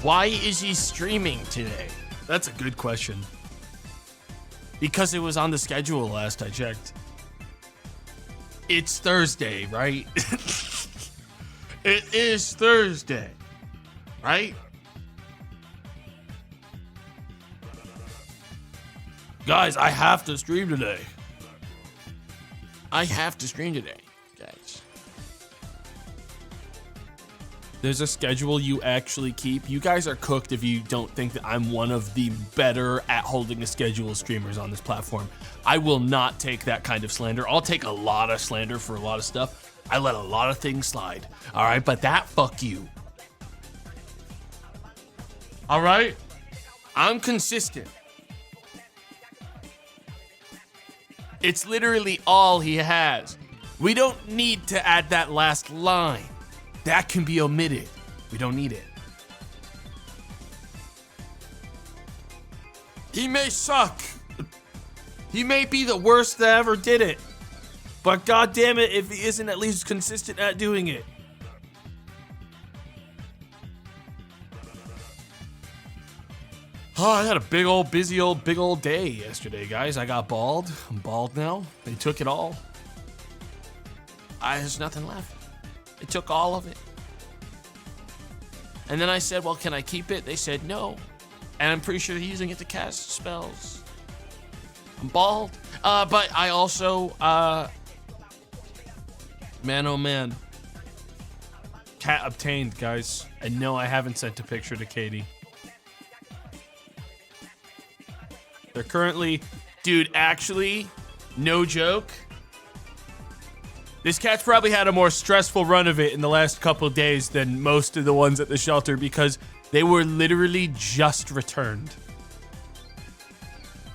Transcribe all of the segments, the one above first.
Why is he streaming today? That's a good question. Because it was on the schedule last I checked. It's Thursday, right? It is Thursday, right? Guys, I have to stream today. I have to stream today, guys. There's a schedule you actually keep. You guys are cooked if you don't think that I'm one of the better at holding a schedule streamers on this platform. I will not take that kind of slander. I'll take a lot of slander for a lot of stuff. I let a lot of things slide. All right, but that, fuck you. All right? I'm consistent. It's literally all he has. We don't need to add that last line. That can be omitted. We don't need it. He may suck. He may be the worst that ever did it. But god damn it if he isn't at least consistent at doing it. Oh, I had a big old day yesterday, guys. I got bald. I'm bald now. They took it all. There's nothing left. They took all of it. And then I said, well, can I keep it? They said no. And I'm pretty sure they're using it to cast spells. I'm bald. But I also, man, oh man. Cat obtained, guys. And no, I haven't sent a picture to Katie. They're currently, dude, actually, no joke. This cat's probably had a more stressful run of it in the last couple of days than most of the ones at the shelter because they were literally just returned.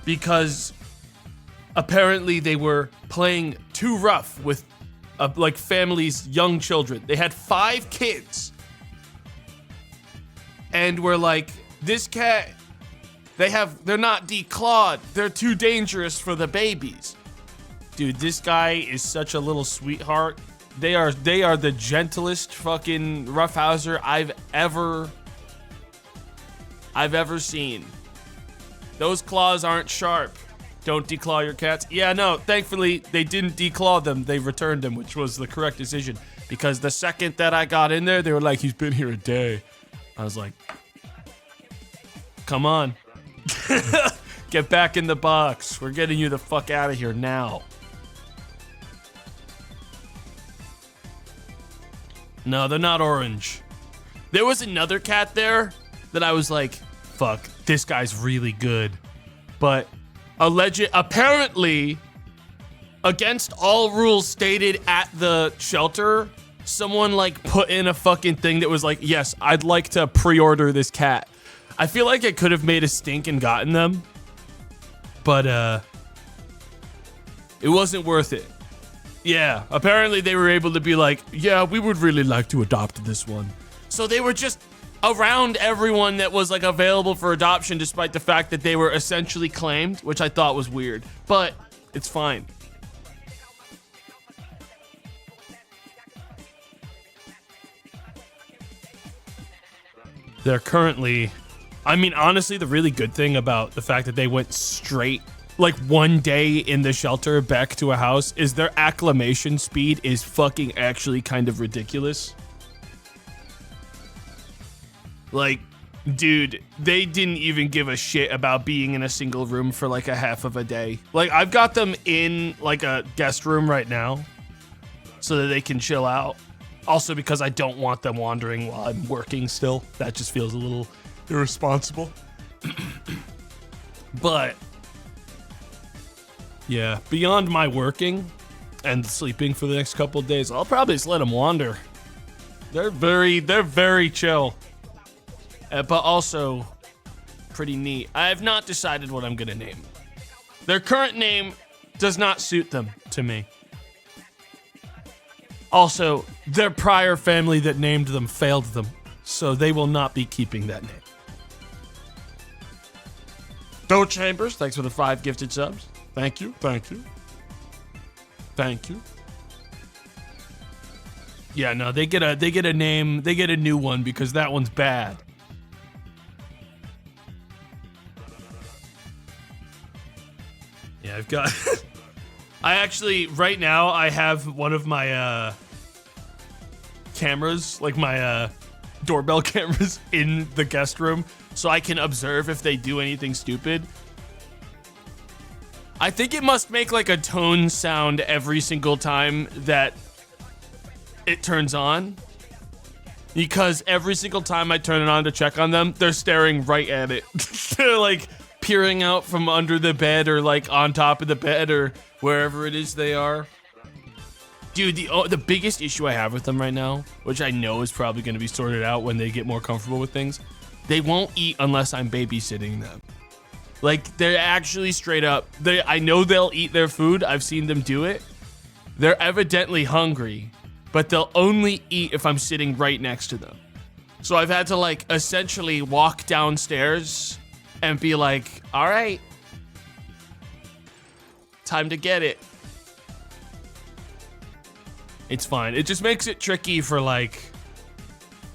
Because apparently they were playing too rough with like families' young children. They had 5 kids. And we're like, this cat, they're not declawed. They're too dangerous for the babies. Dude, this guy is such a little sweetheart. They are the gentlest fucking roughhouser I've ever seen. Those claws aren't sharp. Don't declaw your cats. Yeah, no, thankfully they didn't declaw them. They returned them, which was the correct decision. Because the second that I got in there, they were like, he's been here a day. I was like, come on. Get back in the box. We're getting you the fuck out of here now. No, they're not orange. There was another cat there that I was like, fuck, this guy's really good. But apparently, against all rules stated at the shelter, someone like put in a fucking thing that was like, yes, I'd like to pre-order this cat. I feel like I could have made a stink and gotten them, but it wasn't worth it. Yeah, apparently they were able to be like, yeah, we would really like to adopt this one. So they were just around everyone that was like available for adoption, despite the fact that they were essentially claimed, which I thought was weird, but it's fine. They're currently, I mean, honestly, the really good thing about the fact that they went straight, like one day in the shelter back to a house, is their acclimation speed is fucking actually kind of ridiculous. Like, dude, they didn't even give a shit about being in a single room for like a half of a day. Like, I've got them in like a guest room right now so that they can chill out. Also because I don't want them wandering while I'm working still. That just feels a little irresponsible. But yeah, beyond my working and sleeping for the next couple of days, I'll probably just let them wander. They're very chill. But also pretty neat. I have not decided what I'm gonna name. Their current name does not suit them to me. Also, their prior family that named them failed them, so they will not be keeping that name. Doe Chambers, thanks for the 5 gifted subs. Thank you. Yeah, no, they get a name, they get a new one because that one's bad. Yeah, I've got... I actually, right now, I have one of my cameras, like my doorbell cameras in the guest room, so I can observe if they do anything stupid. I think it must make like a tone sound every single time that it turns on, because every single time I turn it on to check on them, they're staring right at it. They're like peering out from under the bed or like on top of the bed or wherever it is they are. Dude, the biggest issue I have with them right now, which I know is probably going to be sorted out when they get more comfortable with things, they won't eat unless I'm babysitting them. Like, they're actually straight up, I know they'll eat their food. I've seen them do it. They're evidently hungry, but they'll only eat if I'm sitting right next to them. So I've had to like essentially walk downstairs and be like, all right, time to get it. It's fine. It just makes it tricky for like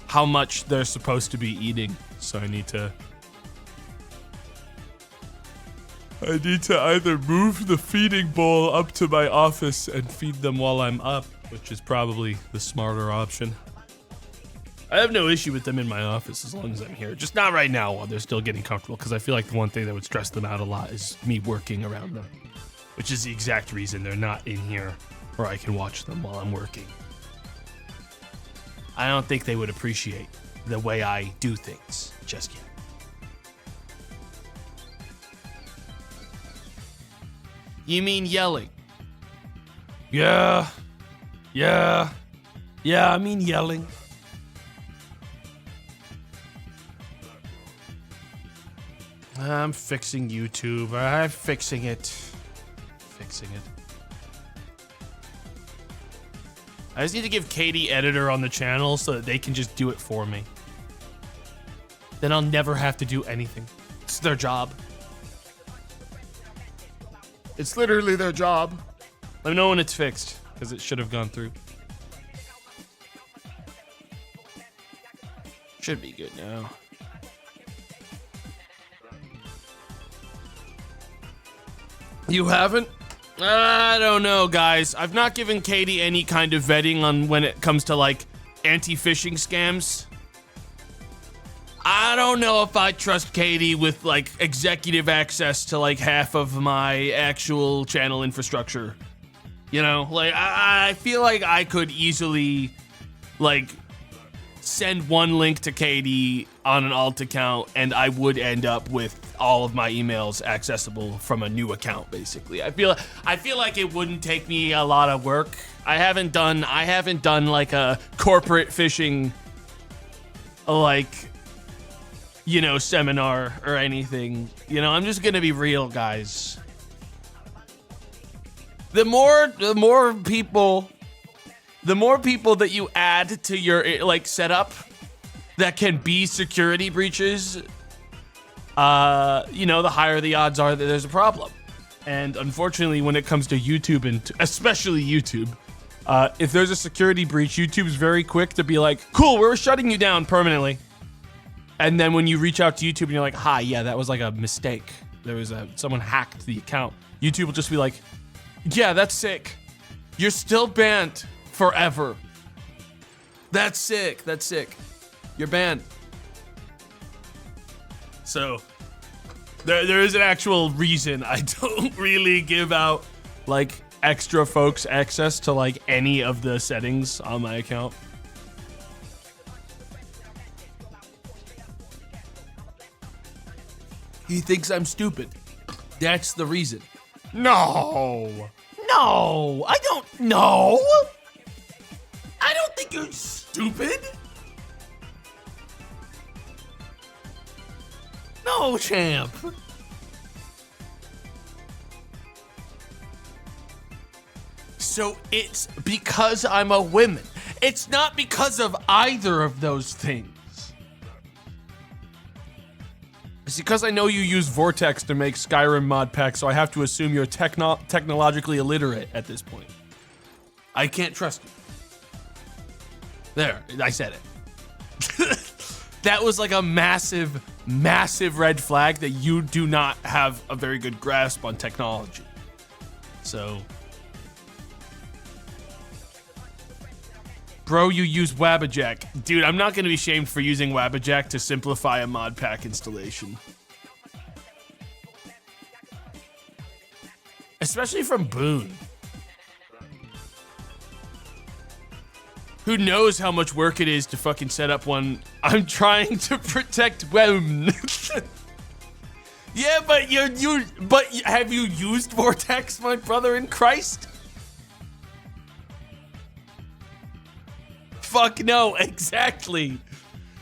how much they're supposed to be eating. So I need to either move the feeding bowl up to my office and feed them while I'm up, which is probably the smarter option. I have no issue with them in my office as long as I'm here. Just not right now while they're still getting comfortable, because I feel like the one thing that would stress them out a lot is me working around them, which is the exact reason they're not in here where I can watch them while I'm working. I don't think they would appreciate the way I do things just yet. You mean yelling? Yeah, I mean yelling. I'm fixing YouTube. I'm fixing it. I just need to give Katie editor on the channel so that they can just do it for me. Then I'll never have to do anything. It's their job. It's literally their job. Let me know when it's fixed, because it should have gone through. Should be good now. You haven't? I don't know, guys. I've not given Katie any kind of vetting on when it comes to like anti-phishing scams. I don't know if I trust Katie with like executive access to like half of my actual channel infrastructure. You know, like I feel like I could easily like send one link to Katie on an alt account and I would end up with all of my emails accessible from a new account, basically. I feel like it wouldn't take me a lot of work. I haven't done like a corporate phishing like, you know, seminar or anything. You know, I'm just gonna be real, guys. The more people that you add to your like setup that can be security breaches, you know, the higher the odds are that there's a problem. And unfortunately, when it comes to YouTube and especially YouTube, if there's a security breach, YouTube's very quick to be like, cool, we're shutting you down permanently. And then when you reach out to YouTube and you're like, hi, yeah, that was like a mistake. There was someone hacked the account. YouTube will just be like, yeah, that's sick. You're still banned forever. That's sick. You're banned. So there is an actual reason I don't really give out like extra folks access to like any of the settings on my account. He thinks I'm stupid. That's the reason. No, I don't know. I don't think you're stupid. No, champ. So it's because I'm a woman. It's not because of either of those things. It's because I know you use Vortex to make Skyrim mod packs, so I have to assume you're technologically illiterate at this point. I can't trust you. There, I said it. That was like a massive red flag that you do not have a very good grasp on technology. So, bro, you use Wabbajack. Dude, I'm not going to be shamed for using Wabbajack to simplify a mod pack installation. Especially from Boone. Who knows how much work it is to fucking set up one? I'm trying to protect Boone. Yeah, but but have you used Vortex, my brother in Christ? Fuck no, exactly.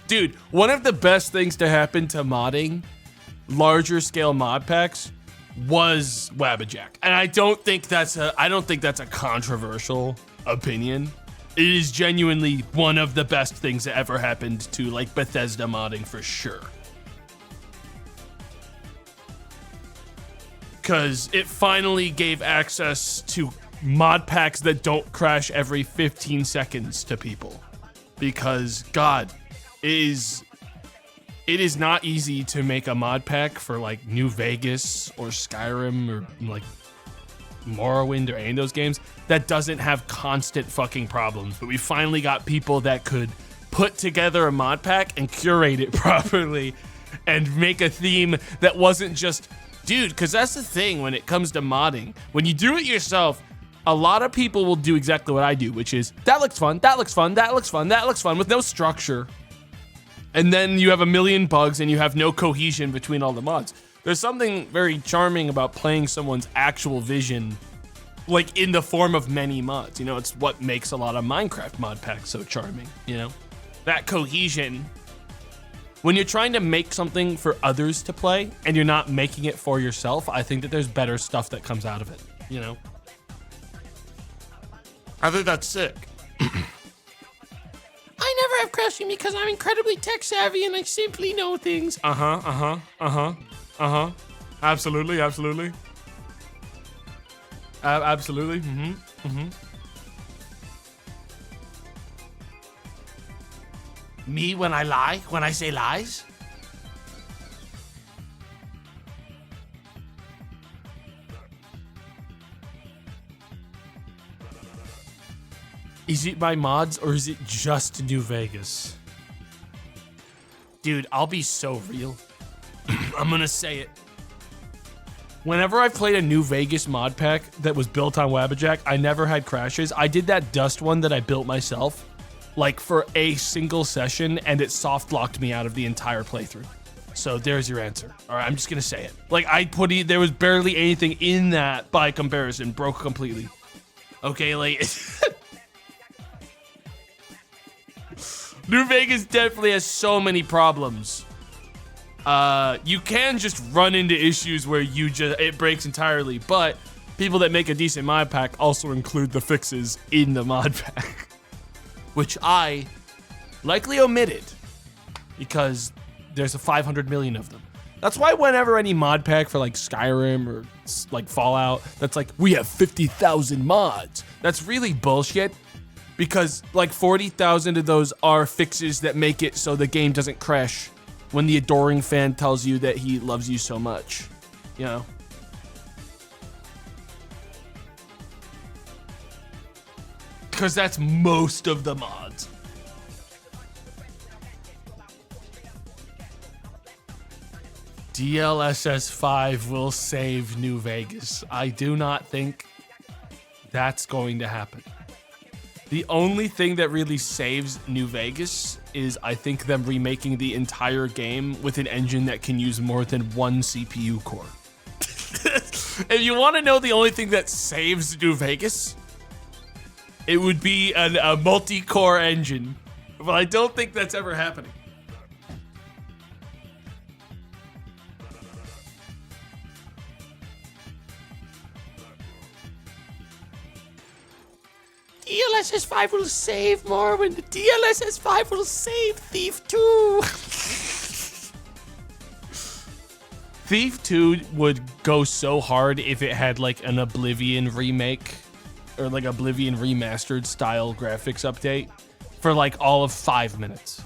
Dude, one of the best things to happen to modding larger scale mod packs was Wabbajack. And I don't think that's a controversial opinion. It is genuinely one of the best things that ever happened to like Bethesda modding for sure. Because it finally gave access to mod packs that don't crash every 15 seconds to people. Because God, it is not easy to make a mod pack for like New Vegas or Skyrim or like Morrowind or any of those games that doesn't have constant fucking problems. But we finally got people that could put together a mod pack and curate it properly and make a theme that wasn't just, dude, because that's the thing when it comes to modding. When you do it yourself, a lot of people will do exactly what I do, which is, that looks fun, that looks fun, that looks fun, that looks fun, with no structure. And then you have a million bugs and you have no cohesion between all the mods. There's something very charming about playing someone's actual vision, like in the form of many mods. You know, it's what makes a lot of Minecraft mod packs so charming, you know? That cohesion. When you're trying to make something for others to play and you're not making it for yourself, I think that there's better stuff that comes out of it, you know? I think that's sick. I never have crashing because I'm incredibly tech savvy and I simply know things. Absolutely, absolutely. Absolutely. Me when I lie? When I say lies? Is it my mods or is it just New Vegas? Dude, I'll be so real. I'm gonna say it. Whenever I played a New Vegas mod pack that was built on Wabbajack, I never had crashes. I did that dust one that I built myself, like for a single session, and it soft locked me out of the entire playthrough. So there's your answer. All right, I'm just gonna say it. Like there was barely anything in that by comparison, broke completely. Okay, like. New Vegas definitely has so many problems. You can just run into issues where it breaks entirely, but people that make a decent mod pack also include the fixes in the mod pack, which I likely omitted because there's a 500 million of them. That's why whenever any mod pack for like Skyrim or like Fallout, that's like, we have 50,000 mods. That's really bullshit. Because like 40,000 of those are fixes that make it so the game doesn't crash when the adoring fan tells you that he loves you so much, you know? Because that's most of the mods. DLSS 5 will save New Vegas. I do not think that's going to happen. The only thing that really saves New Vegas is, I think, them remaking the entire game with an engine that can use more than one CPU core. If you want to know the only thing that saves New Vegas, it would be a multi-core engine. But I don't think that's ever happening. DLSS 5 will save Morrowind. The DLSS 5 will save Thief 2. Thief 2 would go so hard if it had like an Oblivion remake or like Oblivion remastered style graphics update for like all of 5 minutes.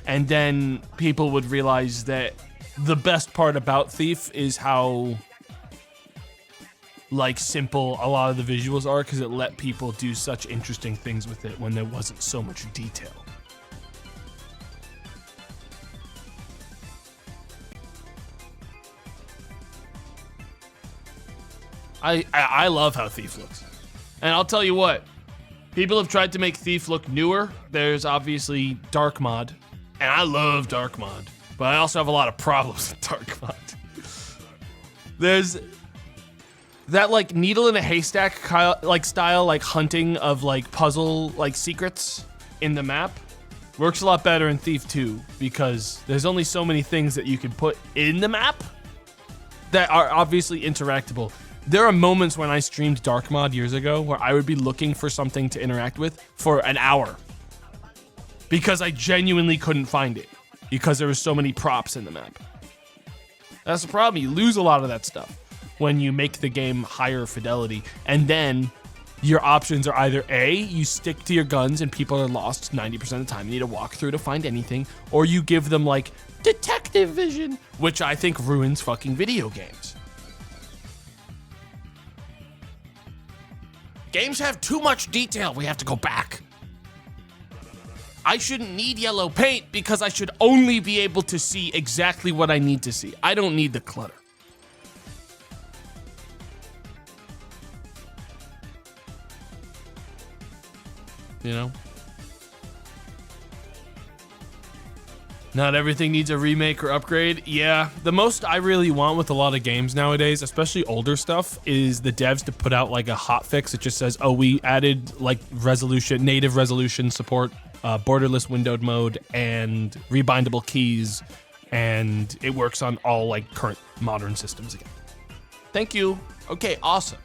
And then people would realize that the best part about Thief is how like simple a lot of the visuals are, because it let people do such interesting things with it when there wasn't so much detail. I love how Thief looks. And I'll tell you what, people have tried to make Thief look newer. There's obviously Dark Mod, and I love Dark Mod, but I also have a lot of problems with Dark Mod. There's that like needle in a haystack like style, like hunting of like puzzle like secrets in the map works a lot better in Thief 2, because there's only so many things that you can put in the map that are obviously interactable. There are moments when I streamed Dark Mod years ago where I would be looking for something to interact with for an hour because I genuinely couldn't find it because there were so many props in the map. That's the problem. You lose a lot of that stuff when you make the game higher fidelity, and then your options are either A, you stick to your guns and people are lost 90% of the time, you need to walk through to find anything, or you give them like detective vision, which I think ruins fucking video games. Games have too much detail. We have to go back. I shouldn't need yellow paint because I should only be able to see exactly what I need to see. I don't need the clutter. You know? Not everything needs a remake or upgrade. Yeah, the most I really want with a lot of games nowadays, especially older stuff, is the devs to put out like a hotfix. It just says, oh, we added like native resolution support, borderless windowed mode, and rebindable keys, and it works on all like current modern systems again. Thank you. Okay, awesome.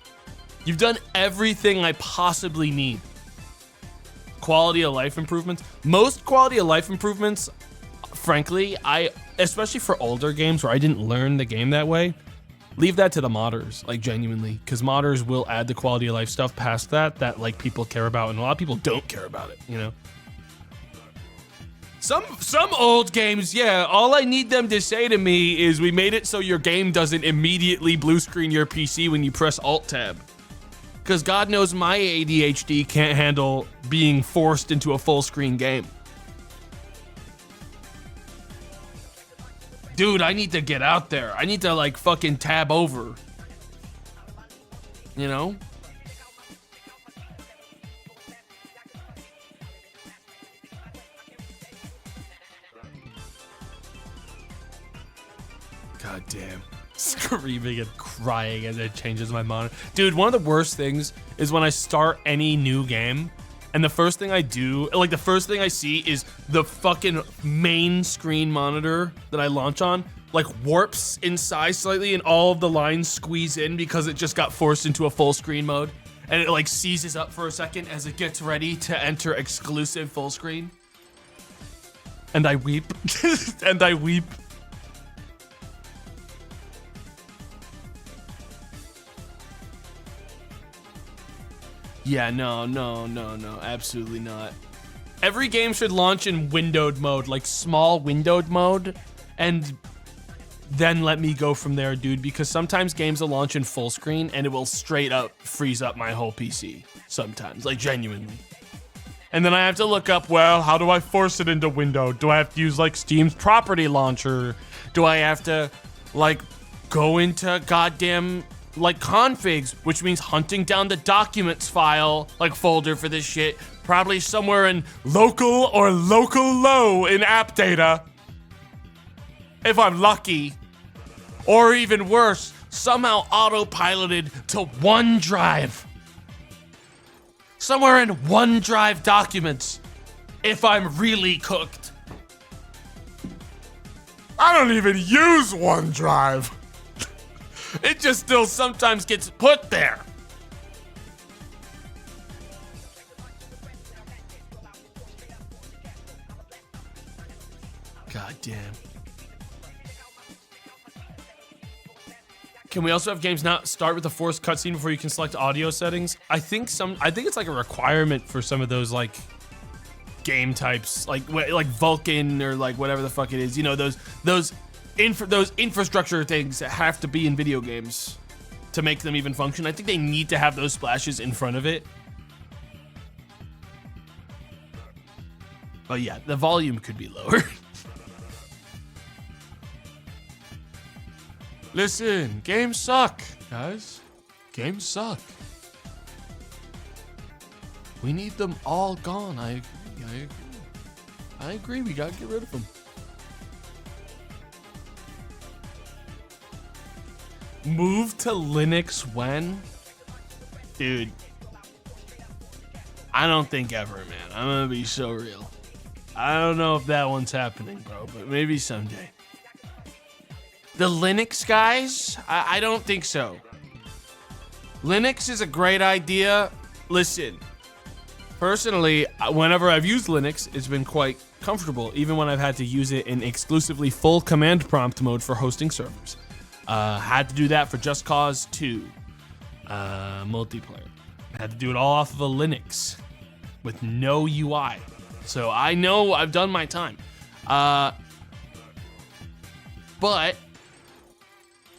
You've done everything I possibly need. Quality of life improvements. Most quality of life improvements, frankly, especially for older games where I didn't learn the game that way, leave that to the modders, like genuinely, because modders will add the quality of life stuff past that like people care about, and a lot of people don't care about it, you know? Some old games, yeah, all I need them to say to me is we made it so your game doesn't immediately blue screen your PC when you press Alt-Tab. Because God knows my ADHD can't handle being forced into a full screen game. Dude, I need to get out there. I need to like fucking tab over. You know? God damn. Screaming and crying as it changes my monitor. Dude, one of the worst things is when I start any new game and the first thing I do, like the first thing I see is the fucking main screen monitor that I launch on, like warps in size slightly and all of the lines squeeze in because it just got forced into a full screen mode. And it like seizes up for a second as it gets ready to enter exclusive full screen. And I weep. And I weep. Yeah, no, absolutely not. Every game should launch in windowed mode, like small windowed mode, and then let me go from there, dude, because sometimes games will launch in full screen and it will straight up freeze up my whole PC sometimes, like genuinely. And then I have to look up, well, how do I force it into windowed? Do I have to use like Steam's property launcher? Do I have to like go into goddamn like configs, which means hunting down the documents file, like folder for this shit, probably somewhere in local or local low in app data, if I'm lucky, or even worse, somehow autopiloted to OneDrive, somewhere in OneDrive documents, if I'm really cooked. I don't even use OneDrive. It just still sometimes gets put there. God damn. Can we also have games not start with a forced cutscene before you can select audio settings? I think it's like a requirement for some of those like game types, like Vulkan or like whatever the fuck it is. You know, those infrastructure things that have to be in video games. to make them even function. I think they need to have those splashes in front of it. Oh yeah, the volume could be lower. Listen, games suck, guys. Games suck. We need them all gone. I agree. We gotta get rid of them. Move to Linux when? Dude, I don't think ever, man. I'm gonna be so real. I don't know if that one's happening, bro, but maybe someday. The Linux guys? I don't think so. Linux is a great idea. Listen, personally, whenever I've used Linux, it's been quite comfortable, even when I've had to use it in exclusively full command prompt mode for hosting servers. Had to do that for Just Cause 2 multiplayer. Had to do it all off of a Linux with no UI. So I know I've done my time. But,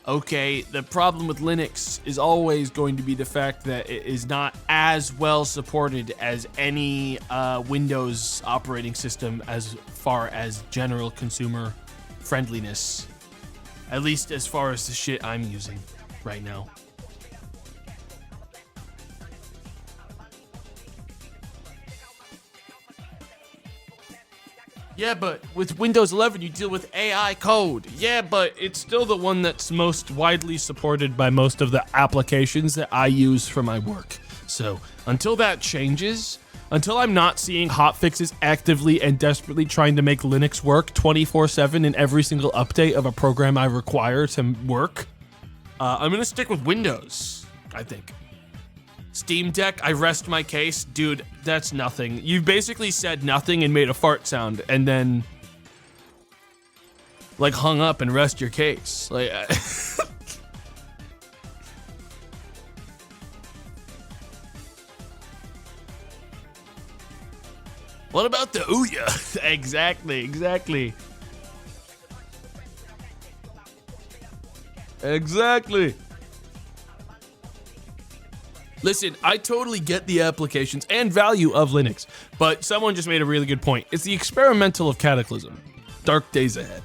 okay, the problem with Linux is always going to be the fact that it is not as well supported as any Windows operating system as far as general consumer friendliness. At least as far as the shit I'm using right now. Yeah, but with Windows 11, you deal with AI code. Yeah, but it's still the one that's most widely supported by most of the applications that I use for my work. So until that changes, until I'm not seeing hotfixes actively and desperately trying to make Linux work 24/7 in every single update of a program I require to work, I'm gonna stick with Windows, I think. Steam Deck, I rest my case. Dude, that's nothing. You basically said nothing and made a fart sound and then like hung up and rest your case. Like what about the Ouya? Exactly. Listen, I totally get the applications and value of Linux, but someone just made a really good point. It's the experimental of Cataclysm. Dark days ahead.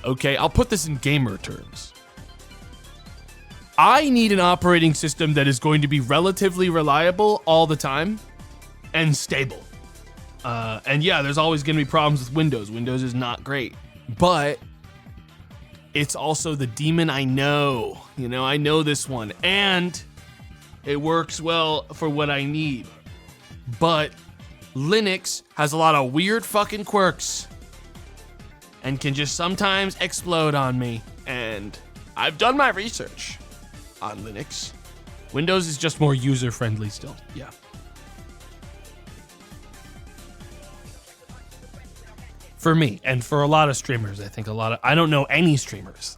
Okay, I'll put this in gamer terms. I need an operating system that is going to be relatively reliable all the time and stable. And yeah, there's always going to be problems with Windows. Windows is not great, but it's also the demon I know. You know, I know this one, and it works well for what I need. But Linux has a lot of weird fucking quirks and can just sometimes explode on me. And I've done my research on Linux. Windows is just more user-friendly still, yeah. For me, and for a lot of streamers, I think I don't know any streamers.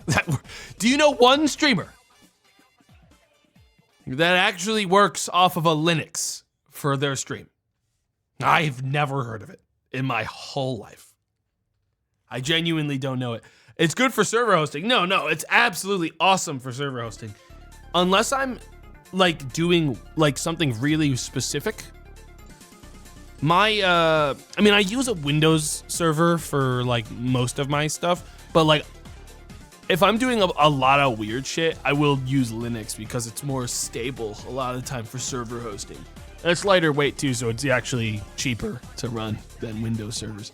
Do you know one streamer that actually works off of a Linux for their stream? I've never heard of it in my whole life. I genuinely don't know it. It's good for server hosting. No, it's absolutely awesome for server hosting. Unless I'm like doing like something really specific. I use a Windows server for like most of my stuff, but like if I'm doing a lot of weird shit, I will use Linux because it's more stable a lot of the time for server hosting. And it's lighter weight too, so it's actually cheaper to run than Windows servers.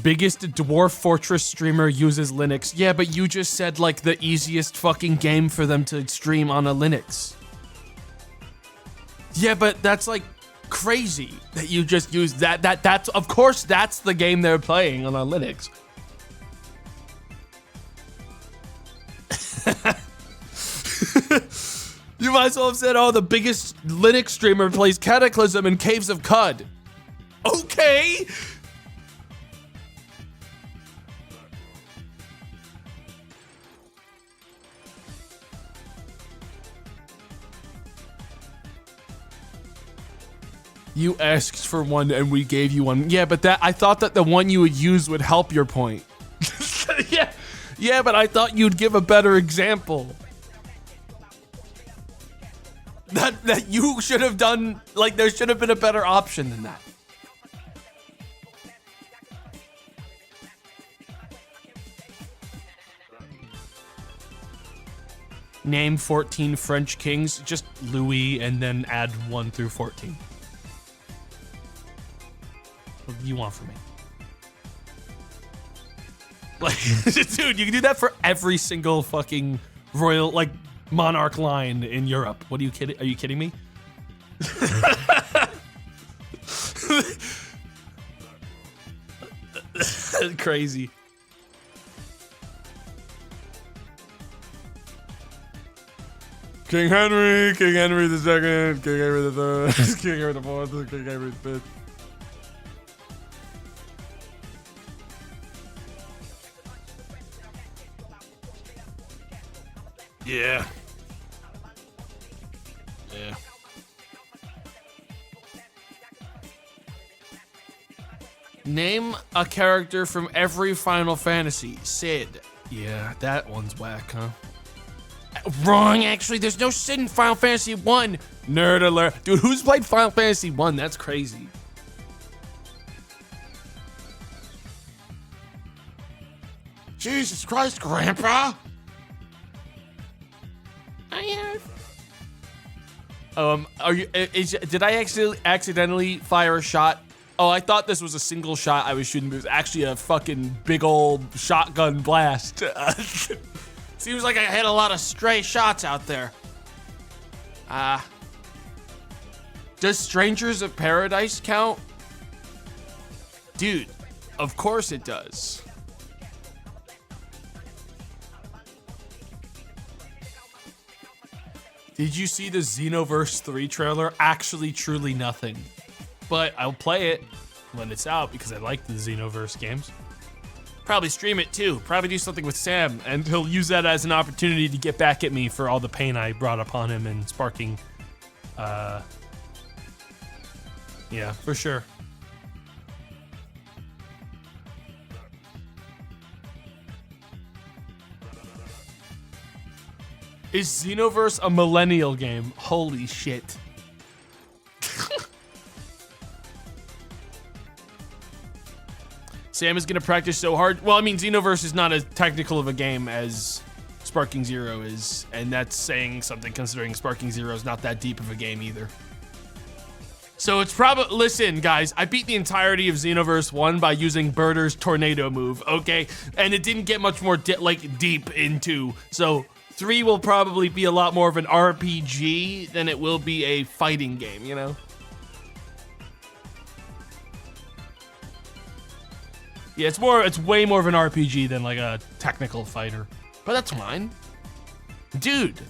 Biggest Dwarf Fortress streamer uses Linux. Yeah, but you just said like the easiest fucking game for them to stream on a Linux. Yeah, but that's like crazy that you just use that's of course that's the game they're playing on a Linux. You might as well have said, oh, the biggest Linux streamer plays Cataclysm and Caves of Cud. Okay. You asked for one and we gave you one. Yeah, but I thought that the one you would use would help your point. Yeah, but I thought you'd give a better example. That you should have done, like, there should have been a better option than that. Name 14 French kings, just Louis, and then add 1 through 14. What do you want from me? Like, dude, you can do that for every single fucking royal, like, monarch line in Europe. What are you kidding? Are you kidding me? Crazy. King Henry the Second, King Henry the Third, King Henry the Fourth, King Henry the Fifth. Yeah. Yeah. Name a character from every Final Fantasy. Sid. Yeah, that one's whack, huh? Wrong, actually. There's no Sid in Final Fantasy 1. Nerd alert. Dude, who's played Final Fantasy 1? That's crazy. Jesus Christ, Grandpa. I have. Are you? Did I accidentally fire a shot? Oh, I thought this was a single shot I was shooting, but it was actually a fucking big old shotgun blast. Seems like I had a lot of stray shots out there. Does Strangers of Paradise count? Dude, of course it does. Did you see the Xenoverse 3 trailer? Actually, truly nothing. But I'll play it when it's out because I like the Xenoverse games. Probably stream it too. Probably do something with Sam, and he'll use that as an opportunity to get back at me for all the pain I brought upon him in sparking. Yeah, for sure. Is Xenoverse a millennial game? Holy shit. Sam is gonna practice so hard. Well, I mean, Xenoverse is not as technical of a game as Sparking Zero is, and that's saying something considering Sparking Zero is not that deep of a game either. So it's probably, listen guys, I beat the entirety of Xenoverse 1 by using Birder's tornado move, okay? And it didn't get much more deep into, so 3 will probably be a lot more of an RPG than it will be a fighting game, you know? Yeah, it's way more of an RPG than like a technical fighter. But that's fine. Dude,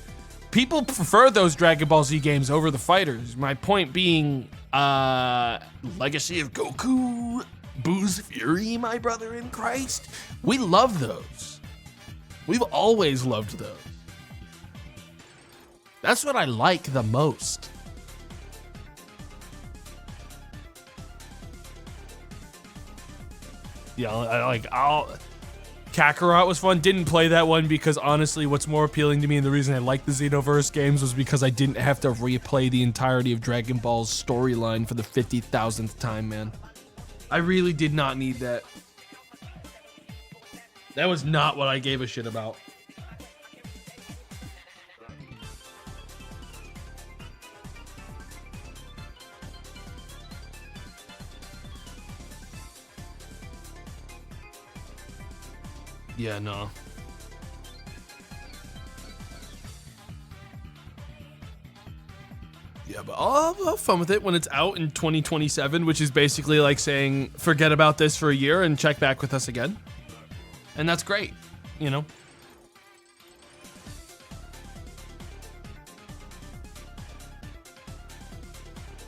people prefer those Dragon Ball Z games over the fighters. My point being, Legacy of Goku, Boo's Fury, my brother in Christ. We love those. We've always loved those. That's what I like the most. Yeah, Kakarot was fun. Didn't play that one because honestly, what's more appealing to me and the reason I liked the Xenoverse games was because I didn't have to replay the entirety of Dragon Ball's storyline for the 50,000th time, man. I really did not need that. That was not what I gave a shit about. Yeah, no. Yeah, but I'll have fun with it when it's out in 2027, which is basically like saying, forget about this for a year and check back with us again. And that's great, you know?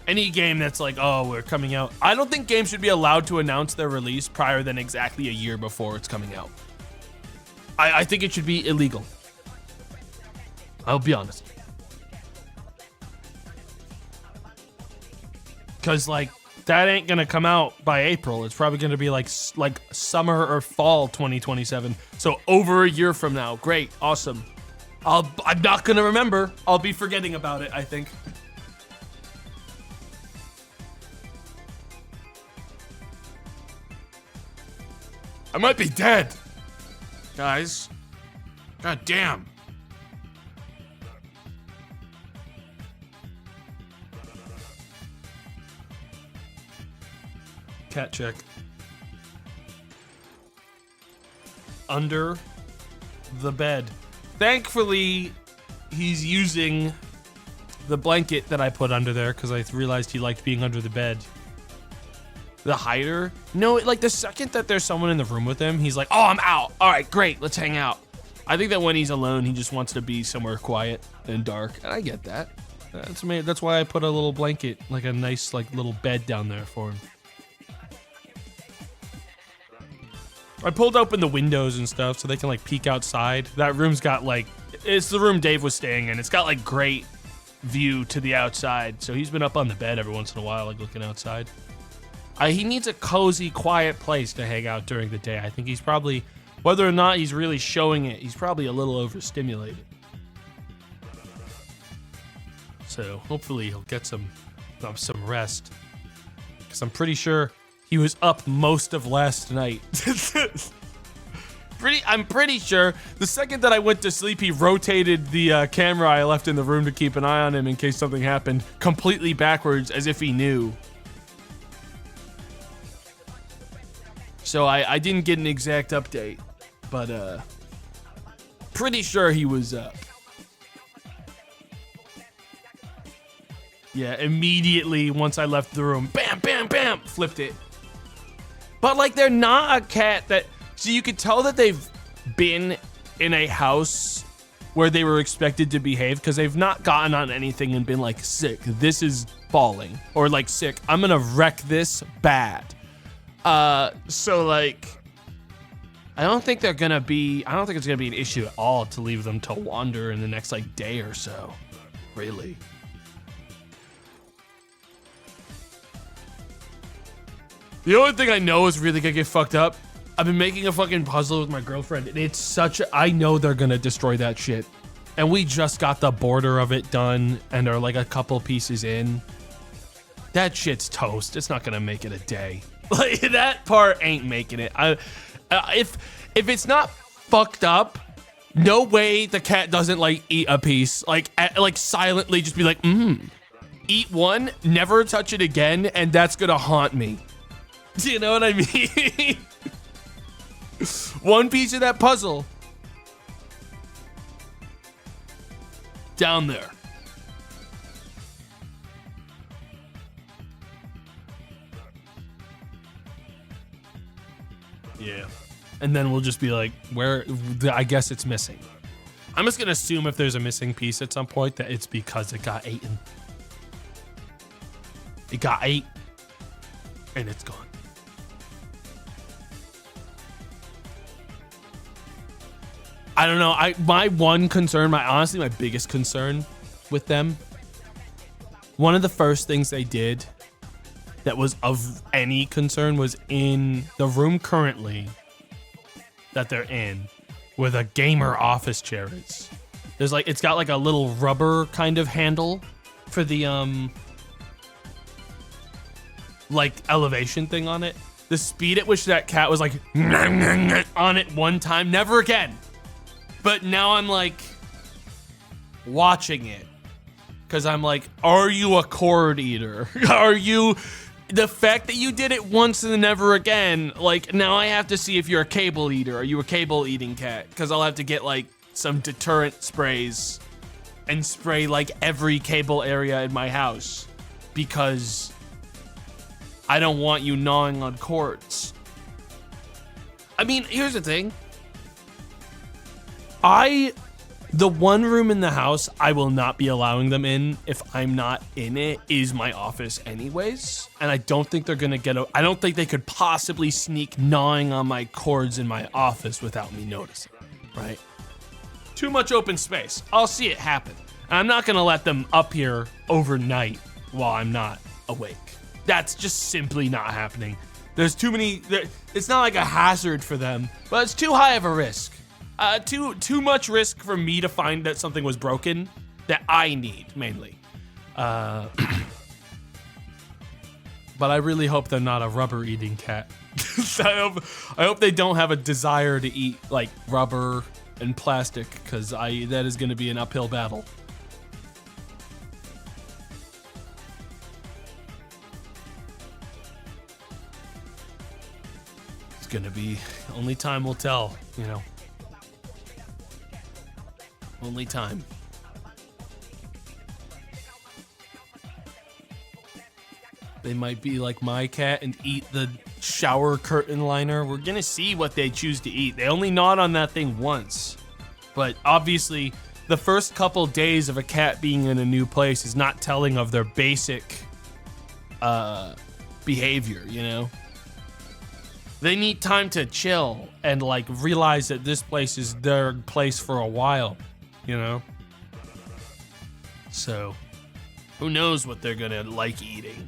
Any game that's like, oh, we're coming out. I don't think games should be allowed to announce their release prior than exactly a year before it's coming out. I think it should be illegal. I'll be honest. Because, like, that ain't gonna come out by April. It's probably gonna be like summer or fall 2027. So over a year from now. Great, awesome. I'm not gonna remember. I'll be forgetting about it, I think. I might be dead. Guys. God damn. Cat check. Under the bed. Thankfully, he's using the blanket that I put under there because I realized he liked being under the bed. The hider? No, like the second that there's someone in the room with him, he's like, oh, I'm out. All right, great, let's hang out. I think that when he's alone, he just wants to be somewhere quiet and dark, and I get that. That's why I put a little blanket, like a nice like little bed down there for him. I pulled open the windows and stuff so they can like peek outside. That room's got like, it's the room Dave was staying in. It's got like great view to the outside. So he's been up on the bed every once in a while, like looking outside. He needs a cozy, quiet place to hang out during the day. I think he's probably, whether or not he's really showing it, he's probably a little overstimulated. So hopefully he'll get some rest. Because I'm pretty sure he was up most of last night. I'm pretty sure the second that I went to sleep, he rotated the camera I left in the room to keep an eye on him in case something happened completely backwards as if he knew. So I didn't get an exact update, but pretty sure he was up. Yeah, immediately once I left the room, bam, bam, bam, flipped it. But like they're not a cat that, so you could tell that they've been in a house where they were expected to behave because they've not gotten on anything and been like, sick, this is falling, or like, sick, I'm gonna wreck this bad. So like, I don't think it's gonna be an issue at all to leave them to wander in the next like day or so, really. The only thing I know is really gonna get fucked up. I've been making a fucking puzzle with my girlfriend, and it's such a, I know they're gonna destroy that shit. And we just got the border of it done and are like a couple pieces in. That shit's toast. It's not gonna make it a day. Like, that part ain't making it. If it's not fucked up, no way the cat doesn't like eat a piece. Like silently just be like, eat one, never touch it again, and that's gonna haunt me. Do you know what I mean? One piece of that puzzle. Down there. Yeah. And then we'll just be like, where, I guess it's missing. I'm just gonna assume if there's a missing piece at some point that it's because it got eaten. It got ate and it's gone. I don't know. My one concern, honestly my biggest concern with them, one of the first things they did that was of any concern was in the room currently that they're in, where the gamer office chair is. There's like, it's got like a little rubber kind of handle for the like elevation thing on it. The speed at which that cat was like on it one time, never again. But now I'm like watching it because I'm like, are you a cord eater? Are you, the fact that you did it once and then never again, like now I have to see if you're a cable eater. Are you a cable eating cat? Because I'll have to get like some deterrent sprays and spray like every cable area in my house because I don't want you gnawing on cords. I mean, here's the thing. The one room in the house I will not be allowing them in if I'm not in it is my office anyways. And I don't think they're gonna I don't think they could possibly sneak gnawing on my cords in my office without me noticing, right? Too much open space. I'll see it happen. And I'm not gonna let them up here overnight while I'm not awake. That's just simply not happening. There's too many. It's not like a hazard for them, but it's too high of a risk. Too much risk for me to find that something was broken that I need mainly. But I really hope they're not a rubber eating cat. I hope they don't have a desire to eat like rubber and plastic, because that is going to be an uphill battle. It's going to be, only time will tell, you know. Only time. They might be like my cat and eat the shower curtain liner. We're gonna see what they choose to eat. They only gnawed on that thing once. But obviously, the first couple days of a cat being in a new place is not telling of their basic behavior, you know? They need time to chill and like realize that this place is their place for a while, you know? So, who knows what they're gonna like eating?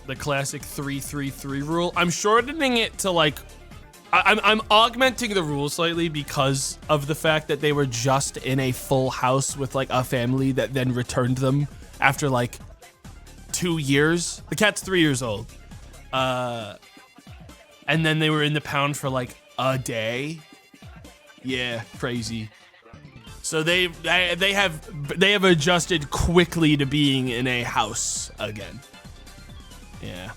The classic 3-3-3 rule. I'm shortening it to like, I'm augmenting the rule slightly because of the fact that they were just in a full house with like a family that then returned them after like 2 years. The cat's 3 years old. And then they were in the pound for like a day. Yeah, crazy. So they have adjusted quickly to being in a house again. Yeah.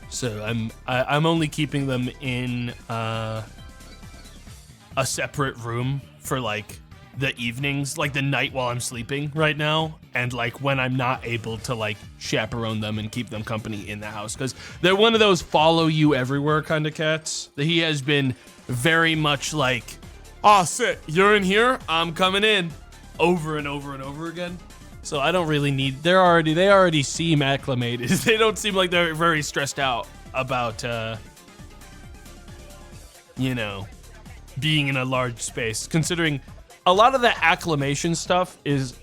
So I'm only keeping them in a separate room for like the evenings, like the night while I'm sleeping right now, and like when I'm not able to like chaperone them and keep them company in the house, because they're one of those follow you everywhere kind of cats. He has been very much like, oh, sit, you're in here, I'm coming in, over and over and over again. So I don't really need, they already seem acclimated. They don't seem like they're very stressed out about, you know, being in a large space, considering a lot of the acclimation stuff is,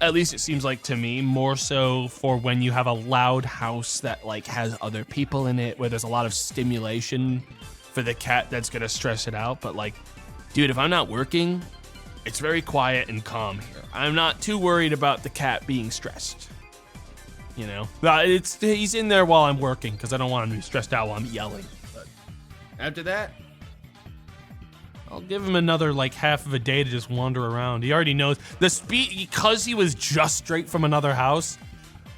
at least it seems like to me, more so for when you have a loud house that like has other people in it, where there's a lot of stimulation for the cat that's gonna stress it out. But like, dude, if I'm not working, it's very quiet and calm here. I'm not too worried about the cat being stressed. You know, he's in there while I'm working because I don't want him to be stressed out while I'm yelling. But after that, I'll give him another like half of a day to just wander around. He already knows the speed, because he was just straight from another house.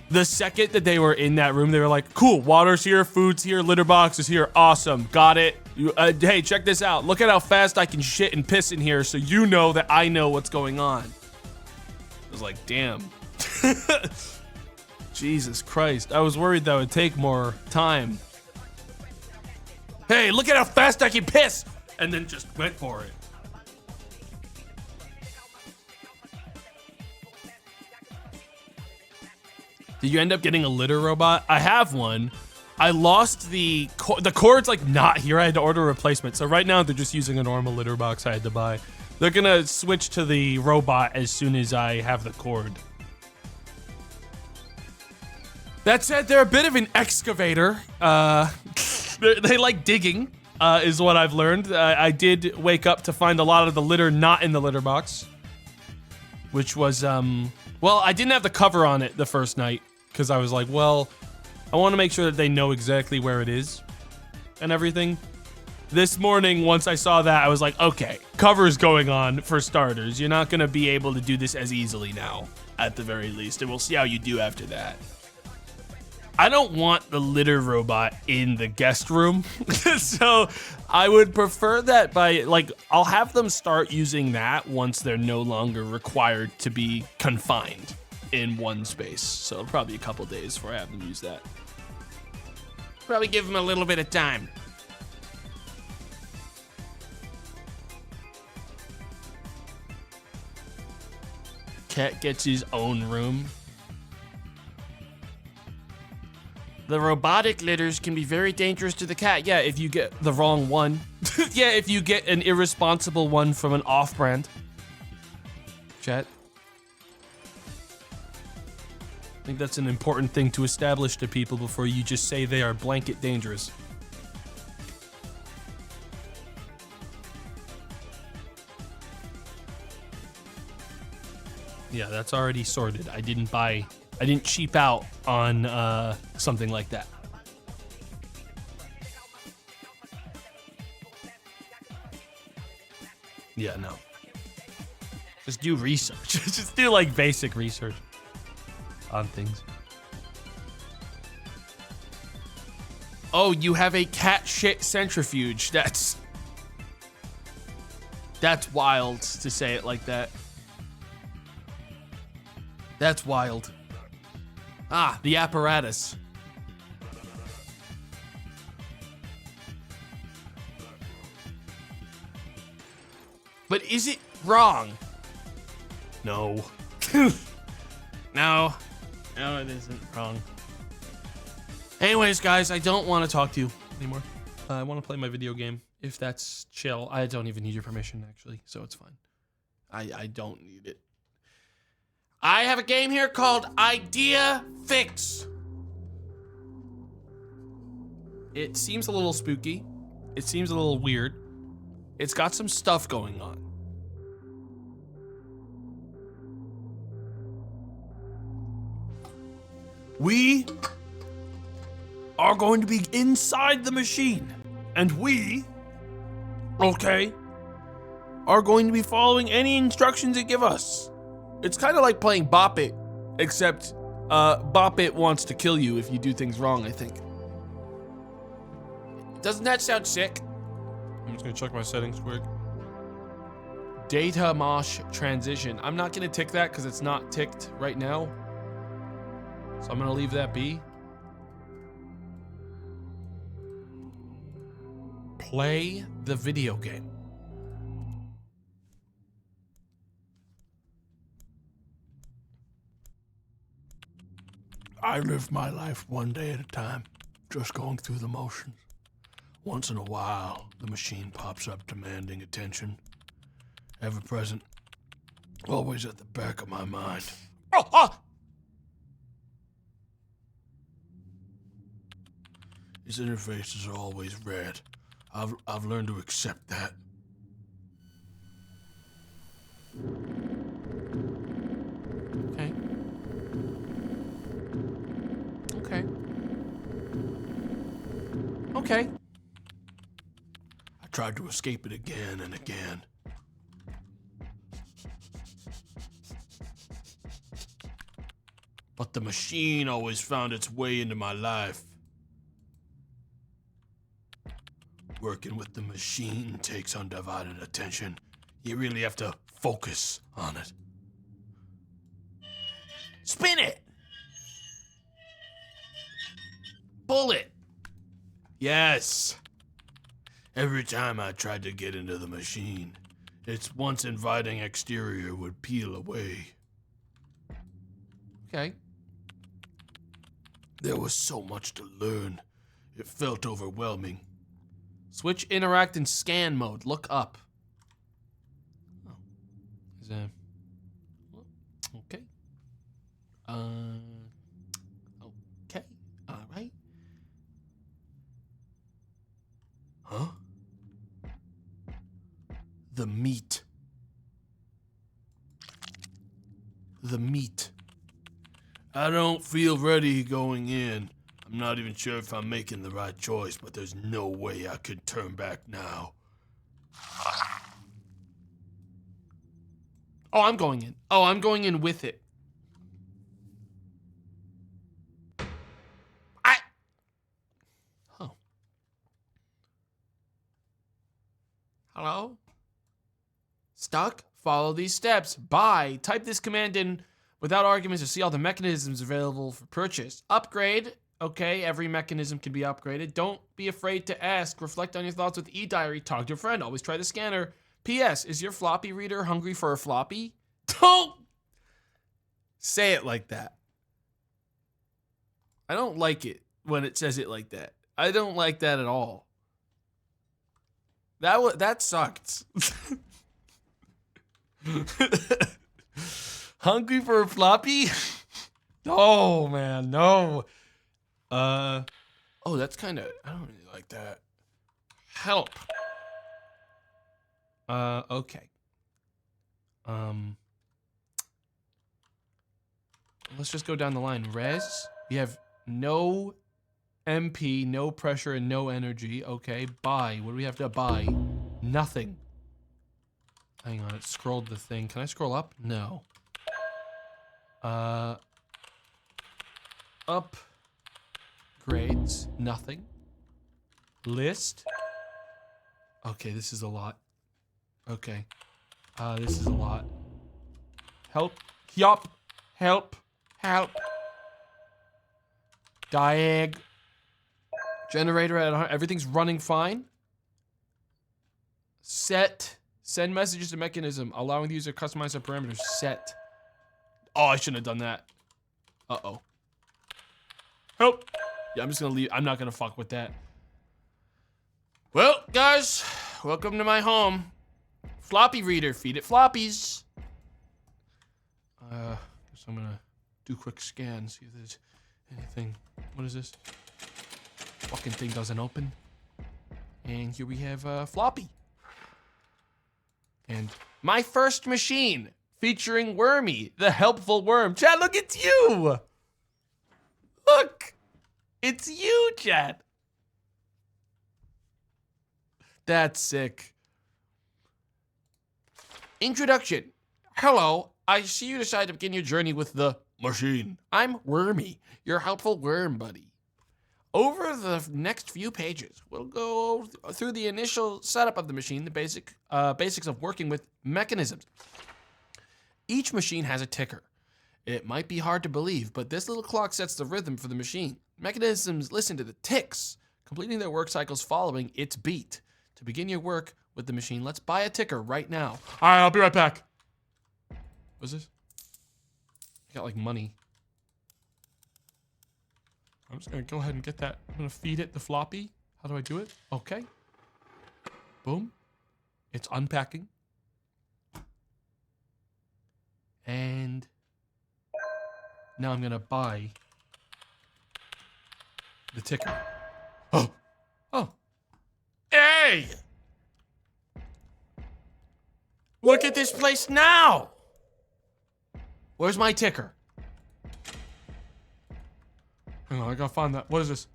The second that they were in that room, they were like, cool, water's here, food's here, litter box is here, awesome, got it. Hey, check this out. Look at how fast I can shit and piss in here so you know that I know what's going on. I was like, damn. Jesus Christ. I was worried that would take more time. Hey, look at how fast I can piss! And then just went for it. Did you end up getting a litter robot? I have one. I lost the cord's like not here. I had to order a replacement. So right now they're just using a normal litter box I had to buy. They're gonna switch to the robot as soon as I have the cord. That said, they're a bit of an excavator. They like digging, is what I've learned. I did wake up to find a lot of the litter not in the litter box, which was, well, I didn't have the cover on it the first night because I was like, well, I want to make sure that they know exactly where it is and everything. This morning, once I saw that, I was like, okay, cover's going on for starters. You're not going to be able to do this as easily now, at the very least, and we'll see how you do after that. I don't want the litter robot in the guest room, so I would prefer that by, like, I'll have them start using that once they're no longer required to be confined in one space. So it'll probably be a couple days before I have them use that. Probably give them a little bit of time. Cat gets his own room. The robotic litters can be very dangerous to the cat. Yeah, if you get the wrong one. Yeah, if you get an irresponsible one from an off-brand. Chat. I think that's an important thing to establish to people before you just say they are blanket dangerous. Yeah, that's already sorted. I didn't cheap out on something like that. Yeah, no. Just do research. Just do like basic research on things. Oh, you have a cat shit centrifuge. That's wild to say it like that. That's wild. Ah, the apparatus. But is it wrong? No. No. No, it isn't wrong. Anyways, guys, I don't want to talk to you anymore. I want to play my video game. If that's chill. I don't even need your permission, actually, so it's fine. I don't need it. I have a game here called Idea Fix. It seems a little spooky. It seems a little weird. It's got some stuff going on. We are going to be inside the machine, and we, okay, are going to be following any instructions it give us. It's kind of like playing Bop It, except Bop It wants to kill you if you do things wrong, I think. Doesn't that sound sick? I'm just gonna check my settings quick. Data mosh transition. I'm not gonna tick that because it's not ticked right now. So I'm gonna leave that be. Play the video game. I live my life one day at a time, just going through the motions. Once in a while, the machine pops up demanding attention. Ever present, always at the back of my mind. Its interfaces are always red. I've learned to accept that. Okay. Okay. Okay. I tried to escape it again and again. But the machine always found its way into my life. Working with the machine takes undivided attention. You really have to focus on it. Spin it! Pull it! Yes! Every time I tried to get into the machine, its once inviting exterior would peel away. Okay. There was so much to learn. It felt overwhelming. Switch interact and scan mode. Look up. Oh. Is that... Okay. Okay. All right. Huh? The meat. The meat. I don't feel ready going in. I'm not even sure if I'm making the right choice, but there's no way I could turn back now. Oh, I'm going in. Oh, I'm going in with it. Oh. Hello? Stuck? Follow these steps. Buy. Type this command in without arguments to see all the mechanisms available for purchase. Upgrade. Okay, every mechanism can be upgraded. Don't be afraid to ask. Reflect on your thoughts with e-diary. Talk to a friend. Always try the scanner. P.S. Is your floppy reader hungry for a floppy? Don't say it like that. I don't like it. when it says it like that. I don't like that at all. That sucked. Hungry for a floppy? Oh man, no. Oh, that's kind of, I don't really like that. Help. Okay. Let's just go down the line. Res, we have no MP, no pressure, and no energy. Okay, buy. What do we have to buy? Nothing. Hang on, it scrolled the thing. Can I scroll up? No. Up. Grades. Nothing. List. Okay, this is a lot. Okay. This is a lot. Help. Yup. Help. Help. Diag. Generator at everything's running fine. Set. Send messages to mechanism, allowing the user to customize their parameters. Set. Oh, I shouldn't have done that. Uh-oh. Help. Yeah, I'm just gonna leave. I'm not gonna fuck with that. Well, guys, welcome to my home. Floppy reader, feed it floppies. So I'm gonna do a quick scan, see if there's anything. What is this? Fucking thing doesn't open. And here we have floppy. And my first machine, featuring Wormy, the helpful worm. Chat, look, it's you! Look! It's you, chat! That's sick. Introduction. Hello, I see you decided to begin your journey with the machine. I'm Wormy, your helpful worm buddy. Over the next few pages, we'll go through the initial setup of the machine, the basics of working with mechanisms. Each machine has a ticker. It might be hard to believe, but this little clock sets the rhythm for the machine. Mechanisms listen to the ticks, completing their work cycles following its beat. To begin your work with the machine, let's buy a ticker right now. All right, I'll be right back. What's this? I got like money. I'm just gonna go ahead and get that. I'm gonna feed it the floppy. How do I do it? Okay. Boom. It's unpacking. And now I'm gonna buy the ticker. Oh. Oh. Hey! Look at this place now! Where's my ticker? Hang on, I gotta find that. What is this?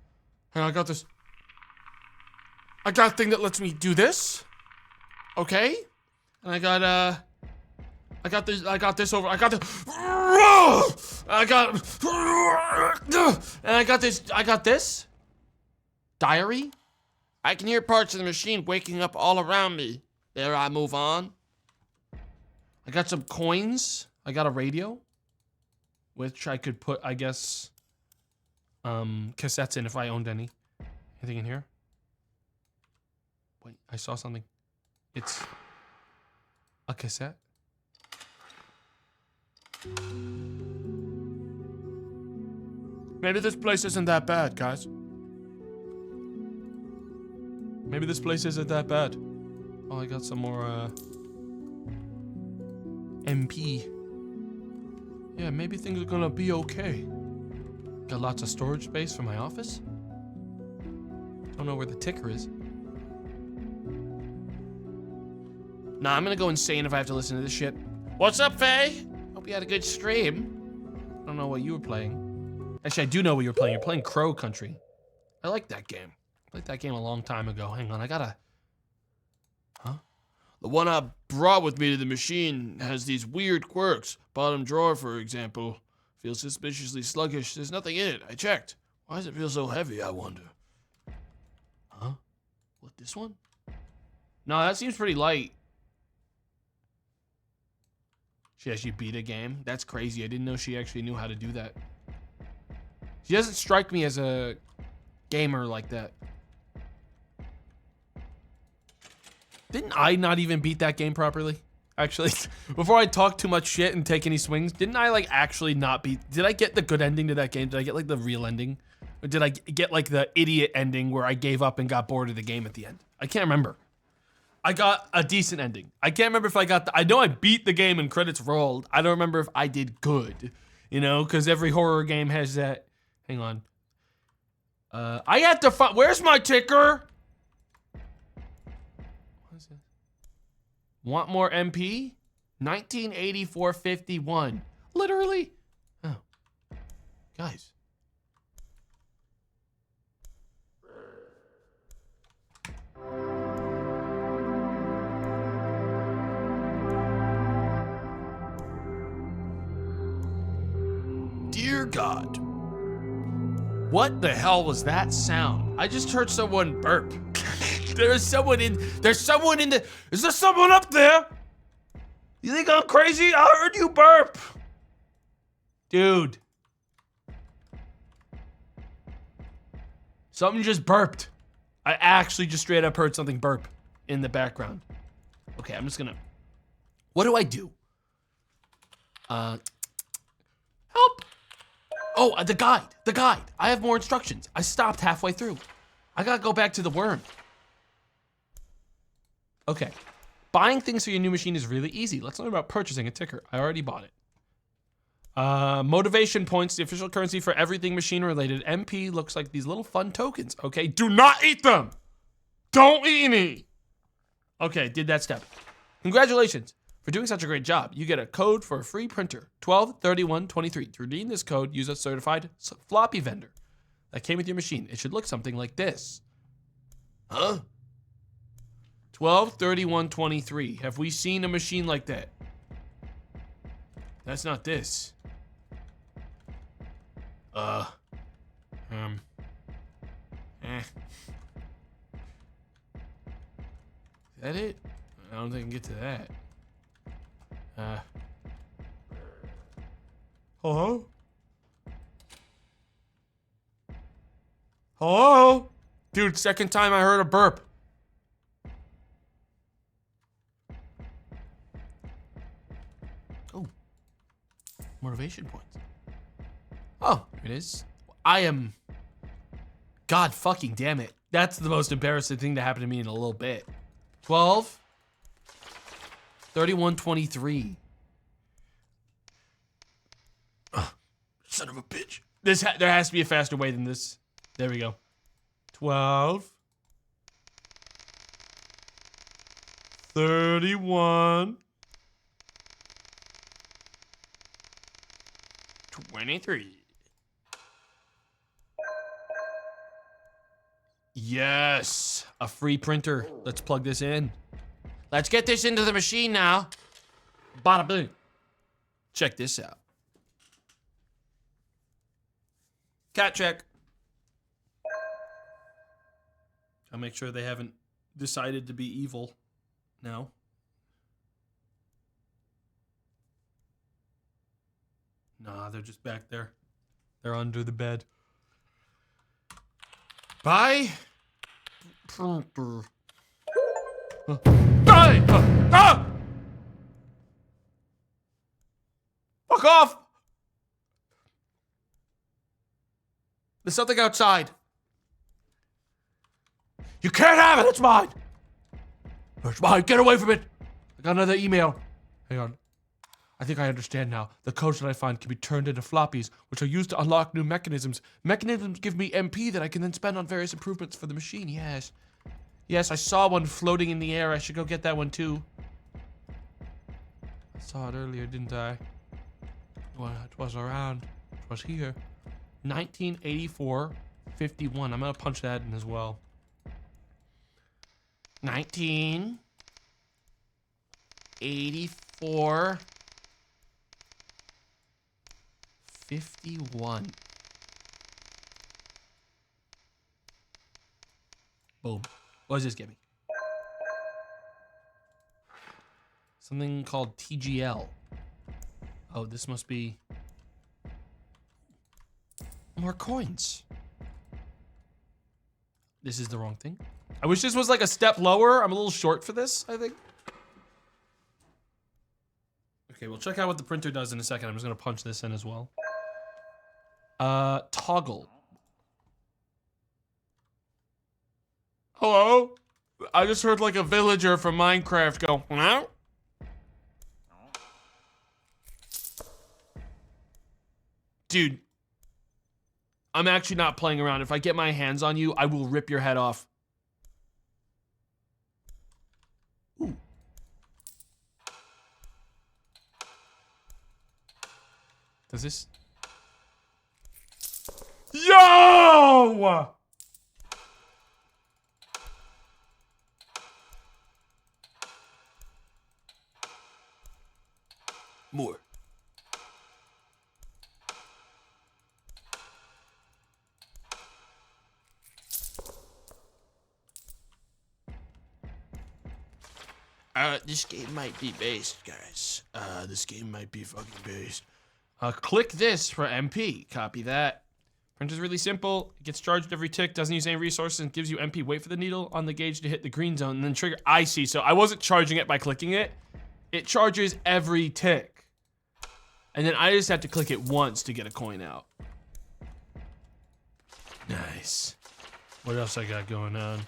Hang on, I got this. I got a thing that lets me do this. Okay. And I got this over. I got this. Diary. I can hear parts of the machine waking up all around me. There I move on. I got some coins. I got a radio, which I could put, I guess, cassettes in if I owned any. Anything in here? Wait, I saw something. It's a cassette. Maybe this place isn't that bad, guys. Maybe this place isn't that bad. Oh, I got some more, MP. Yeah, maybe things are gonna be okay. Got lots of storage space for my office. Don't know where the ticker is. Nah, I'm gonna go insane if I have to listen to this shit. What's up, Faye? Hope you had a good stream. I don't know what you were playing. Actually, I do know what you were playing. You're playing Crow Country. I like that game. I played that game a long time ago. Hang on, I gotta... Huh? The one I brought with me to the machine has these weird quirks. Bottom drawer, for example, feels suspiciously sluggish. There's nothing in it. I checked. Why does it feel so heavy, I wonder? Huh? What, this one? No, that seems pretty light. She actually beat a game? That's crazy. I didn't know she actually knew how to do that. She doesn't strike me as a gamer like that. Didn't I not even beat that game properly? Actually, before I talk too much shit and take any swings, didn't I like actually not beat? Did I get the good ending to that game? Did I get like the real ending? Or did I get like the idiot ending where I gave up and got bored of the game at the end? I can't remember. I got a decent ending. I can't remember if I got I know I beat the game and credits rolled. I don't remember if I did good, you know, because every horror game has that. Hang on. I have to find, where's my ticker? What is it? Want more MP? 1984.51. Literally? Oh. Guys. Dear God. What the hell was that sound? I just heard someone burp. There's someone in is there someone up there? You think I'm crazy? I heard you burp. Dude. Something just burped. I actually just straight up heard something burp in the background. Okay, I'm just gonna, what do I do? Help. Oh, the guide. I have more instructions. I stopped halfway through. I gotta go back to the worm. Okay. Buying things for your new machine is really easy. Let's learn about purchasing a ticker. I already bought it. Motivation points, the official currency for everything machine related. MP looks like these little fun tokens. Okay, do not eat them. Don't eat any. Okay, did that step. Congratulations. For doing such a great job, you get a code for a free printer, 123123. To redeem this code, use a certified floppy vendor that came with your machine. It should look something like this. Huh? 123123. Have we seen a machine like that? That's not this. Eh. Is that it? I don't think I can get to that. Hello? Hello? Dude, second time I heard a burp. Oh. Motivation points. Oh, here it is. I am... God fucking damn it. That's the most embarrassing thing to happen to me in a little bit. 12. 3123. Son of a bitch. There has to be a faster way than this. There we go. 12. 31. 23. Yes, a free printer. Let's plug this in. Let's get this into the machine now. Bada boom. Check this out. Cat check. I'll make sure they haven't decided to be evil now. Nah, they're just back there. They're under the bed. Bye. Printer. Die! Fuck off! There's something outside. You can't have it, it's mine! It's mine, get away from it! I got another email. Hang on. I think I understand now. The codes that I find can be turned into floppies, which are used to unlock new mechanisms. Mechanisms give me MP that I can then spend on various improvements for the machine, yes. Yes, I saw one floating in the air. I should go get that one too. I saw it earlier, didn't I? Well, it was around. It was here. 1984-51. I'm gonna punch that in as well. 1984-51. Boom. What does this give me? Something called TGL. Oh, this must be more coins. This is the wrong thing. I wish this was like a step lower. I'm a little short for this, I think. Okay, we'll check out what the printer does in a second. I'm just gonna punch this in as well. Toggle. Hello? I just heard like a villager from Minecraft go, "Meow?" Dude, I'm actually not playing around. If I get my hands on you, I will rip your head off. Ooh. Does this? Yo! More. This game might be based, guys. This game might be fucking based. Click this for MP. Copy that. Printer's really simple. It gets charged every tick, doesn't use any resources, and gives you MP. Wait for the needle on the gauge to hit the green zone, and then trigger. I see. So I wasn't charging it by clicking it. It charges every tick. And then I just have to click it once to get a coin out. Nice. What else I got going on?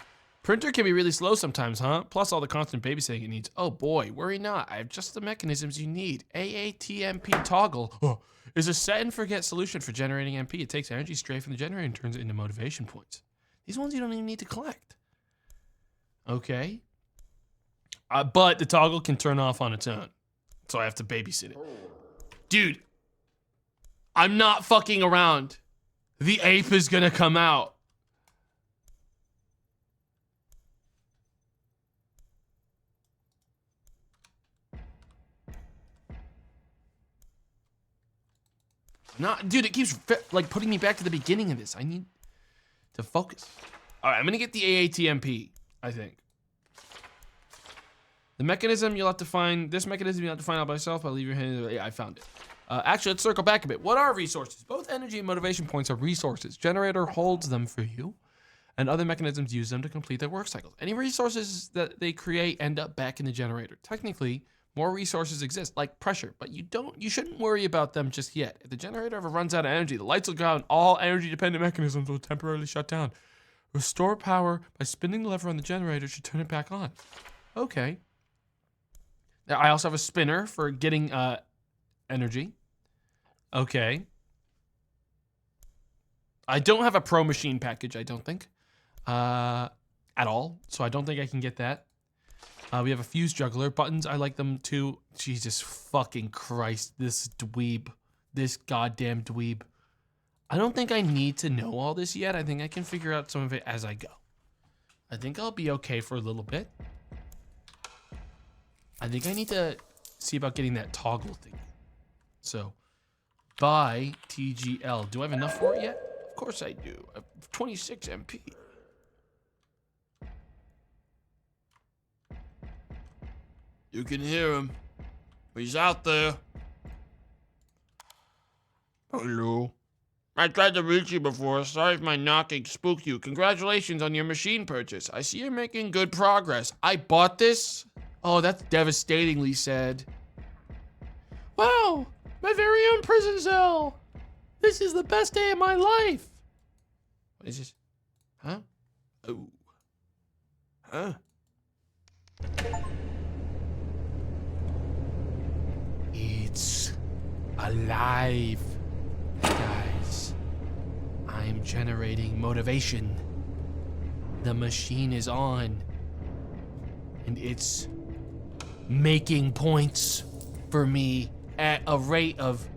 Printer can be really slow sometimes, huh? Plus all the constant babysitting it needs. Oh boy, worry not. I have just the mechanisms you need. AATMP toggle is a set and forget solution for generating MP. It takes energy straight from the generator and turns it into motivation points. These ones you don't even need to collect. Okay. But the toggle can turn off on its own. So I have to babysit it. Dude, I'm not fucking around. The ape is gonna come out. Dude, it keeps like putting me back to the beginning of this. I need to focus. All right, I'm gonna get the AATMP, I think. The mechanism you'll have to find, this mechanism you'll have to find out by yourself. I'll leave your hand, yeah, I found it. Actually, let's circle back a bit. What are resources? Both energy and motivation points are resources. Generator holds them for you, and other mechanisms use them to complete their work cycles. Any resources that they create end up back in the generator. Technically, more resources exist, like pressure, but you shouldn't worry about them just yet. If the generator ever runs out of energy, the lights will go out and all energy-dependent mechanisms will temporarily shut down. Restore power by spinning the lever on the generator to turn it back on. Okay. Now, I also have a spinner for getting energy. Okay. I don't have a pro machine package, I don't think. At all, so I don't think I can get that. We have a fuse juggler. Buttons, I like them too. Jesus fucking Christ, this dweeb. This goddamn dweeb. I don't think I need to know all this yet. I think I can figure out some of it as I go. I think I'll be okay for a little bit. I think I need to see about getting that toggle thing. So, buy TGL. Do I have enough for it yet? Of course I do. I have 26 MP. You can hear him. He's out there. Hello. I tried to reach you before. Sorry if my knocking spooked you. Congratulations on your machine purchase. I see you're making good progress. I bought this? Oh, that's devastatingly sad. Wow, my very own prison cell. This is the best day of my life. What is this? Huh? Oh. Huh? It's alive, guys. I'm generating motivation. The machine is on, and it's making points for me at a rate of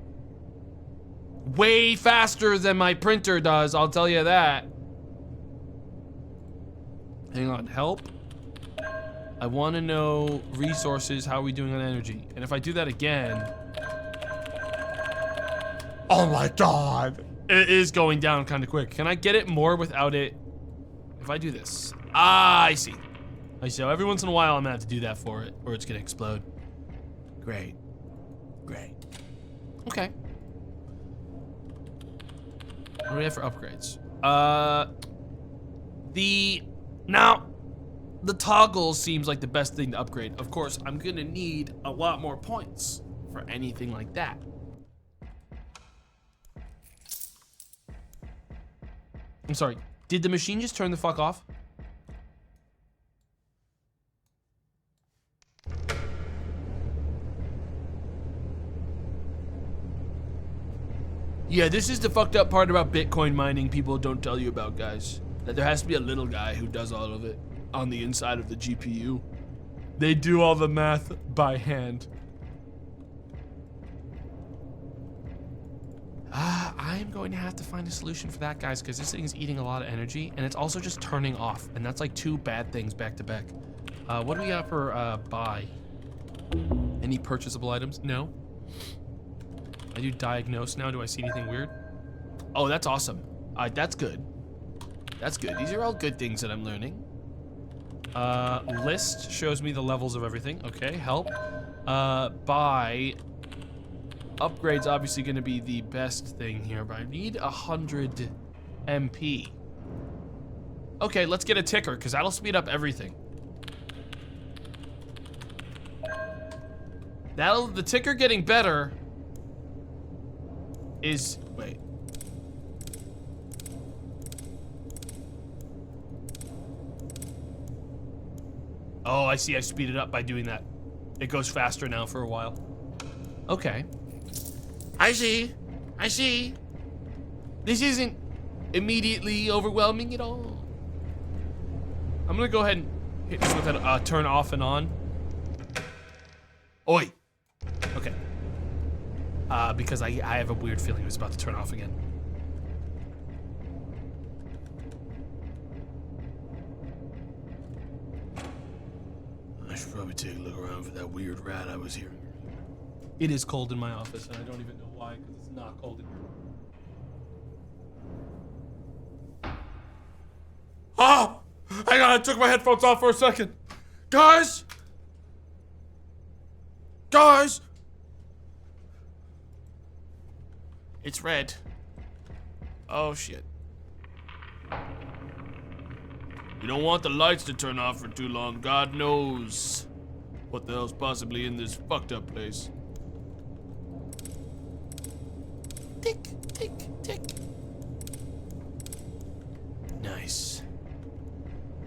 way faster than my printer does, I'll tell you that. Hang on, help. I want to know resources, how are we doing on energy? And if I do that again... Oh my god! It is going down kind of quick. Can I get it more without it? If I do this. Ah, I see. I see. So every once in a while I'm gonna have to do that for it, or it's gonna explode. Great. Great. Okay. What do we have for upgrades? The toggle seems like the best thing to upgrade. Of course, I'm gonna need a lot more points for anything like that. I'm sorry, did the machine just turn the fuck off? Yeah, this is the fucked up part about Bitcoin mining people don't tell you about, guys. That there has to be a little guy who does all of it on the inside of the GPU. They do all the math by hand. I'm going to have to find a solution for that, guys, because this thing is eating a lot of energy, and it's also just turning off, and that's like 2 bad things back to back. What do we got for buy? Any purchasable items? No. I do diagnose now. Do I see anything weird? Oh, that's awesome. That's good. That's good. These are all good things that I'm learning. List shows me the levels of everything. Okay, help. Buy. Upgrade's obviously going to be the best thing here, but I need 100 MP. Okay, let's get a ticker, because that'll speed up everything. The ticker getting better is, wait. Oh, I see, I speed it up by doing that. It goes faster now for a while. Okay. I see. This isn't immediately overwhelming at all. I'm gonna go ahead and hit this with a turn off and on. Oi. Okay. Because I have a weird feeling it was about to turn off again. I should probably take a look around for that weird rat I was hearing. It is cold in my office, and I don't even know why, because it's not cold in here. Oh! Hang on, I took my headphones off for a second. Guys! Guys! It's red. Oh, shit. You don't want the lights to turn off for too long. God knows what the hell's possibly in this fucked up place. Tick, tick, tick. Nice.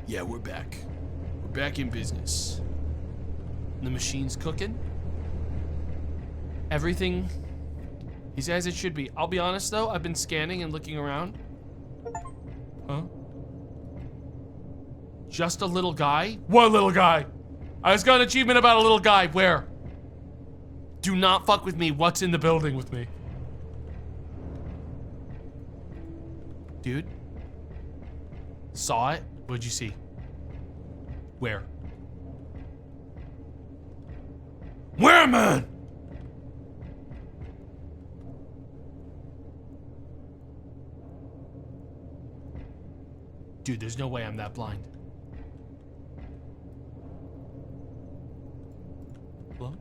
Yeah, we're back. We're back in business. The machine's cooking. Everything is as it should be. I'll be honest though, I've been scanning and looking around. Huh? Just a little guy? What little guy? I just got an achievement about a little guy. Where? Do not fuck with me. What's in the building with me? Dude? Saw it? What'd you see? Where? Where, man? Dude, there's no way I'm that blind. Hello?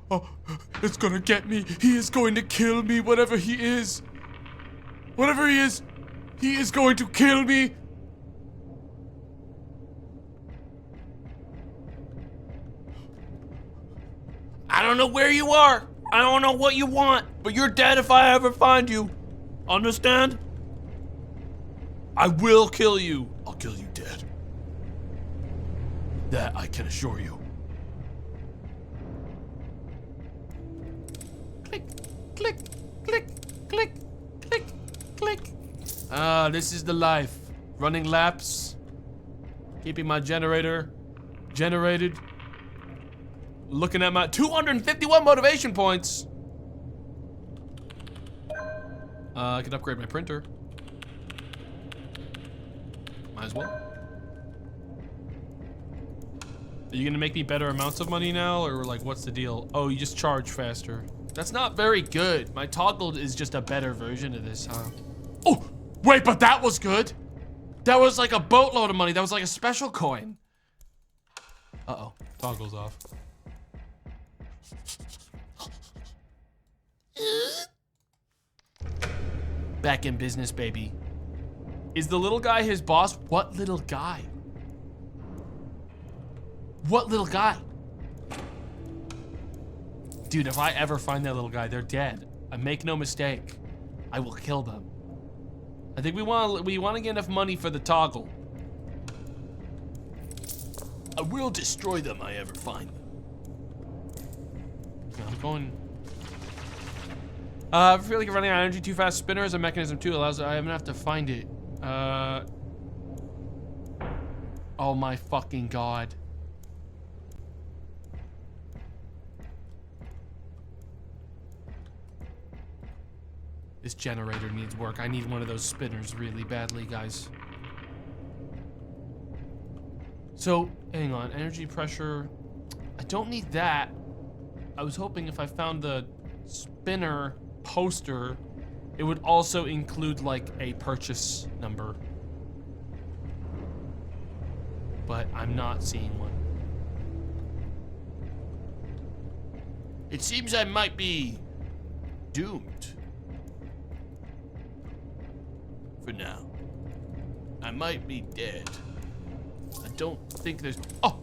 Oh, it's gonna get me. He is going to kill me, whatever he is. Whatever he is going to kill me. I don't know where you are. I don't know what you want, but you're dead if I ever find you. Understand? I will kill you. I'll kill you dead. That I can assure you. Click, click, click, click, click, click. This is the life. Running laps. Keeping my generator generated. Looking at my 251 motivation points. I can upgrade my printer. Might as well. Are you gonna make me better amounts of money now, or like what's the deal? Oh, you just charge faster. That's not very good. My toggle is just a better version of this, huh? Oh, wait, but that was good. That was like a boatload of money. That was like a special coin. Uh-oh, toggle's off. Back in business, baby. Is the little guy his boss? What little guy? What little guy? Dude, if I ever find that little guy, they're dead. I make no mistake. I will kill them. I think we want to get enough money for the toggle. I will destroy them if I ever find them. I'm going I feel like you're running out of energy too fast. Spinner is a mechanism too. Allows. I'm gonna have to find it. Oh my fucking god. This generator needs work. I need one of those spinners really badly, guys. So, hang on. Energy pressure. I don't need that. I was hoping if I found the spinner poster, it would also include like a purchase number. But I'm not seeing one. It seems I might be doomed. For now. I might be dead. I don't think there's... Oh!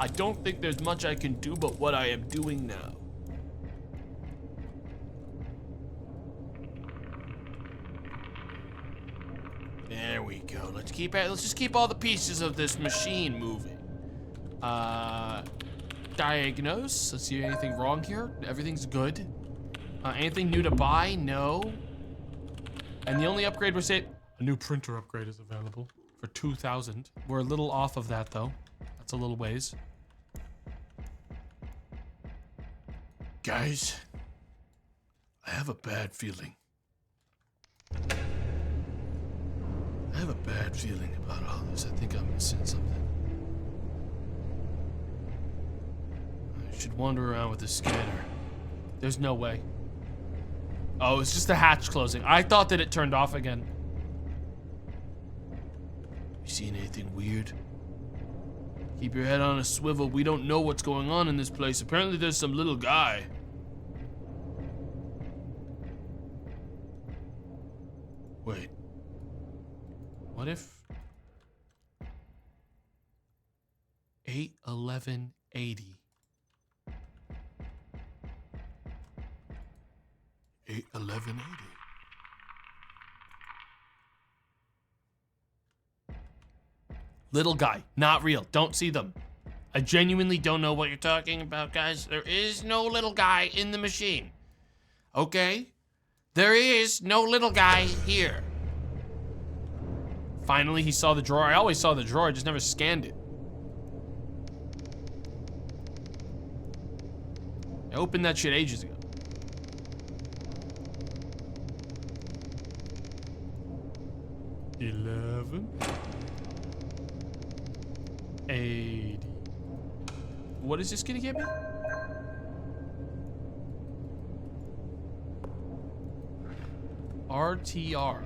I don't think there's much I can do but what I am doing now. There we go. Let's just keep all the pieces of this machine moving. Diagnose. Let's see anything wrong here. Everything's good. Anything new to buy? No. And the only upgrade we're saying, a new printer upgrade is available for 2,000. We're a little off of that though. That's a little ways. Guys, I have a bad feeling. I have a bad feeling about all this. I think I'm missing something. I should wander around with the scanner. There's no way. Oh, it's just the hatch closing. I thought that it turned off again. You seen anything weird? Keep your head on a swivel. We don't know what's going on in this place. Apparently there's some little guy. Wait. What if 8/11/80? 8/11/80. Little guy, not real. Don't see them. I genuinely don't know what you're talking about, guys. There is no little guy in the machine. Okay? There is no little guy here. Finally, he saw the drawer. I always saw the drawer, I just never scanned it. I opened that shit ages ago. $11.80. What is this gonna get me? RTR.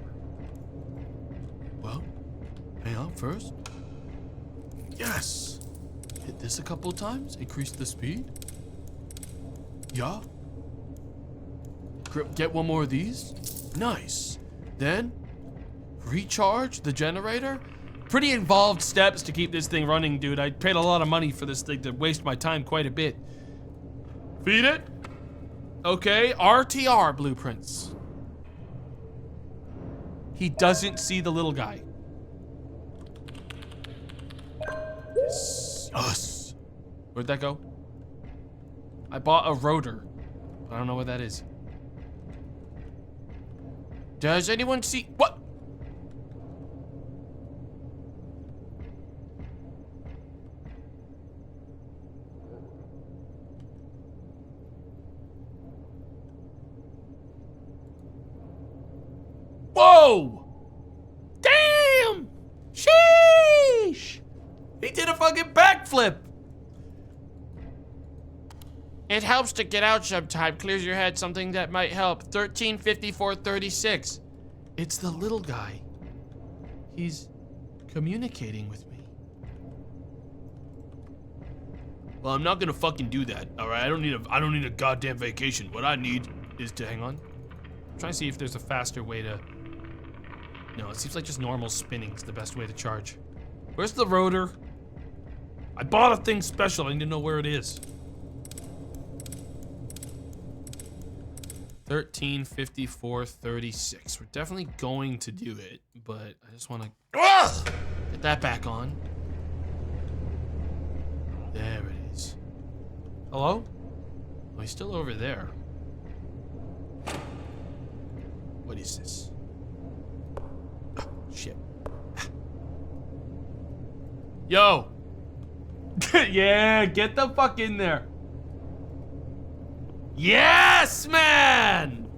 Well, hang on first. Yes! Hit this a couple of times, increase the speed. Yeah. Get one more of these. Nice. Then, recharge the generator. Pretty involved steps to keep this thing running, dude. I paid a lot of money for this thing to waste my time quite a bit. Feed it. Okay, RTR blueprints. He doesn't see the little guy. Yes. Us. Where'd that go? I bought a rotor. I don't know what that is. Does anyone see? What? Whoa! Damn! Sheesh! He did a fucking backflip! It helps to get out sometime. Clears your head. Something that might help. 135436. It's the little guy. He's communicating with me. Well, I'm not gonna fucking do that. All right, I don't need a goddamn vacation. What I need is to hang on. I'm trying to see if there's a faster way to. No, it seems like just normal spinning is the best way to charge. Where's the rotor? I bought a thing special. I need to know where it is. 135436. We're definitely going to do it, but I just want to get that back on. There it is. Hello? Oh, he's still over there. What is this? Oh, shit. Yo! Yeah, get the fuck in there. Yes, man!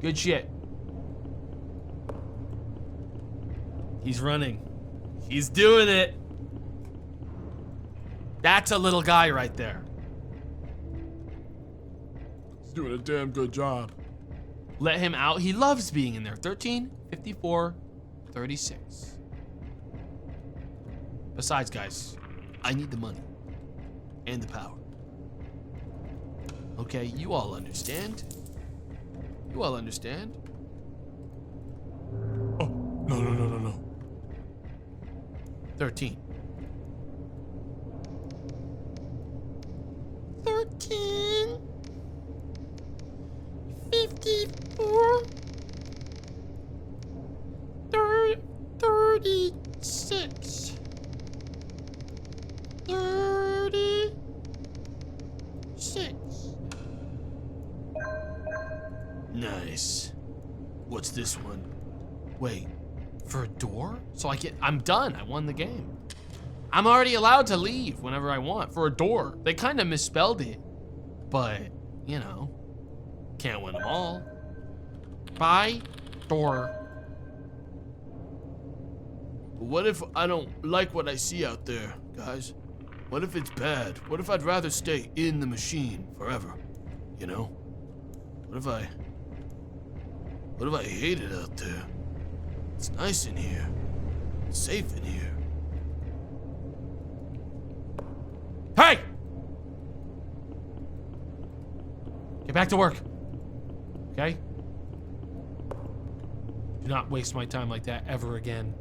Good shit. He's running. He's doing it. That's a little guy right there. He's doing a damn good job. Let him out. He loves being in there. 13, 54, 36. Besides, guys, I need the money and the power. Okay, you all understand? You all understand? Oh, no. 13. 13. 54. 36. 36. Nice. What's this one? Wait, for a door? So I'm done. I won the game. I'm already allowed to leave whenever I want for a door. They kind of misspelled it, but you know, can't win them all. Buy door. What if I don't like what I see out there, guys? What if it's bad? What if I'd rather stay in the machine forever? You know? What if I hate it out there? It's nice in here. It's safe in here. Hey! Get back to work. Okay? Do not waste my time like that ever again.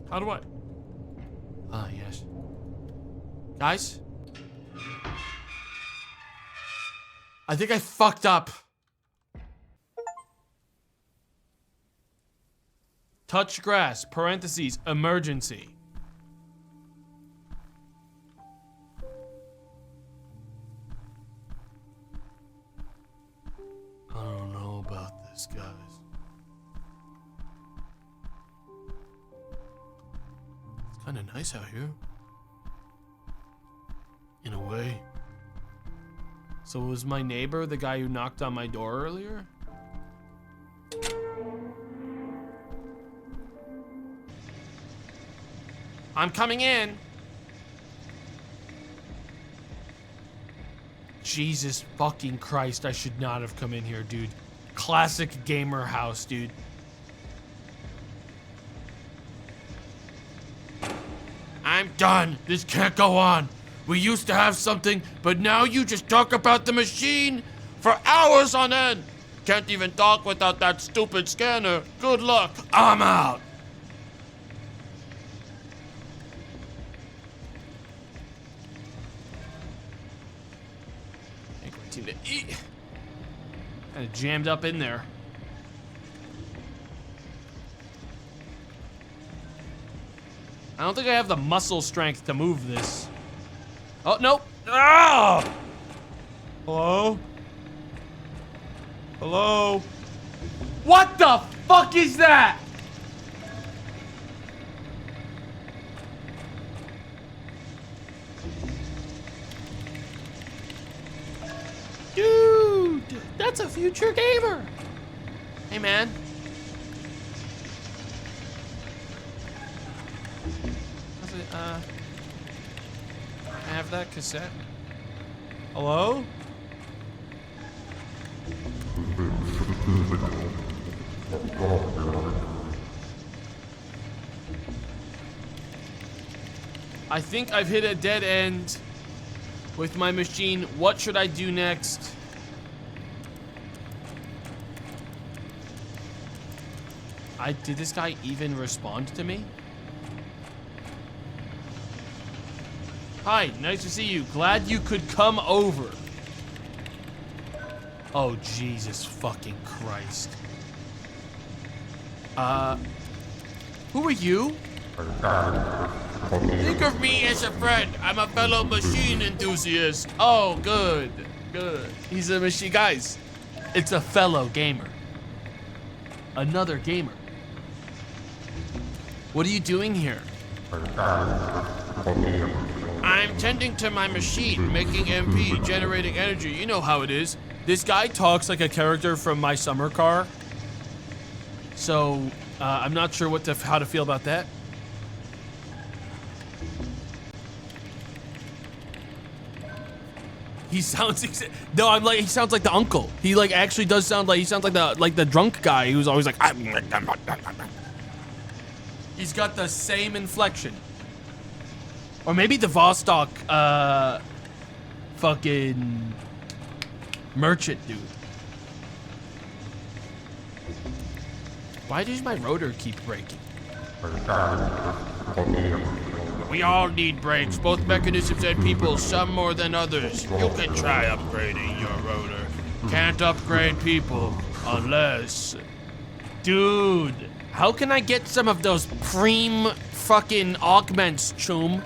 How do I? Ah, yes. Guys? I think I fucked up. Touch grass, parentheses, emergency. I don't know about this, guys. It's kind of nice out here. In a way. So was my neighbor the guy who knocked on my door earlier? I'm coming in. Jesus fucking Christ, I should not have come in here, dude. Classic gamer house, dude. I'm done. This can't go on. We used to have something, but now you just talk about the machine for hours on end. Can't even talk without that stupid scanner. Good luck. I'm out. To eat. Kind of jammed up in there. I don't think I have the muscle strength to move this. Oh, nope. Ah! Hello? Hello? What the fuck is that? Dude, that's a future gamer. Hey, man. I have that cassette. Hello? I think I've hit a dead end with my machine. What should I do next? Did this guy even respond to me? Hi, nice to see you. Glad you could come over. Oh, Jesus fucking Christ. Who are you? Think of me as a friend. I'm a fellow machine enthusiast. Oh, good. Good. He's a machine. Guys, it's a fellow gamer. Another gamer. What are you doing here? I'm tending to my machine, making MP, generating energy. You know how it is. This guy talks like a character from My Summer Car. So, I'm not sure how to feel about that. He sounds he sounds like the uncle. He like actually does sound like, he sounds like the drunk guy who's always like, he's got the same inflection. Or maybe the Vostok fucking merchant dude. Why does my rotor keep breaking? We all need brakes, both mechanisms and people, some more than others. You can try upgrading your rotor. Can't upgrade people unless... Dude, how can I get some of those cream fucking augments, Choom?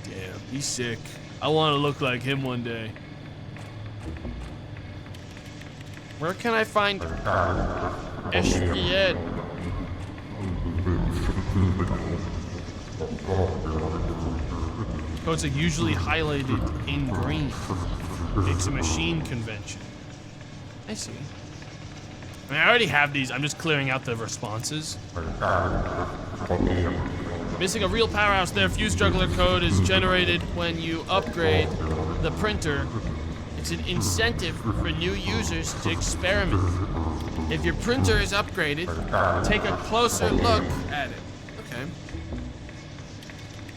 Damn, he's sick. I want to look like him one day. Where can I find SPN? Oh, it's like usually highlighted in green. It's a machine convention. I see. I mean, I already have these. I'm just clearing out the responses. Missing a real powerhouse there. Fuse juggler code is generated when you upgrade the printer. It's an incentive for new users to experiment. If your printer is upgraded, take a closer look at it. Okay.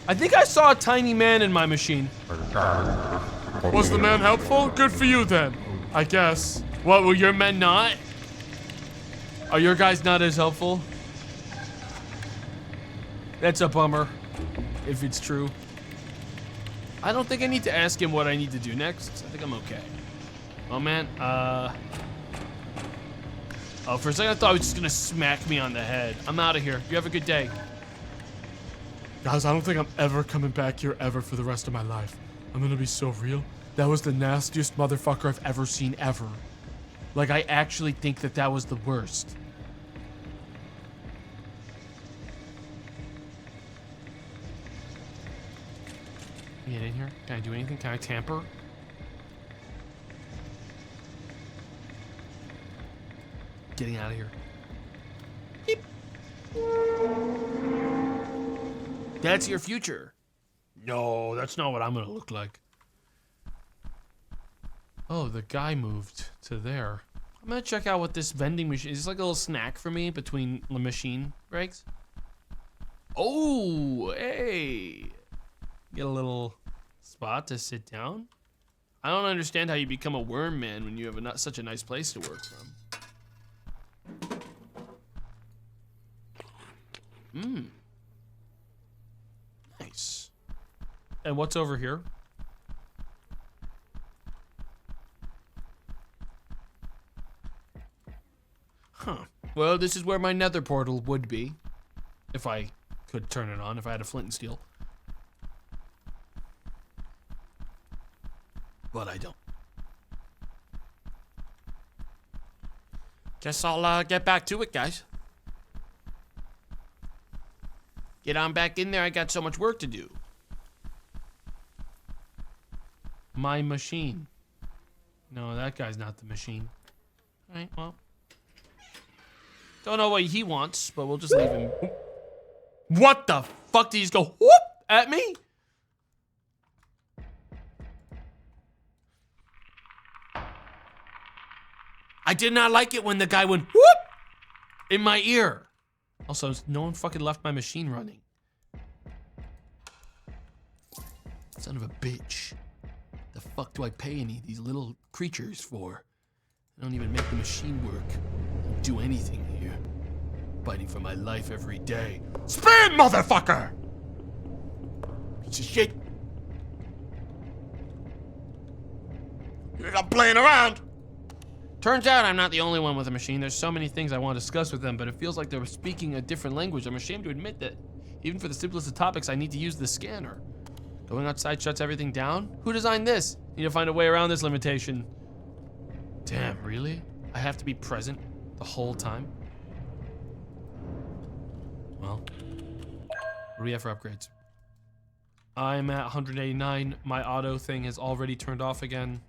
I think I saw a tiny man in my machine. Was the man helpful? Good for you then, I guess. What, were your men not? Are your guys not as helpful? That's a bummer, if it's true. I don't think I need to ask him what I need to do next. I think I'm okay. Oh man, oh, for a second I thought he was just gonna smack me on the head. I'm out of here. You have a good day. Guys, I don't think I'm ever coming back here ever for the rest of my life. I'm gonna be so real. That was the nastiest motherfucker I've ever seen ever. Like, I actually think that was the worst. Get in here. Can I do anything? Can I tamper? Getting out of here. Beep. That's your future. No, that's not what I'm gonna look like. Oh, the guy moved to there. I'm gonna check out what this vending machine is. This like a little snack for me between the machine breaks. Oh, hey. Get a little spot to sit down. I don't understand how you become a worm man when you have such a nice place to work from. Nice. And what's over here? Huh. Well, this is where my nether portal would be. If I could turn it on, if I had a flint and steel. But I don't. Guess I'll get back to it, guys. Get on back in there. I got so much work to do. My machine. No, that guy's not the machine. All right, well. Don't know what he wants, but we'll just leave him. What the fuck did he just go whoop at me? I did not like it when the guy went whoop in my ear. Also, no one fucking left my machine running. Son of a bitch. The fuck do I pay any of these little creatures for? I don't even make the machine work. I don't do anything here. Fighting for my life every day. Spin, motherfucker! Piece of shit. You're not playing around. Turns out I'm not the only one with a machine. There's so many things I want to discuss with them, but it feels like they're speaking a different language. I'm ashamed to admit that even for the simplest of topics, I need to use the scanner. Going outside shuts everything down? Who designed this? Need to find a way around this limitation. Damn, really? I have to be present the whole time? Well, what do we have for upgrades? I'm at 189. My auto thing has already turned off again.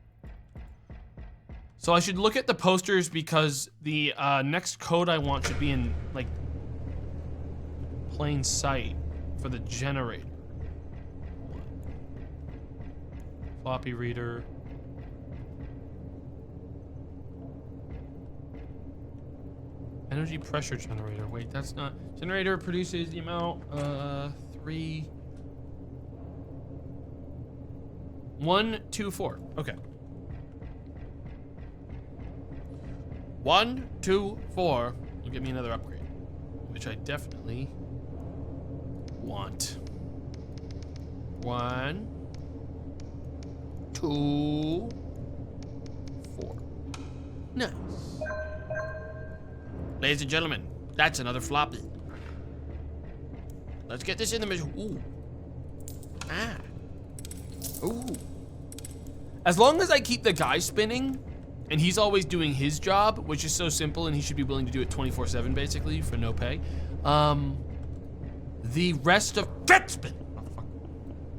So I should look at the posters because the next code I want should be in like plain sight for the generator. Floppy reader. Energy pressure generator. Wait, that's not. Generator produces the amount 3 1 2 4. Okay. 1 2 4 will give me another upgrade, which I definitely want. 1 2 4. Nice. Ladies and gentlemen, that's another floppy. Let's get this in the machine. Ooh. Ah. Ooh. As long as I keep the guy spinning, and he's always doing his job, which is so simple, and he should be willing to do it 24/7 basically for no pay. The rest of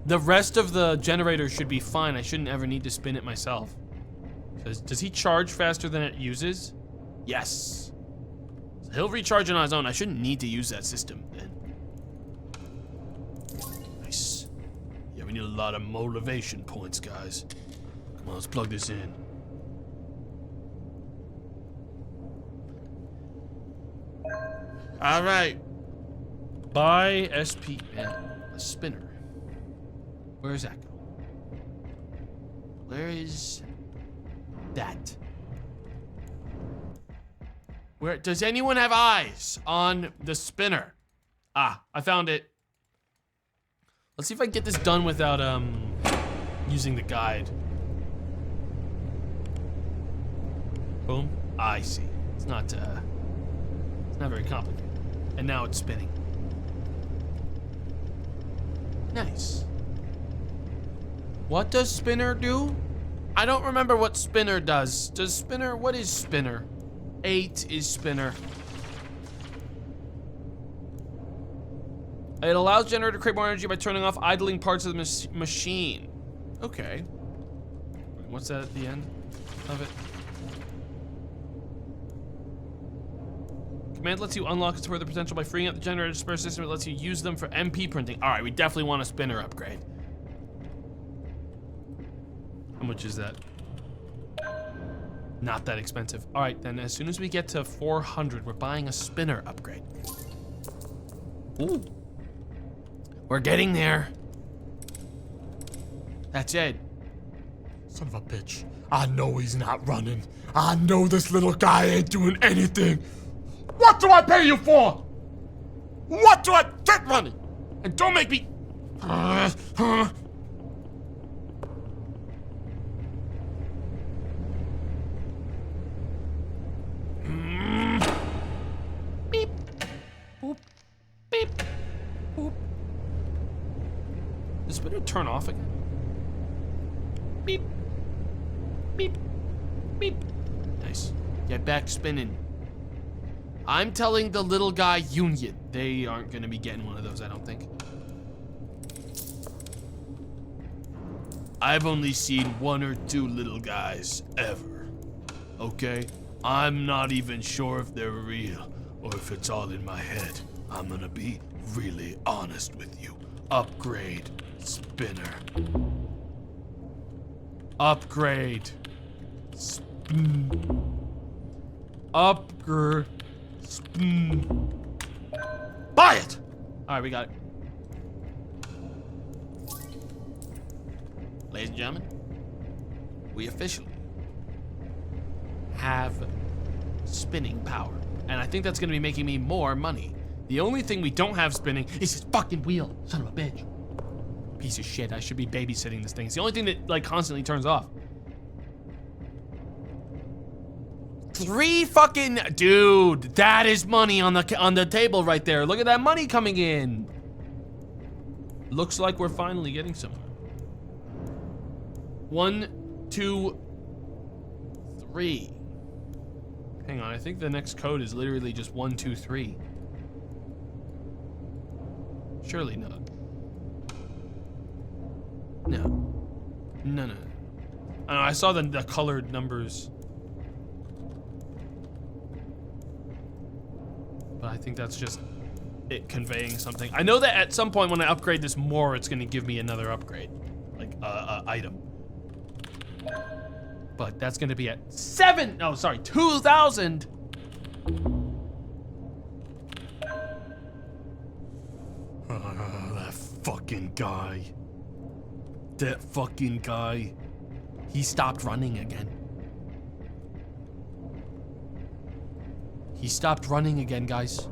the rest of the generator should be fine. I shouldn't ever need to spin it myself. Does he charge faster than it uses? Yes. So he'll recharge on his own. I shouldn't need to use that system then. Nice. Yeah, we need a lot of motivation points, guys. Come on, let's plug this in. All right. Buy SPN, a spinner. Where does that go? Where is that? Where does anyone have eyes on the spinner? Ah, I found it. Let's see if I can get this done without using the guide. Boom. I see. It's not very complicated. And now it's spinning. Nice. What does spinner do? I don't remember what spinner does. What is spinner? 8 is spinner. It allows generator to create more energy by turning off idling parts of the machine. Okay. What's that at the end of it? Command lets you unlock its further potential by freeing up the generator spare system. It lets you use them for MP printing. All right, we definitely want a spinner upgrade. How much is that? Not that expensive. All right, then as soon as we get to 400, we're buying a spinner upgrade. Ooh. We're getting there. That's it. Son of a bitch. I know he's not running. I know this little guy ain't doing anything. What do I pay you for? What do I get money? And don't make me... Beep. Boop. Beep. Boop. Does the spinner turn off again? Beep. Beep. Beep. Nice. Get back spinning. I'm telling the little guy union. They aren't gonna be getting one of those, I don't think. I've only seen 1 or 2 little guys ever. Okay? I'm not even sure if they're real or if it's all in my head. I'm gonna be really honest with you. Upgrade spinner. Upgrade. Upgrade. Buy it! Alright, we got it. Ladies and gentlemen, we officially have spinning power. And I think that's gonna be making me more money. The only thing we don't have spinning is this fucking wheel. Son of a bitch. Piece of shit, I should be babysitting this thing. It's the only thing that like constantly turns off. 3 fucking... Dude, that is money on the table right there. Look at that money coming in. Looks like we're finally getting somewhere. 1, 2, 3. Hang on, I think the next code is literally just 1, 2, 3. Surely not. No. No. I saw the colored numbers. But I think that's just it conveying something. I know that at some point when I upgrade this more, it's gonna give me another upgrade. Like, item. But that's gonna be at 2,000. That fucking guy. That fucking guy. He stopped running again. He stopped running again, guys.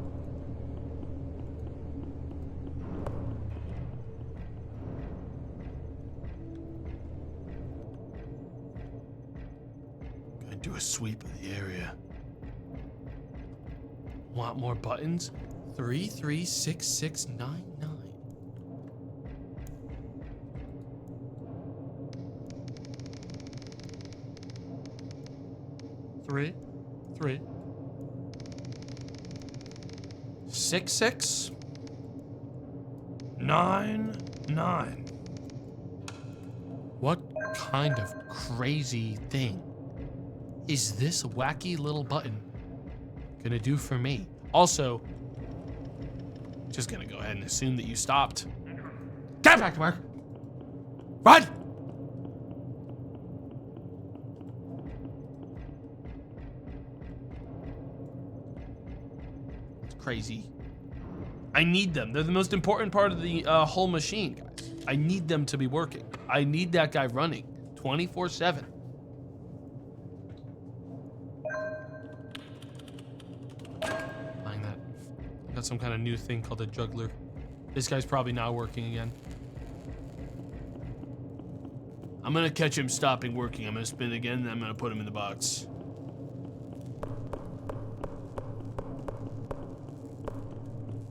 Gonna do a sweep of the area. Want more buttons? 336699. 3, 3. 6, 6. 9, 9. What kind of crazy thing is this wacky little button gonna do for me? Also, just gonna go ahead and assume that you stopped. Get back to work! Run! Crazy. I need them. They're the most important part of the whole machine, guys. I need them to be working. I need that guy running 24/7. Buying that. I got some kind of new thing called a juggler. This guy's probably not working again. I'm gonna catch him stopping working. I'm gonna spin again, and I'm gonna put him in the box.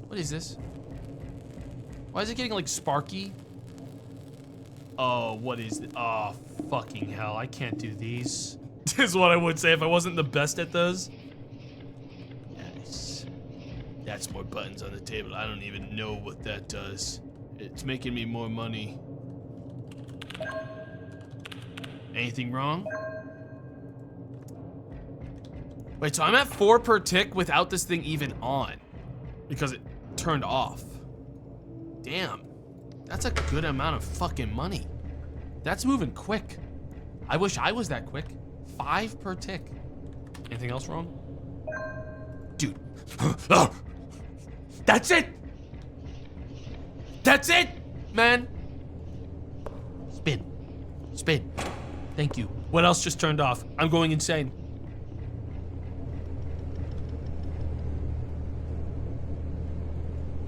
What is this? Why is it getting like sparky? Oh, what is it? Oh, fucking hell. I can't do these. This is what I would say if I wasn't the best at those. Nice. That's more buttons on the table. I don't even know what that does. It's making me more money. Anything wrong? Wait, so I'm at 4 per tick without this thing even on. Because it turned off. Damn. That's a good amount of fucking money. That's moving quick. I wish I was that quick. 5 per tick. Anything else wrong? Dude. That's it! That's it, man! Spin. Spin. Thank you. What else just turned off? I'm going insane.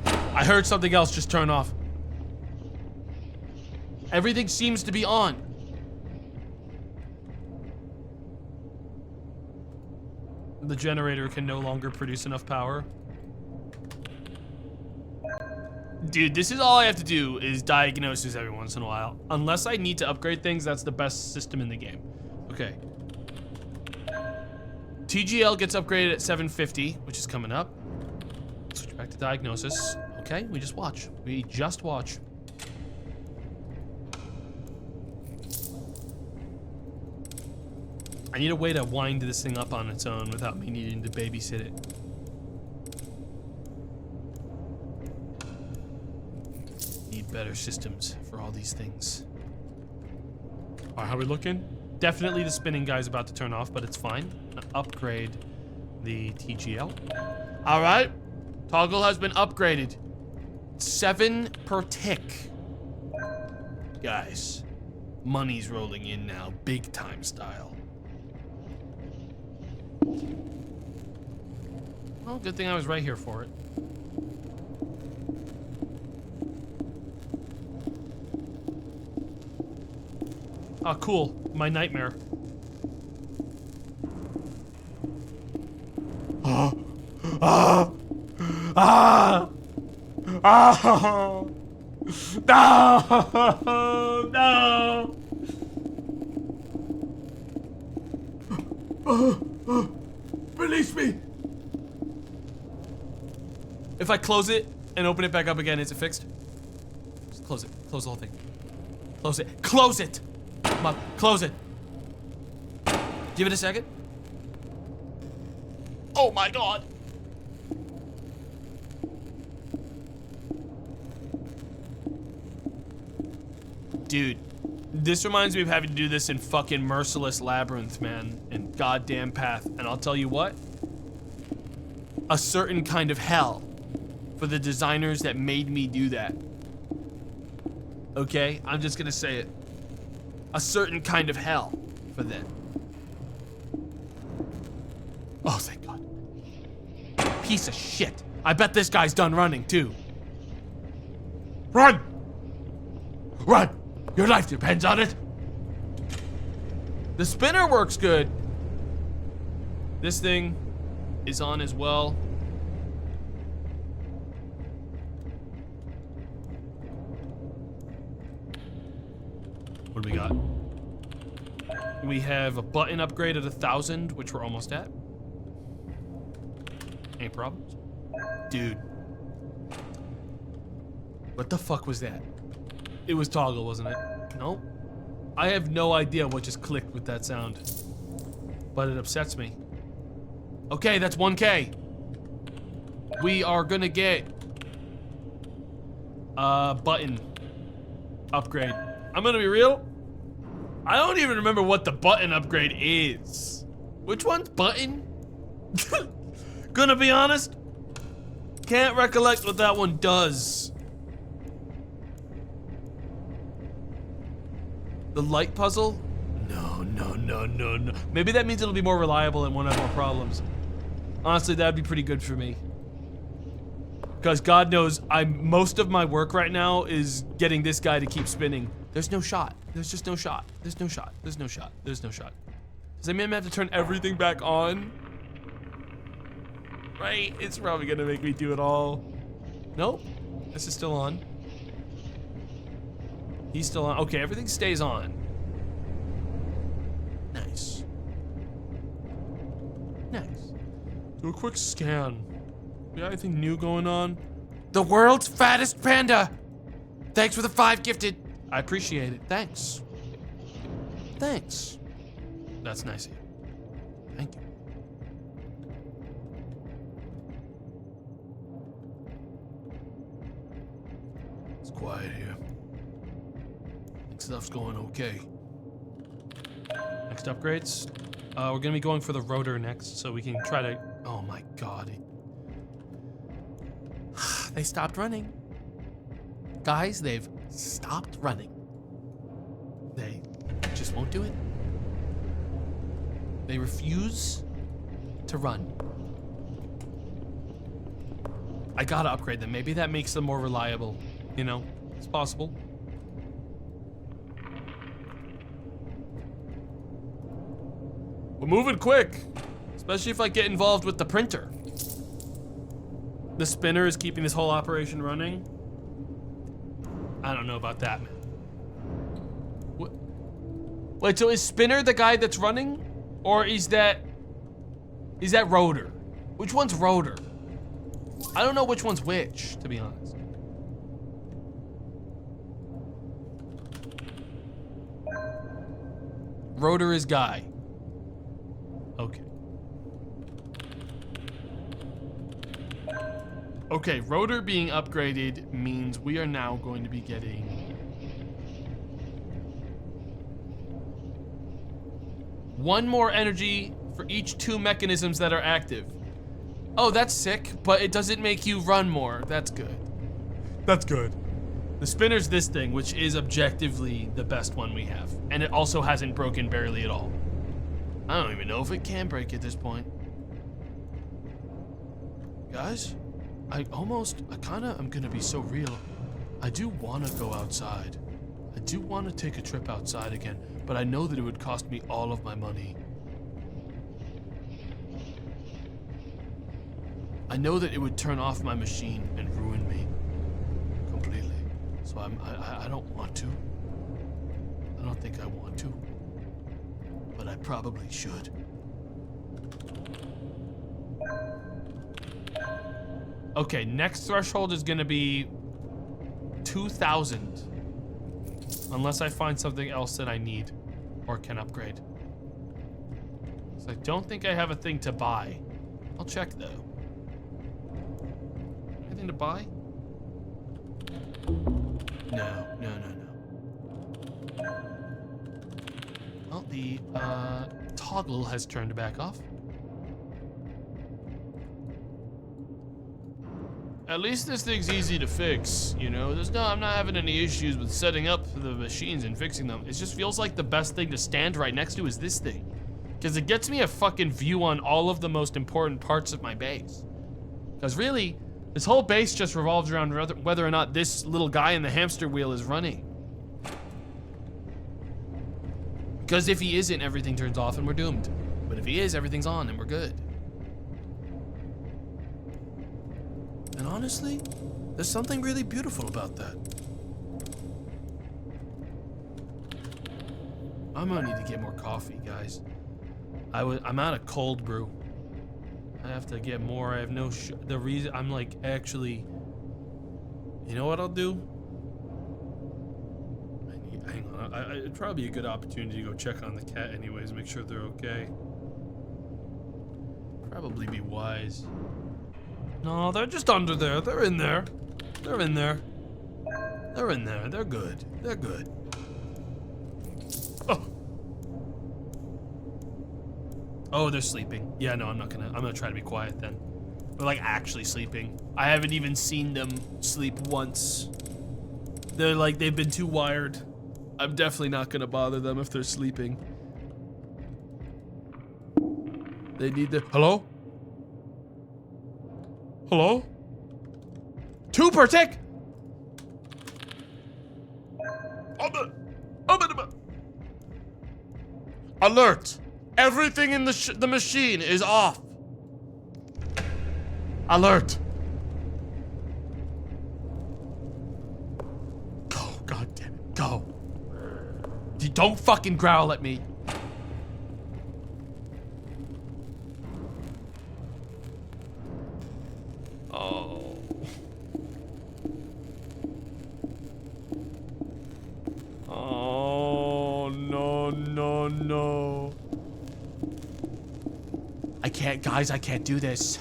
I heard something else just turn off. Everything seems to be on. The generator can no longer produce enough power. Dude, this is all I have to do is diagnosis every once in a while. Unless I need to upgrade things, that's the best system in the game. Okay. TGL gets upgraded at 750, which is coming up. Switch back to diagnosis. Okay, we just watch. We just watch. I need a way to wind this thing up on its own without me needing to babysit it. Need better systems for all these things. All right, how we looking? Definitely the spinning guy's about to turn off, but it's fine. Upgrade the TGL. All right, toggle has been upgraded. 7 per tick. Guys, money's rolling in now, big time style. Well, good thing I was right here for it. Oh, cool. My nightmare. Oh! No! No! Release me! If I close it and open it back up again, is it fixed? Just close it. Close the whole thing. Close it. Close it! Come on, close it. Give it a second. Oh my god! Dude, this reminds me of having to do this in fucking Merciless Labyrinth, man, and goddamn Path. And I'll tell you what, a certain kind of hell for the designers that made me do that. Okay, I'm just gonna say it. A certain kind of hell for them. Oh, thank God. Piece of shit. I bet this guy's done running too. Run! Run! Your life depends on it. The spinner works good. This thing is on as well. What do we got? We have a button upgrade at 1,000, which we're almost at. Any problems? Dude. What the fuck was that? It was toggle, wasn't it? Nope. I have no idea what just clicked with that sound. But it upsets me. Okay, that's 1K. We are gonna get a button upgrade. I'm gonna be real. I don't even remember what the button upgrade is. Which one's button? Gonna be honest. Can't recollect what that one does. The light puzzle? No, no, no, no, no. Maybe that means it'll be more reliable and won't have more problems. Honestly, that'd be pretty good for me. Because God knows, most of my work right now is getting this guy to keep spinning. There's no shot. There's just no shot. There's no shot. There's no shot. There's no shot. Does that mean I'm gonna have to turn everything back on? Right? It's probably gonna make me do it all. Nope. This is still on. He's still on. Okay, everything stays on. Nice. Nice. Do a quick scan. We got anything new going on? The world's fattest panda! Thanks for the 5 gifted. I appreciate it. Thanks. Thanks. That's nice of you. Thank you. It's quiet here. Stuff's going okay. Next upgrades. We're gonna be going for the rotor next, so we can try to. Oh my god. They stopped running. Guys, they've stopped running. They just won't do it. They refuse to run. I gotta upgrade them. Maybe that makes them more reliable. You know, it's possible. We're moving quick, especially if I get involved with the printer. The spinner is keeping this whole operation running. I don't know about that, man. What? Wait, so is spinner the guy that's running? Or is that rotor? Which one's rotor? I don't know which one's which, to be honest. Rotor is guy. Okay. Okay, rotor being upgraded means we are now going to be getting one more energy for each 2 mechanisms that are active. Oh, that's sick, but it doesn't make you run more. That's good. That's good. The spinner's this thing, which is objectively the best one we have. And it also hasn't broken barely at all. I don't even know if it can break at this point. Guys, I'm gonna be so real. I do wanna go outside. I do wanna take a trip outside again, but I know that it would cost me all of my money. I know that it would turn off my machine and ruin me. but I don't want to. I don't think I want to. But I probably should. Okay, next threshold is gonna be 2,000. Unless I find something else that I need or can upgrade. So I don't think I have a thing to buy. I'll check though. Anything to buy? No. Well, the toggle has turned back off. At least this thing's easy to fix, you know? I'm not having any issues with setting up the machines and fixing them. It just feels like the best thing to stand right next to is this thing. Because it gets me a fucking view on all of the most important parts of my base. Because really, this whole base just revolves around whether or not this little guy in the hamster wheel is running. Because if he isn't, everything turns off and we're doomed. But if he is, everything's on and we're good. And honestly, there's something really beautiful about that. I'm gonna need to get more coffee, guys. I'm out of cold brew. I have to get more. I have no the reason I'm like, actually, you know what I'll do? Hang on. It'd probably be a good opportunity to go check on the cat anyways, make sure they're okay. Probably be wise. No, they're just under there. They're in there. They're in there. They're in there. They're good. They're good. Oh. Oh, they're sleeping. Yeah, no, I'm gonna try to be quiet then. They're like actually sleeping. I haven't even seen them sleep once. They're like, they've been too wired. I'm definitely not gonna bother them if they're sleeping. They need the, hello? Hello? 2 per tick? Alert! Everything in the machine is off. Alert! Go, goddammit, go. Don't fucking growl at me. Oh. Oh, no. I can't, guys, I can't do this.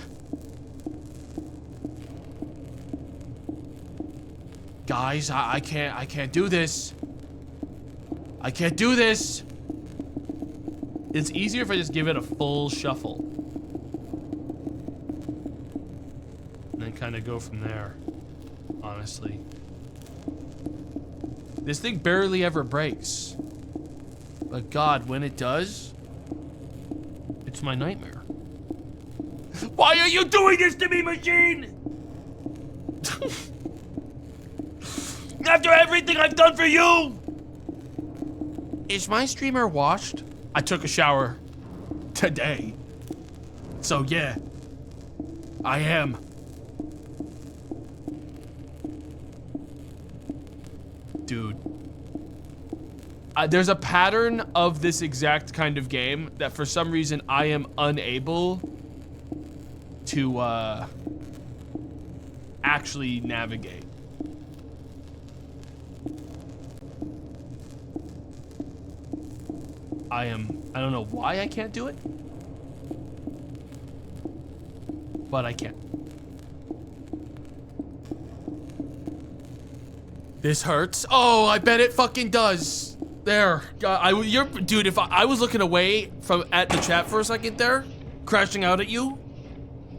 Guys, I can't do this. I can't do this. It's easier if I just give it a full shuffle. And then kind of go from there, honestly. This thing barely ever breaks. But God, when it does, it's my nightmare. Why are you doing this to me, machine? After everything I've done for you! Is my streamer washed? I took a shower today. So yeah, I am. Dude. There's a pattern of this exact kind of game that for some reason I am unable to actually navigate. I don't know why I can't do it, but I can. This hurts. Oh, I bet it fucking does. There, God, dude, if I was looking away at the chat for a second there, crashing out at you,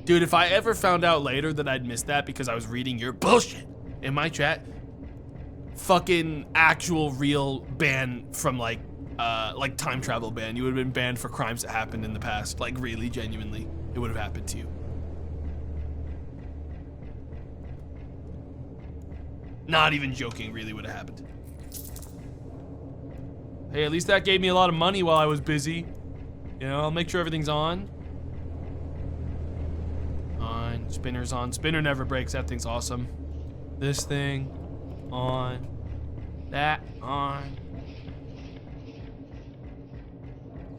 dude, if I ever found out later that I'd missed that because I was reading your bullshit in my chat, fucking actual real ban from like time travel ban. You would have been banned for crimes that happened in the past. Like really, genuinely, it would have happened to you. Not even joking, really would have happened. Hey, at least that gave me a lot of money while I was busy. You know, I'll make sure everything's on. On, spinner's on. Spinner never breaks, that thing's awesome. This thing. on. That on.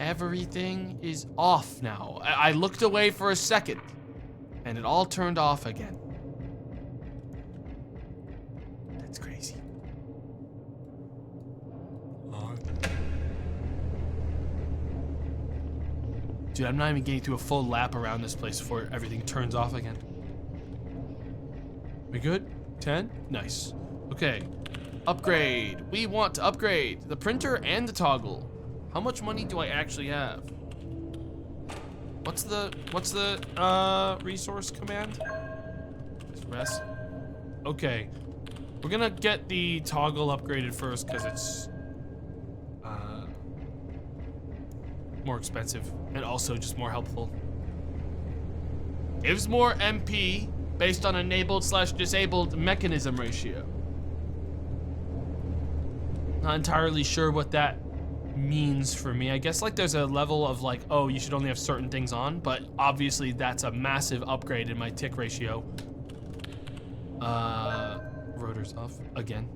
Everything is off now. I looked away for a second, and it all turned off again. That's crazy. Dude, I'm not even getting through a full lap around this place before everything turns off again. We good? 10? Nice. Okay. Upgrade. We want to upgrade the printer and the toggle. How much money do I actually have? What's the resource command? Just rest. Okay. We're gonna get the toggle upgraded first because it's more expensive and also just more helpful. Gives more MP based on enabled/disabled mechanism ratio. Not entirely sure what that means for me. I guess like there's a level of like, oh, you should only have certain things on, but obviously that's a massive upgrade in my tick ratio. Rotor's off again.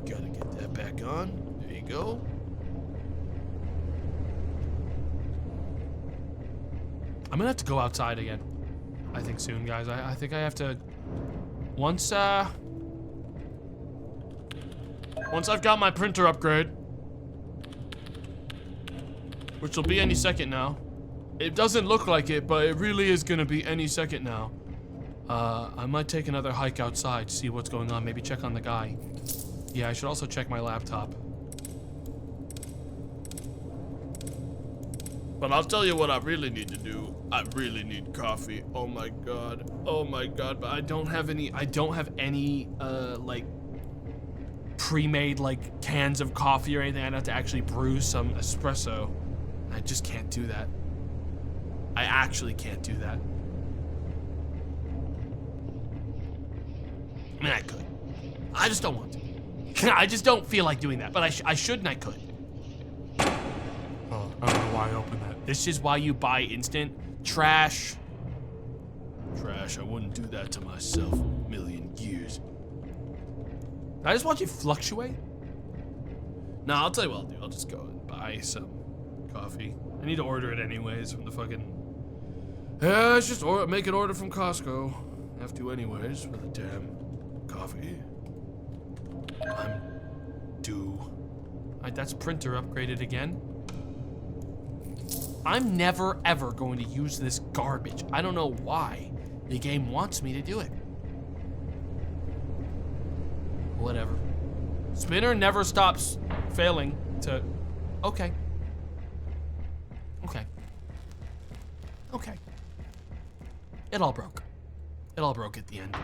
Gotta get that back on. There you go. I'm gonna have to go outside again. I think soon, guys. I think I have to. Once I've got my printer upgrade, which will be any second now. It doesn't look like it, but it really is gonna be any second now. I might take another hike outside, see what's going on, maybe check on the guy. Yeah, I should also check my laptop. But I'll tell you what I really need to do. I really need coffee. Oh my god. Oh my god. But I don't have any like pre-made like cans of coffee or anything. I'd have to actually brew some espresso. I just can't do that. I actually can't do that. I mean, I could. I just don't want to. I just don't feel like doing that, but I should and I could. Oh, I don't know why I opened that. This is why you buy instant trash. Trash, I wouldn't do that to myself in a million years. I just want you to fluctuate. No, I'll tell you what I'll do. I'll just go and buy some coffee. I need to order it anyways from the fucking... Yeah, let's just make an order from Costco. Have to anyways for the damn coffee. I'm due. Alright, that's printer upgraded again. I'm never ever going to use this garbage. I don't know why the game wants me to do it. Whatever. Spinner never stops failing to... Okay. Okay. Okay. It all broke. It all broke at the end.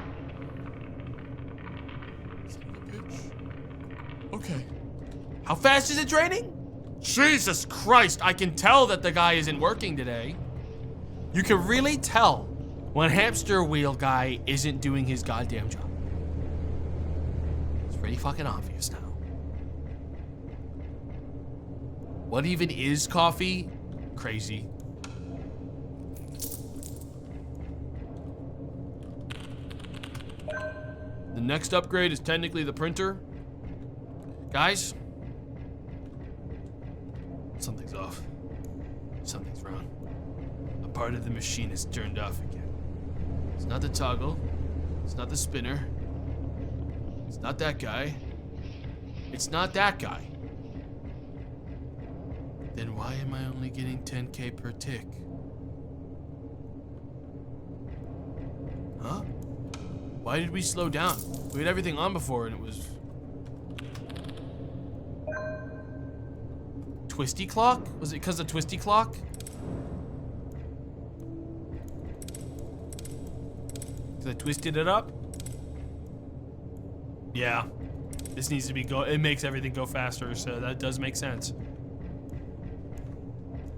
Son of a bitch. Okay. How fast is it draining? Jesus Christ, I can tell that the guy isn't working today. You can really tell when hamster wheel guy isn't doing his goddamn job. It's pretty fucking obvious now. What even is coffee? Crazy. The next upgrade is technically the printer. Guys, something's off. Something's wrong. A part of the machine is turned off again. It's not the toggle. It's not the spinner. It's not that guy. It's not that guy. Then why am I only getting 10K per tick? Huh? Why did we slow down? We had everything on before and it was... Twisty clock? Was it because of twisty clock? Because I twisted it up? Yeah. This needs to be it makes everything go faster, so that does make sense.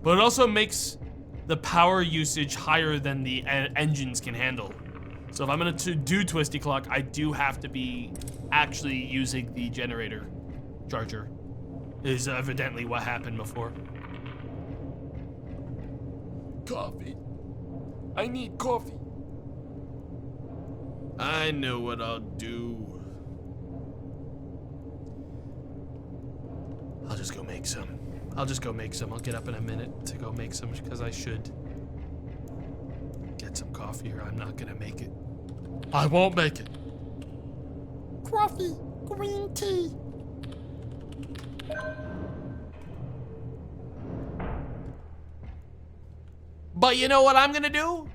But it also makes the power usage higher than the engines can handle. So if I'm gonna do twisty clock, I do have to be actually using the generator charger. Is evidently what happened before. Coffee. I need coffee. I know what I'll do. I'll just go make some. I'll get up in a minute to go make some because I should get some coffee or I'm not gonna make it. I won't make it. Coffee, green tea. But you know what I'm gonna do?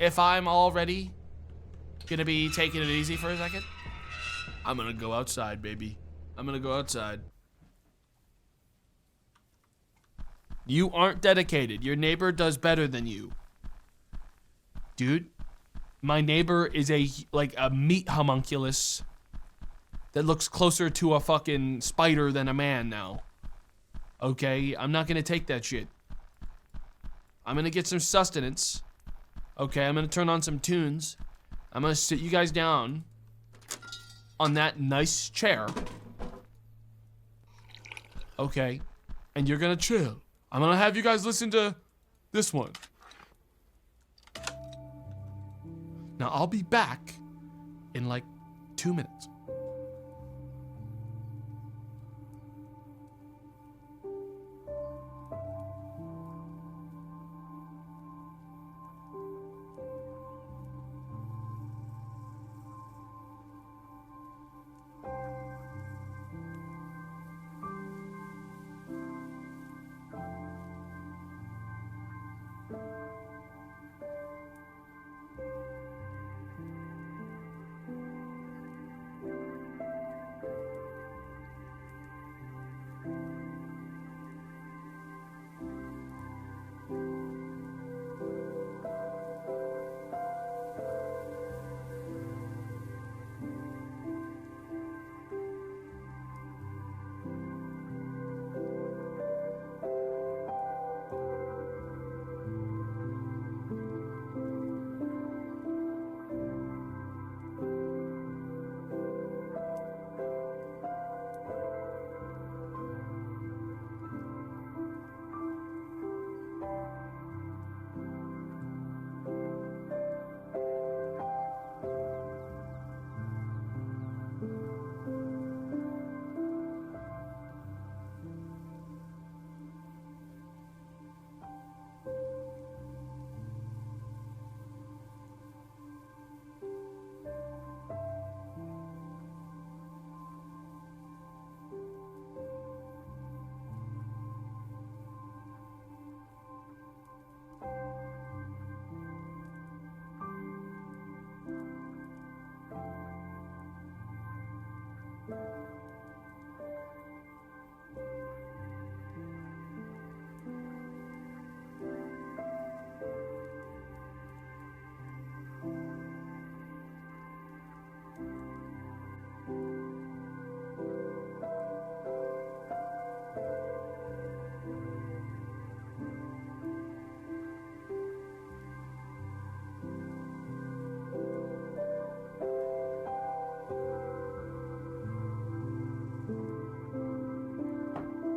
If I'm already gonna be taking it easy for a second, I'm gonna go outside, baby. I'm gonna go outside. You aren't dedicated. Your neighbor does better than you. Dude, my neighbor is a meat homunculus that looks closer to a fucking spider than a man now. Okay, I'm not gonna take that shit. I'm gonna get some sustenance. Okay, I'm gonna turn on some tunes. I'm gonna sit you guys down on that nice chair. Okay, and you're gonna chill. I'm gonna have you guys listen to this one. Now I'll be back in like 2 minutes.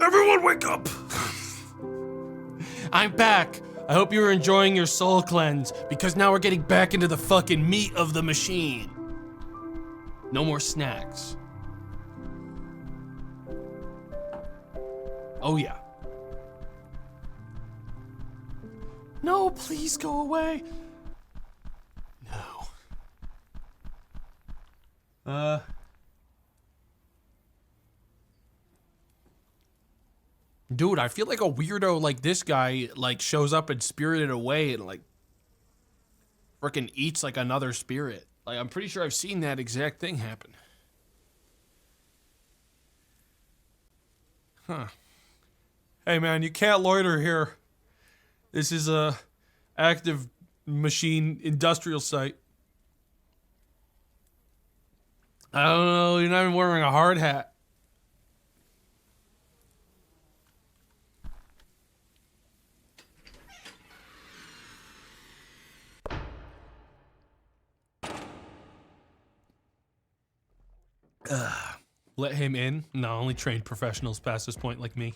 Everyone wake up! I'm back. I hope you were enjoying your soul cleanse, because now we're getting back into the fucking meat of the machine. No more snacks. Oh yeah. No, please go away. No. Dude, I feel like a weirdo like this guy like shows up and Spirited Away and like frickin' eats like another spirit. Like I'm pretty sure I've seen that exact thing happen. Huh. Hey man, you can't loiter here. This is a active machine industrial site. I don't know, you're not even wearing a hard hat. Let him in? No, only trained professionals past this point like me.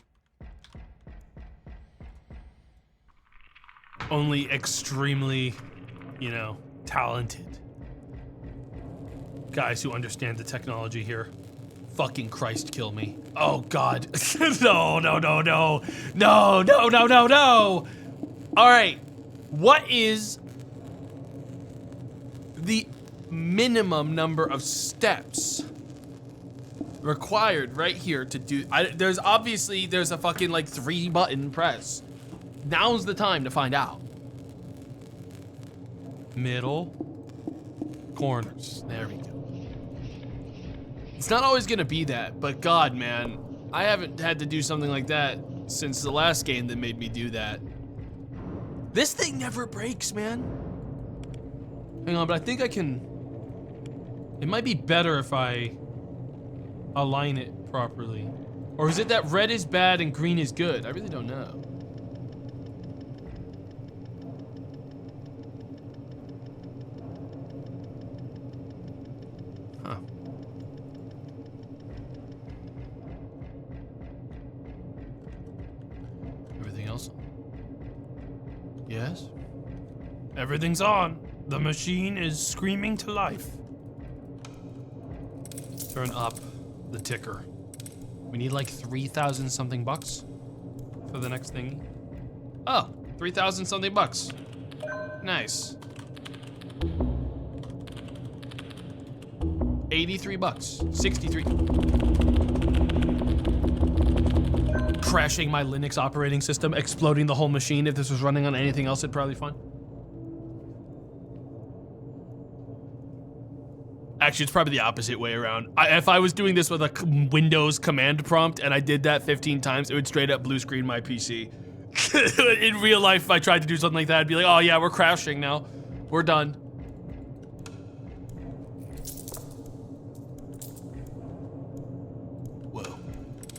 Only extremely you know, talented guys who understand the technology here. Fucking Christ, kill me. Oh God. No, no, no, no. No, no, no, no, no. All right. What is the minimum number of steps required right here to do? There's a fucking like 3 button press. Now's the time to find out. Middle, corners. There we go. It's not always gonna be that, but God, man, I haven't had to do something like that since the last game that made me do that. This thing never breaks, man. Hang on, but I think I can. It might be better if I align it properly. Or is it that red is bad and green is good? I really don't know. Huh. Everything else? Yes? Everything's on. The machine is screaming to life. Turn up the ticker. We need like 3,000 something bucks for the next thing. Oh, 3,000 something bucks. Nice. 83 bucks. 63. Crashing my Linux operating system, exploding the whole machine. If this was running on anything else, it'd probably be fine. Actually, it's probably the opposite way around. If I was doing this with a Windows command prompt and I did that 15 times, it would straight up blue screen my PC. In real life, if I tried to do something like that, I'd be like, oh yeah, we're crashing now. We're done. Whoa.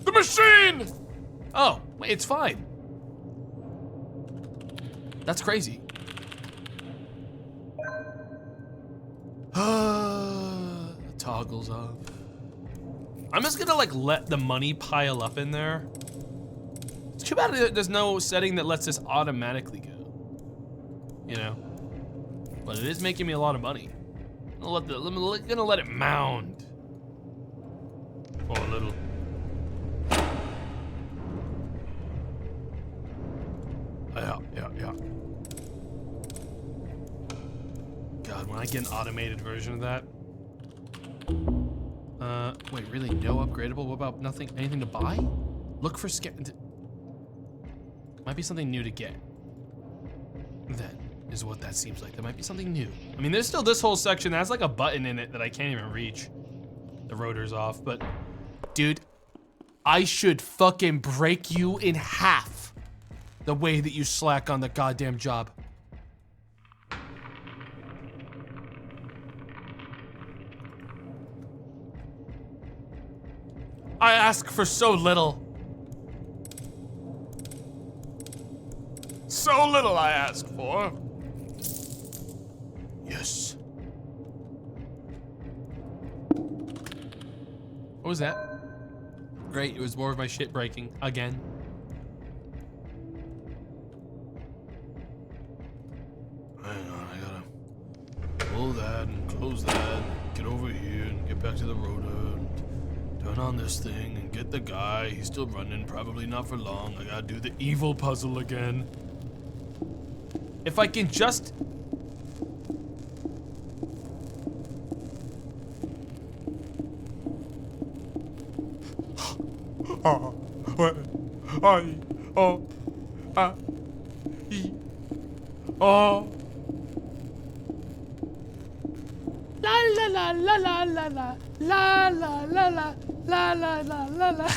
The machine! Oh, wait, it's fine. That's crazy. Toggles off. I'm just gonna like let the money pile up in there. It's too bad there's no setting that lets this automatically go. You know? But it is making me a lot of money. I'm gonna let it mound. For a little. Yeah. God, when I get an automated version of that. Wait, really? No upgradable? What about nothing? Anything to buy? Look for might be something new to get. That is what that seems like. There might be something new. I mean, there's still this whole section that has like a button in it that I can't even reach. The rotor's off, but dude, I should fucking break you in half the way that you slack on the goddamn job. I ask for so little. So little I ask for. Yes. What was that? Great, it was more of my shit breaking again. Hang on, I gotta pull that and close that and get over here and get back to the rotor. Turn on this thing and get the guy. He's still running, probably not for long. I gotta do the evil puzzle again. If I can just... La la la la la la la la la la la la la la la.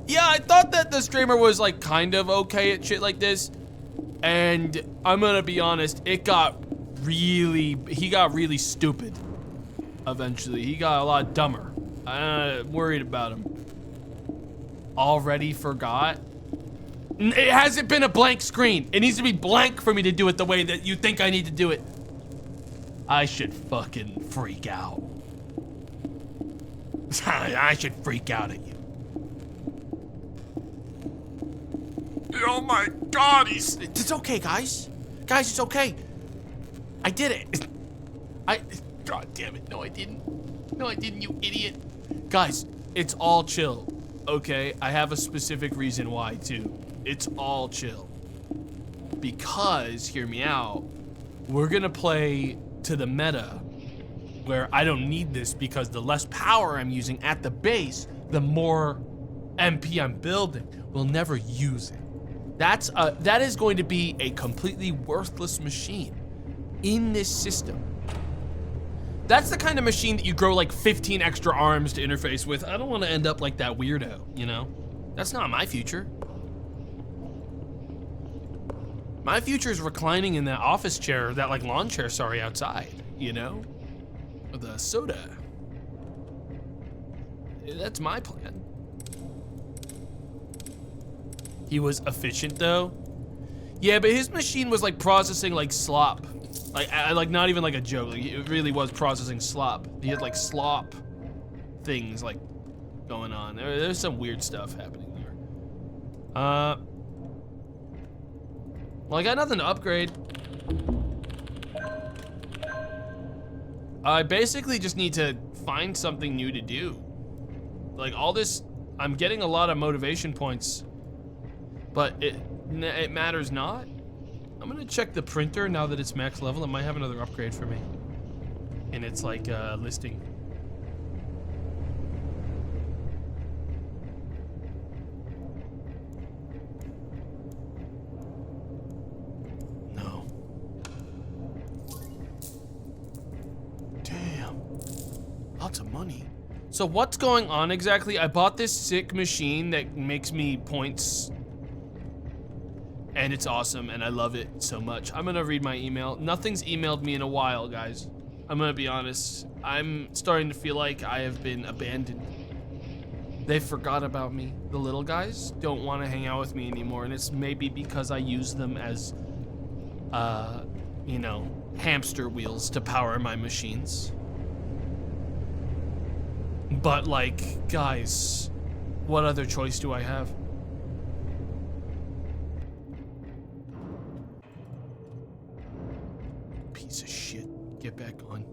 Yeah, I thought that the streamer was like kind of okay at shit like this, and I'm gonna be honest, he got really stupid. Eventually, he got a lot dumber. I'm worried about him. Already forgot. It hasn't been a blank screen. It needs to be blank for me to do it the way that you think I need to do it. I should fucking freak out. I should freak out at you. Oh my God, he's... It's okay, guys. Guys, it's okay. I did it. God damn it. No, I didn't. No, I didn't, you idiot. Guys, it's all chill. Okay, I have a specific reason why, too. It's all chill. Because, hear me out, we're gonna play to the meta where I don't need this because the less power I'm using at the base, the more MP I'm building. We'll never use it. That is going to be a completely worthless machine in this system. That's the kind of machine that you grow like 15 extra arms to interface with. I don't want to end up like that weirdo, you know? That's not my future. My future is reclining in that office chair, that like lawn chair, sorry, outside, you know? With a soda. That's my plan. He was efficient though. Yeah, but his machine was like processing like slop. Like not even like a joke, like it really was processing slop. He had like slop things like going on. There's some weird stuff happening there. Well, I got nothing to upgrade. I basically just need to find something new to do. Like all this, I'm getting a lot of motivation points, but it matters not. I'm gonna check the printer now that it's max level. It might have another upgrade for me. And it's like listing. No. Damn. Lots of money. So what's going on exactly? I bought this sick machine that makes me points. And it's awesome, and I love it so much. I'm gonna read my email. Nothing's emailed me in a while, guys. I'm gonna be honest. I'm starting to feel like I have been abandoned. They forgot about me. The little guys don't want to hang out with me anymore, and it's maybe because I use them as, you know, hamster wheels to power my machines. But like, guys, what other choice do I have? Piece of shit. Get back on.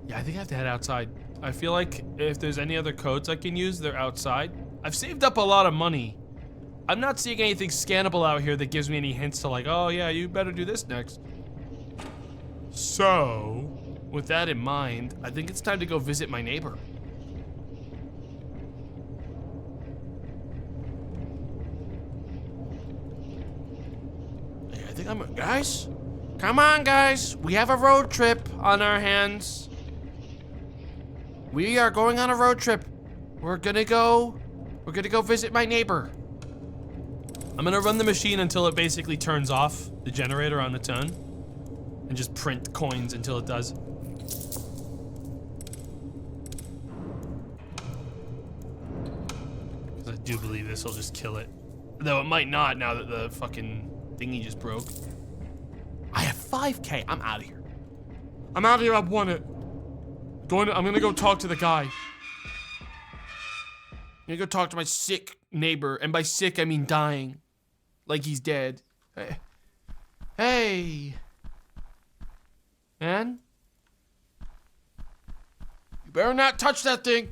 Yeah, I think I have to head outside. I feel like if there's any other codes I can use, they're outside. I've saved up a lot of money. I'm not seeing anything scannable out here that gives me any hints to like, oh yeah, you better do this next. So, with that in mind, I think it's time to go visit my neighbor. Guys, come on, guys. We have a road trip on our hands. We are going on a road trip. We're gonna go visit my neighbor. I'm gonna run the machine until it basically turns off the generator on its own and just print coins until it does. Because I do believe this will just kill it. Though it might not now that the fucking thingy just broke. I have 5K. I'm out of here. I'm out of here. I won it. I'm gonna go talk to the guy. I'm gonna go talk to my sick neighbor, and by sick I mean dying, like he's dead. Hey, man, you better not touch that thing.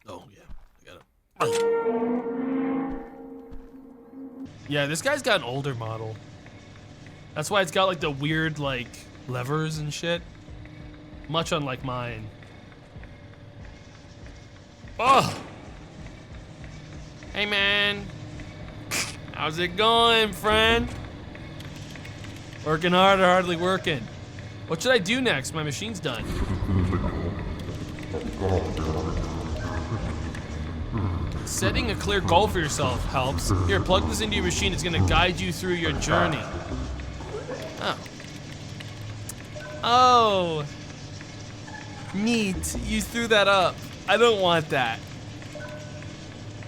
Oh, yeah, I got him. Yeah, this guy's got an older model. That's why it's got like the weird like levers and shit. Much unlike mine. Oh! Hey man. How's it going, friend? Working hard or hardly working? What should I do next? My machine's done. Setting a clear goal for yourself helps. Here, plug this into your machine. It's gonna guide you through your journey. Oh. Oh. Neat. You threw that up. I don't want that.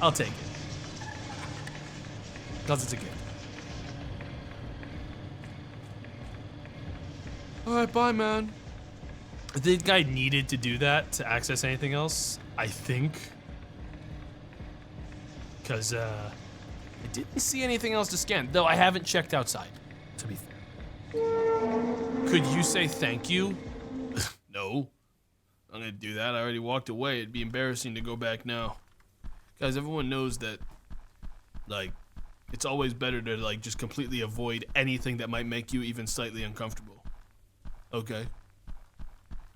I'll take it. Because it's a gift. Alright, bye, man. I think I needed to do that to access anything else. I think. Because, I didn't see anything else to scan. Though I haven't checked outside, to be fair. Could you say thank you? No. I'm gonna do that. I already walked away. It'd be embarrassing to go back now. Guys, everyone knows that, like, it's always better to, like, just completely avoid anything that might make you even slightly uncomfortable. Okay?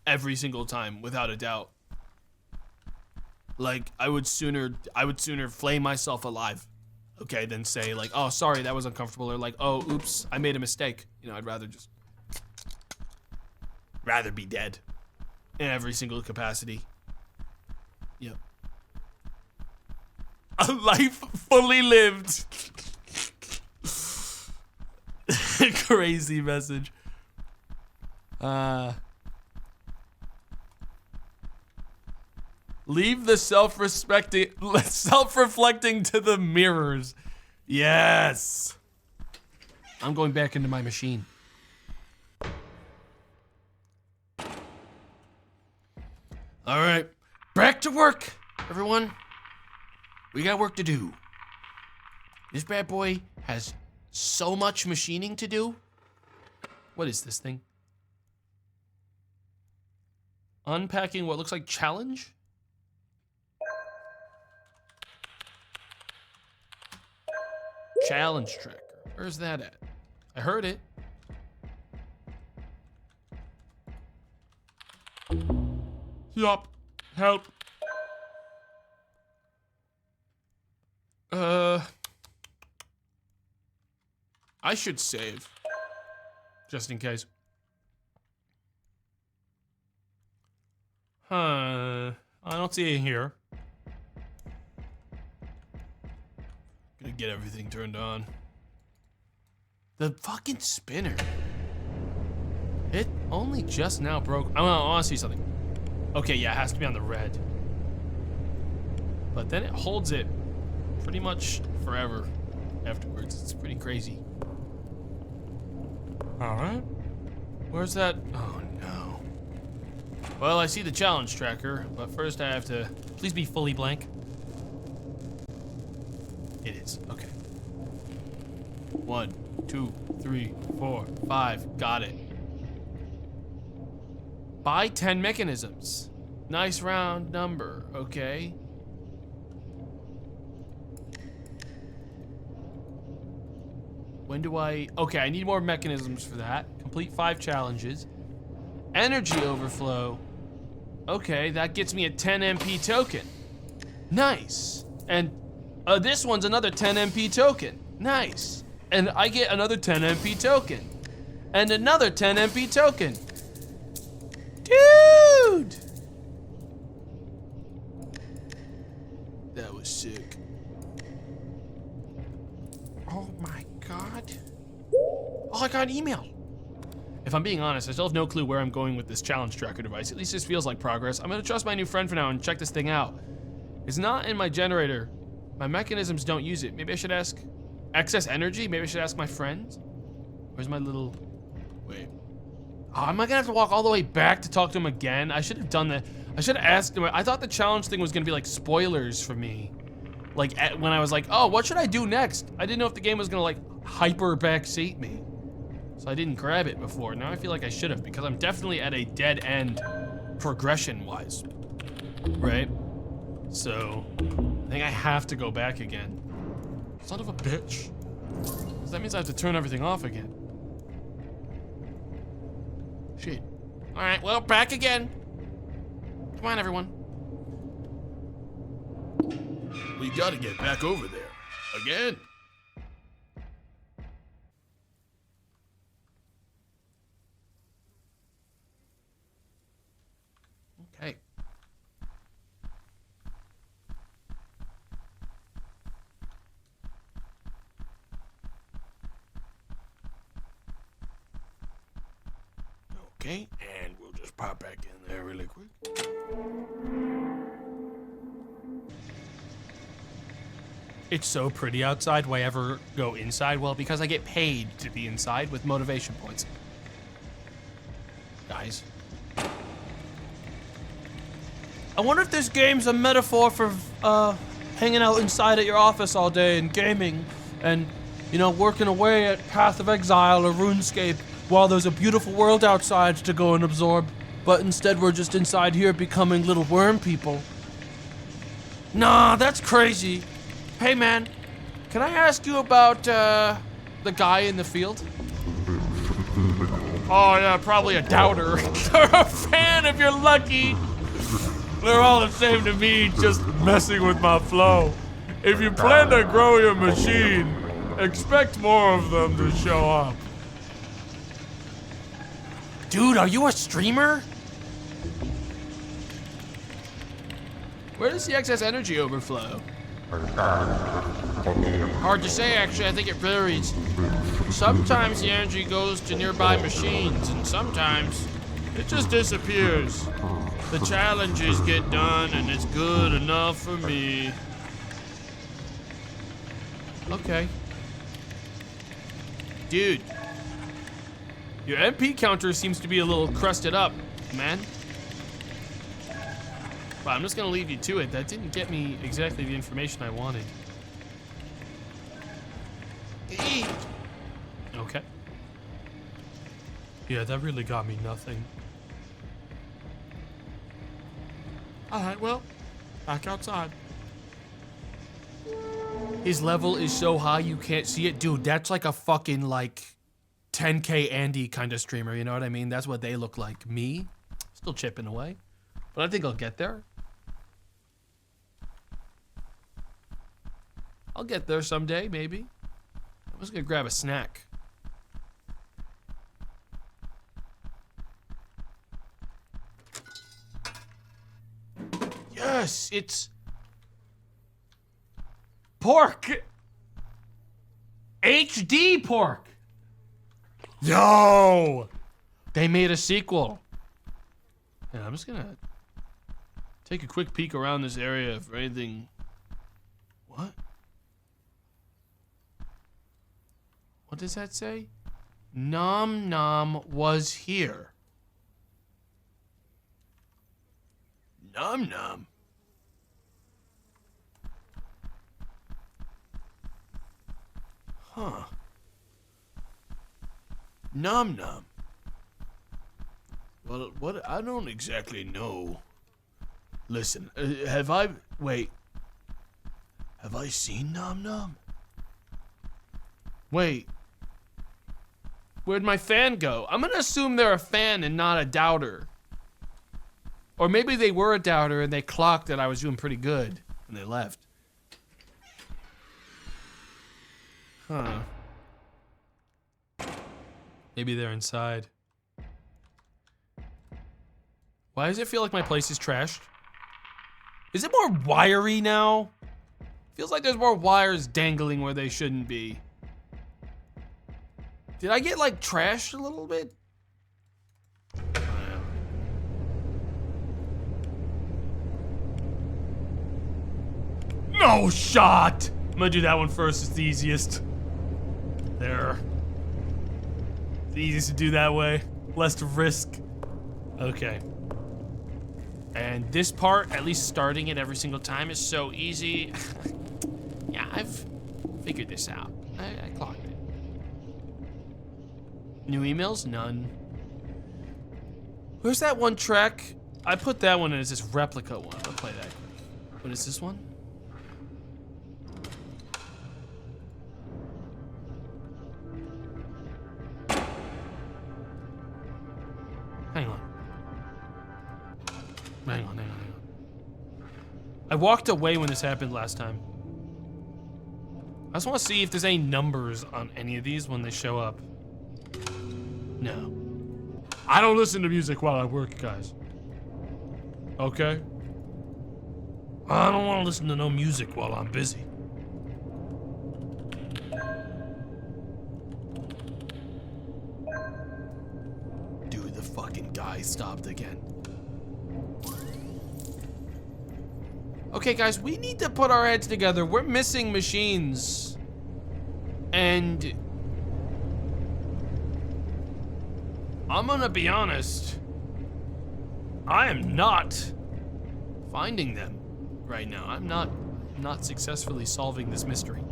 Every single time, without a doubt. Like, I would sooner flame myself alive, okay, than say, like, oh, sorry, that was uncomfortable, or like, oh, oops, I made a mistake. You know, I'd rather be dead in every single capacity. Yep. A life fully lived. Crazy message. Leave the self-reflecting to the mirrors. Yes. I'm going back into my machine. All right, back to work, everyone. We got work to do. This bad boy has so much machining to do. What is this thing? Unpacking what looks like challenge? Challenge tracker. Where's that at? I heard it. Yup. Help. I should save. Just in case. I don't see it here. Gonna get everything turned on. The fucking spinner. It only just now broke. I want to see something. Okay, yeah, it has to be on the red. But then it holds it pretty much forever afterwards. It's pretty crazy. Alright. Where's that? Oh no. Well, I see the challenge tracker, but first I have to... Please be fully blank. It is. Okay. 1, 2, 3, 4, 5. Got it. Buy 10 mechanisms. Nice round number. Okay. When do I... Okay, I need more mechanisms for that. Complete 5 challenges. Energy overflow. Okay, that gets me a 10 MP token. Nice. And this one's another 10 MP token. Nice. And I get another 10 MP token. And another 10 MP token. Dude! That was sick. Oh my god. Oh, I got an email. If I'm being honest, I still have no clue where I'm going with this challenge tracker device. At least this feels like progress. I'm gonna trust my new friend for now and check this thing out. It's not in my generator. My mechanisms don't use it. Maybe I should ask... Excess energy? Maybe I should ask my friends? Where's my little... Wait. Oh, am I gonna have to walk all the way back to talk to him again? I should have done that. I should have asked him. I thought the challenge thing was gonna be like spoilers for me. Like when I was like, oh, what should I do next? I didn't know if the game was gonna like hyper backseat me. So I didn't grab it before. Now I feel like I should have because I'm definitely at a dead end progression wise. Right? So I think I have to go back again. Son of a bitch. So that means I have to turn everything off again. Shit. Alright, well, back again. Come on, everyone. We gotta get back over there. Again. Okay. Okay, and we'll just pop back in there really quick. It's so pretty outside. Why ever go inside? Well, because I get paid to be inside with motivation points. Guys. I wonder if this game's a metaphor for hanging out inside at your office all day and gaming and, you know, working away at Path of Exile or RuneScape while there's a beautiful world outside to go and absorb. But instead we're just inside here becoming little worm people. Nah, that's crazy. Hey man, can I ask you about the guy in the field? Oh yeah, probably a doubter. Or a fan if you're lucky. They're all the same to me, just messing with my flow. If you plan to grow your machine, expect more of them to show up. Dude, are you a streamer? Where does the excess energy overflow? Hard to say, actually. I think it varies. Sometimes the energy goes to nearby machines, and sometimes it just disappears. The challenges get done, and it's good enough for me. Okay. Dude. Your MP counter seems to be a little crusted up, man. But I'm just gonna leave you to it. That didn't get me exactly the information I wanted. Okay. Yeah, that really got me nothing. Alright, well, back outside. His level is so high you can't see it. Dude, that's like a fucking, like, 10K Andy kind of streamer, you know what I mean? That's what they look like. Me, still chipping away. But I think I'll get there. I'll get there someday, maybe. I'm just gonna grab a snack. Yes, it's pork. HD pork. Yo! They made a sequel. And I'm just gonna take a quick peek around this area for anything. What? What does that say? Nom Nom was here. Nom Nom. Huh. Nom Nom. Well, what? I don't exactly know. Listen, have I seen Nom Nom? Wait. Where'd my fan go? I'm gonna assume they're a fan and not a doubter. Or maybe they were a doubter and they clocked that I was doing pretty good and they left. Huh. Maybe they're inside. Why does it feel like my place is trashed? Is it more wiry now? Feels like there's more wires dangling where they shouldn't be. Did I get like trashed a little bit? No shot! I'm gonna do that one first, it's the easiest. There. It's the easiest to do that way. Less risk. Okay. And this part, at least starting it every single time, is so easy. Yeah, I've figured this out. I clocked it. New emails? None. Where's that one track? I put that one in as this replica one. I'll play that quick. What is this one? Hang on. Hang on. I walked away when this happened last time. I just want to see if there's any numbers on any of these when they show up. No. I don't listen to music while I work, guys. Okay? I don't want to listen to no music while I'm busy. Dude, the fucking guy stopped again. Okay, guys, we need to put our heads together. We're missing machines. And I'm gonna be honest. I am not finding them right now. I'm not successfully solving this mystery.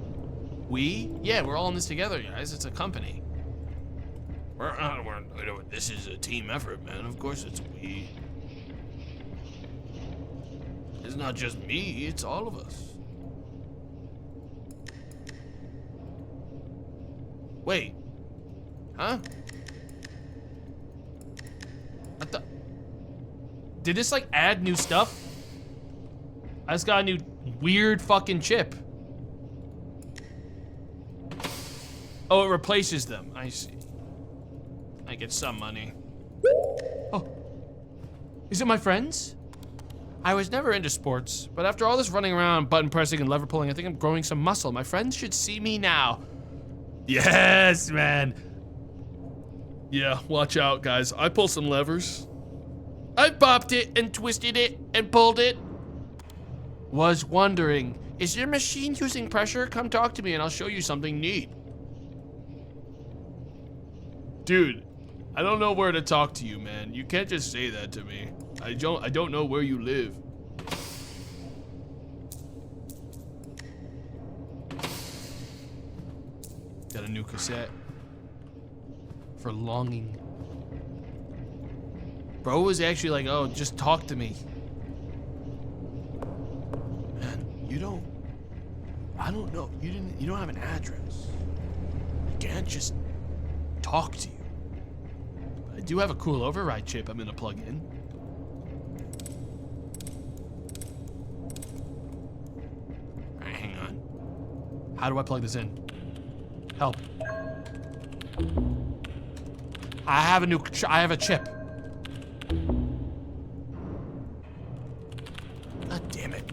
We? Yeah, we're all in this together, guys. It's a company. This is a team effort, man. Of course it's we. It's not just me, it's all of us. Wait. Huh? Did this like add new stuff? I just got a new weird fucking chip. Oh, it replaces them. I see. I get some money. Oh. Is it my friends? I was never into sports, but after all this running around, button pressing and lever pulling, I think I'm growing some muscle. My friends should see me now. Yes, man. Yeah, watch out, guys. I pull some levers. I bopped it and twisted it and pulled it. Was wondering, is your machine using pressure? Come talk to me and I'll show you something neat. Dude, I don't know where to talk to you, man. You can't just say that to me. I don't know where you live. Got a new cassette. For longing. Bro was actually like, oh, just talk to me. Man, I don't know. You don't have an address. I can't just talk to you. But I do have a cool override chip I'm gonna plug in. Alright, hang on. How do I plug this in? Help. I have a chip. God damn it.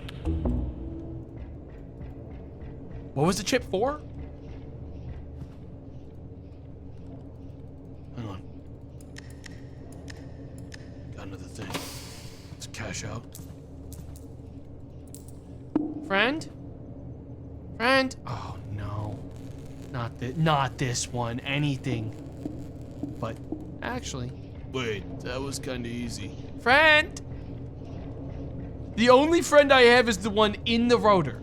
What was the chip for? Hang on. Got another thing. Let's cash out. Friend? Friend? Oh no. Not this one. Anything. But actually, wait, that was kind of easy. Friend! The only friend I have is the one in the rotor.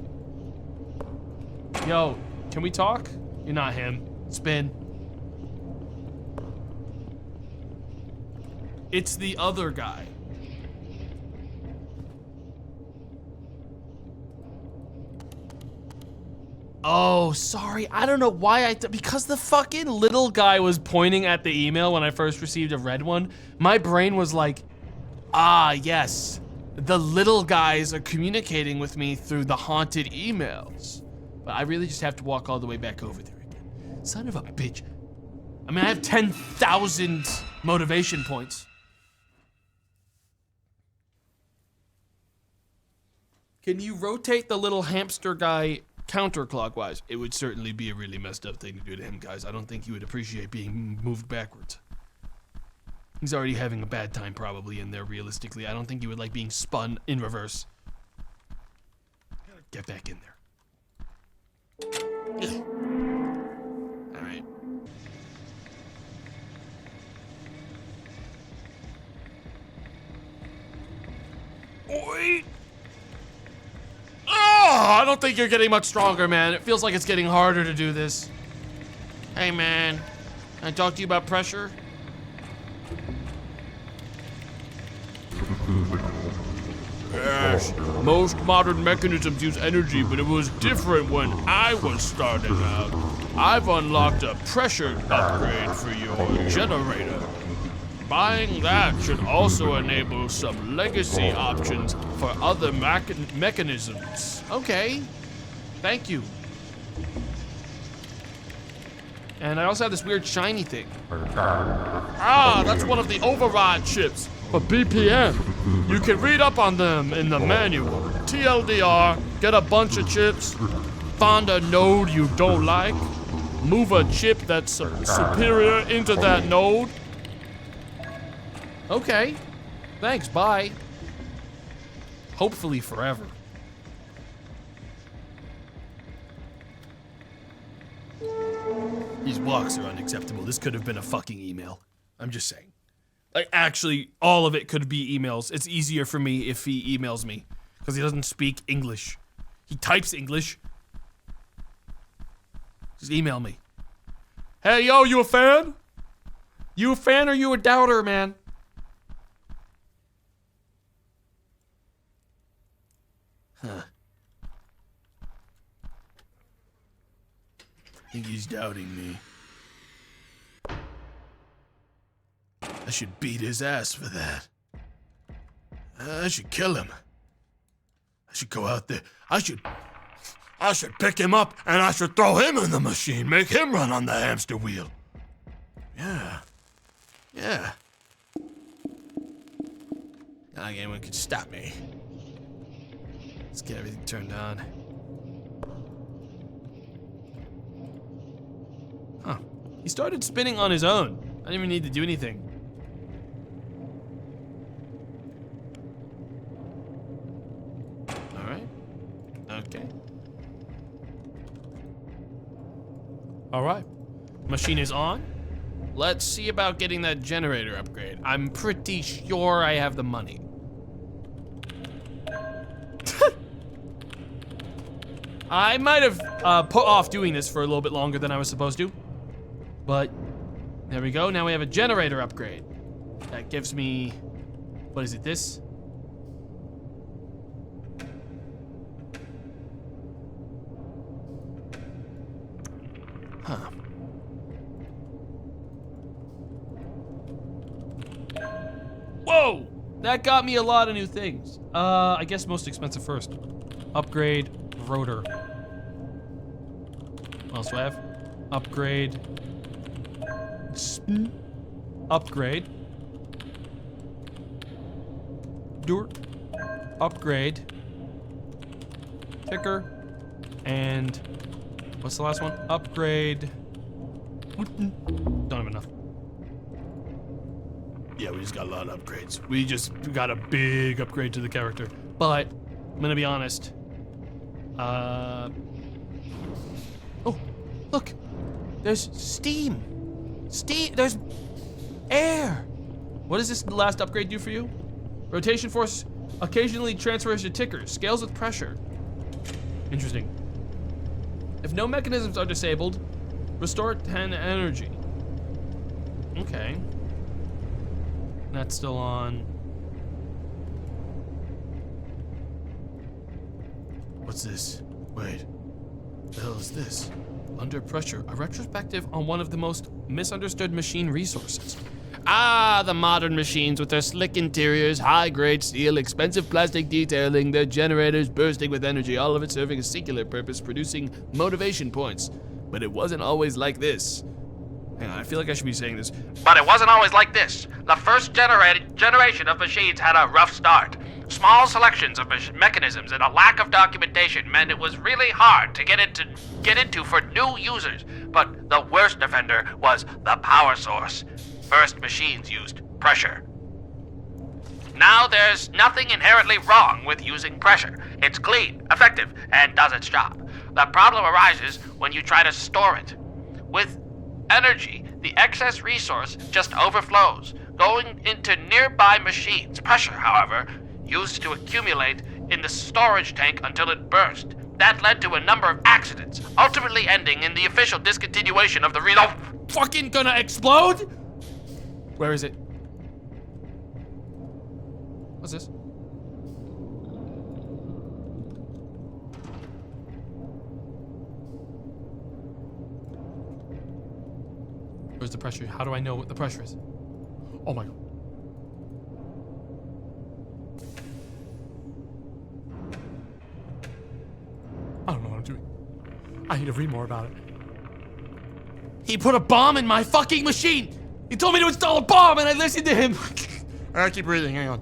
Yo, can we talk? You're not him. Spin. It's the other guy. Oh, sorry. I don't know why because the fucking little guy was pointing at the email when I first received a red one. My brain was like, ah, yes. The little guys are communicating with me through the haunted emails. But I really just have to walk all the way back over there again. Son of a bitch. I mean, I have 10,000 motivation points. Can you rotate the little hamster guy counterclockwise? It would certainly be a really messed up thing to do to him, guys. I don't think he would appreciate being moved backwards. He's already having a bad time probably in there, realistically. I don't think he would like being spun in reverse. Get back in there. Alright. Wait! Oh, I don't think you're getting much stronger, man. It feels like it's getting harder to do this. Hey, man. Can I talk to you about pressure? Yes, most modern mechanisms use energy, but it was different when I was starting out. I've unlocked a pressure upgrade for your generator. Buying that should also enable some legacy options for other mechanisms. Okay, thank you. And I also have this weird shiny thing. Ah, that's one of the override chips for BPM. You can read up on them in the manual. TLDR, get a bunch of chips, find a node you don't like, move a chip that's superior into that node. Okay, thanks, bye. Hopefully forever. These walks are unacceptable. This could have been a fucking email. I'm just saying. Like, actually, all of it could be emails. It's easier for me if he emails me. Because he doesn't speak English. He types English. Just email me. Hey, yo, you a fan? You a fan or you a doubter, man? Huh. I think he's doubting me. I should beat his ass for that. I should kill him. I should go out there. I should pick him up and I should throw him in the machine. Make him run on the hamster wheel. Yeah. Yeah. Not like anyone could stop me. Let's get everything turned on. Huh. He started spinning on his own. I didn't even need to do anything. Alright. Okay. Alright. Machine is on. Let's see about getting that generator upgrade. I'm pretty sure I have the money. I might have put off doing this for a little bit longer than I was supposed to. But there we go. Now we have a generator upgrade. That gives me, what is it, this? Huh. Whoa! That got me a lot of new things. I guess most expensive first. Upgrade rotor. What else do I have? Upgrade. Upgrade. Upgrade. Ticker. And what's the last one? Upgrade. Don't have enough. Yeah, we just got a lot of upgrades. We just got a big upgrade to the character. But I'm gonna be honest. Oh, look. There's steam. There's air. What does this last upgrade do for you? Rotation force occasionally transfers to tickers. Scales with pressure. Interesting. If no mechanisms are disabled, restore 10 energy. Okay. That's still on. What's this? Wait. What the hell is this? Under Pressure, a retrospective on one of the most misunderstood machine resources. Ah, the modern machines with their slick interiors, high-grade steel, expensive plastic detailing, their generators bursting with energy, all of it serving a singular purpose, producing motivation points. But it wasn't always like this. Hang on, I feel like I should be saying this. But it wasn't always like this. The first generation of machines had a rough start. Small selections of mechanisms and a lack of documentation meant it was really hard to get into for new users. But the worst offender was the power source. First machines used pressure. Now there's nothing inherently wrong with using pressure. It's clean, effective, and does its job. The problem arises when you try to store it. With energy, the excess resource just overflows, going into nearby machines. Pressure, however, used to accumulate in the storage tank until it burst. That led to a number of accidents, ultimately ending in the official discontinuation of the fucking gonna explode? Where is it? What's this? Where's the pressure? How do I know what the pressure is? Oh my god. I don't know what I'm doing. I need to read more about it. He put a bomb in my fucking machine! He told me to install a bomb and I listened to him! Alright, keep breathing, hang on.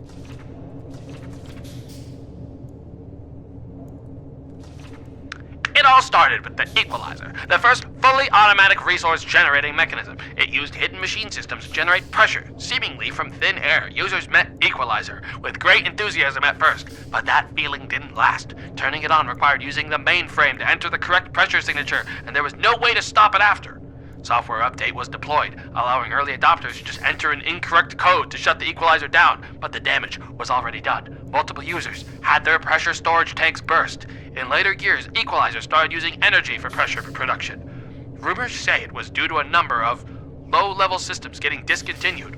It all started with the equalizer, the first fully automatic resource generating mechanism. It used hidden machine systems to generate pressure, seemingly from thin air. Users met equalizer with great enthusiasm at first, but that feeling didn't last. Turning it on required using the mainframe to enter the correct pressure signature, and there was no way to stop it after. Software update was deployed, allowing early adopters to just enter an incorrect code to shut the equalizer down, but the damage was already done. Multiple users had their pressure storage tanks burst. In later years, equalizers started using energy for pressure production. Rumors say it was due to a number of low-level systems getting discontinued.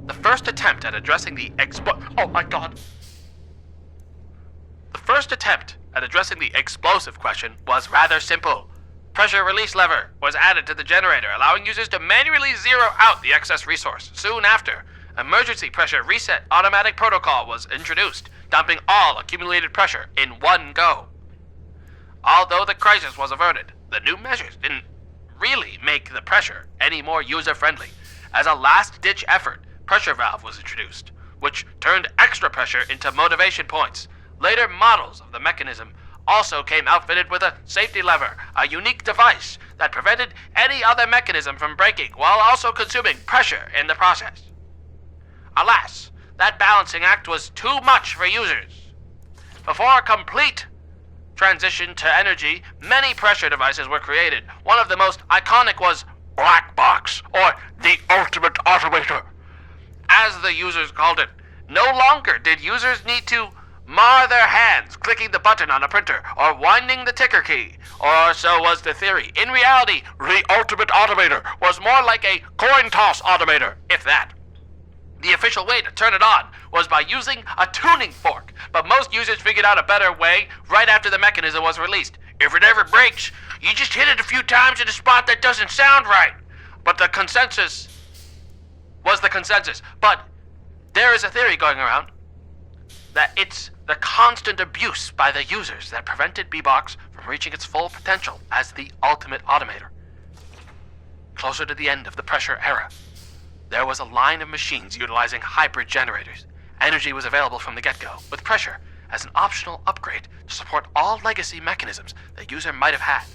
The first attempt at addressing the explosive question was rather simple. Pressure release lever was added to the generator, allowing users to manually zero out the excess resource. Soon after, emergency pressure reset automatic protocol was introduced, dumping all accumulated pressure in one go. Although the crisis was averted, the new measures didn't really make the pressure any more user-friendly. As a last-ditch effort, pressure valve was introduced, which turned extra pressure into motivation points. Later models of the mechanism also came outfitted with a safety lever, a unique device that prevented any other mechanism from breaking while also consuming pressure in the process. Alas, that balancing act was too much for users. Before a complete transition to energy, many pressure devices were created. One of the most iconic was Black Box, or the Ultimate Automator, as the users called it. No longer did users need to mar their hands clicking the button on a printer or winding the ticker key, or so was the theory. In reality, the Ultimate Automator was more like a coin toss automator, if that. The official way to turn it on was by using a tuning fork, but most users figured out a better way right after the mechanism was released. If it ever breaks, you just hit it a few times in a spot that doesn't sound right. But the consensus was the consensus. But there is a theory going around that it's the constant abuse by the users that prevented B-Box from reaching its full potential as the ultimate automator. Closer to the end of the pressure era, there was a line of machines utilizing hybrid generators. Energy was available from the get-go, with pressure as an optional upgrade to support all legacy mechanisms the user might have had.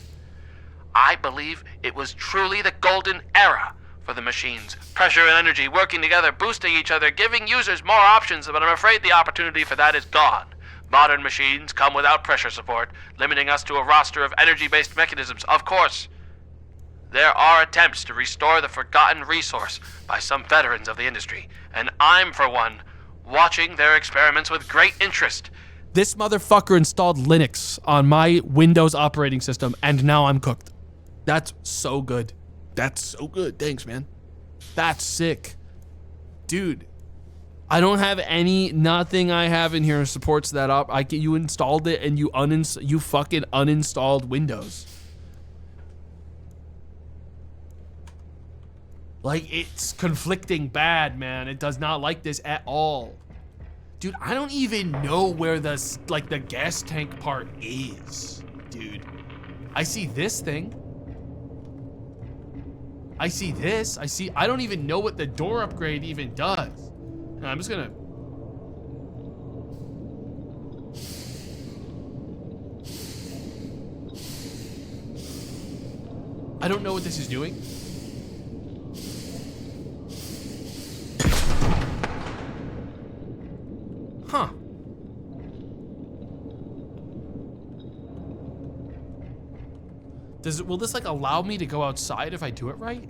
I believe it was truly the golden era for the machines. Pressure and energy working together, boosting each other, giving users more options, but I'm afraid the opportunity for that is gone. Modern machines come without pressure support, limiting us to a roster of energy-based mechanisms. Of course, there are attempts to restore the forgotten resource by some veterans of the industry, and I'm, for one, watching their experiments with great interest. This motherfucker installed Linux on my Windows operating system, and now I'm cooked. That's so good. That's so good. Thanks, man. That's sick. Dude, I don't have nothing I have in here supports that up. You installed it and you fucking uninstalled Windows. Like, it's conflicting bad, man. It does not like this at all. Dude, I don't even know where the gas tank part is, dude. I see this thing. I see this. I don't even know what the door upgrade even does. I'm just gonna... I don't know what this is doing. Huh. Will this allow me to go outside if I do it right?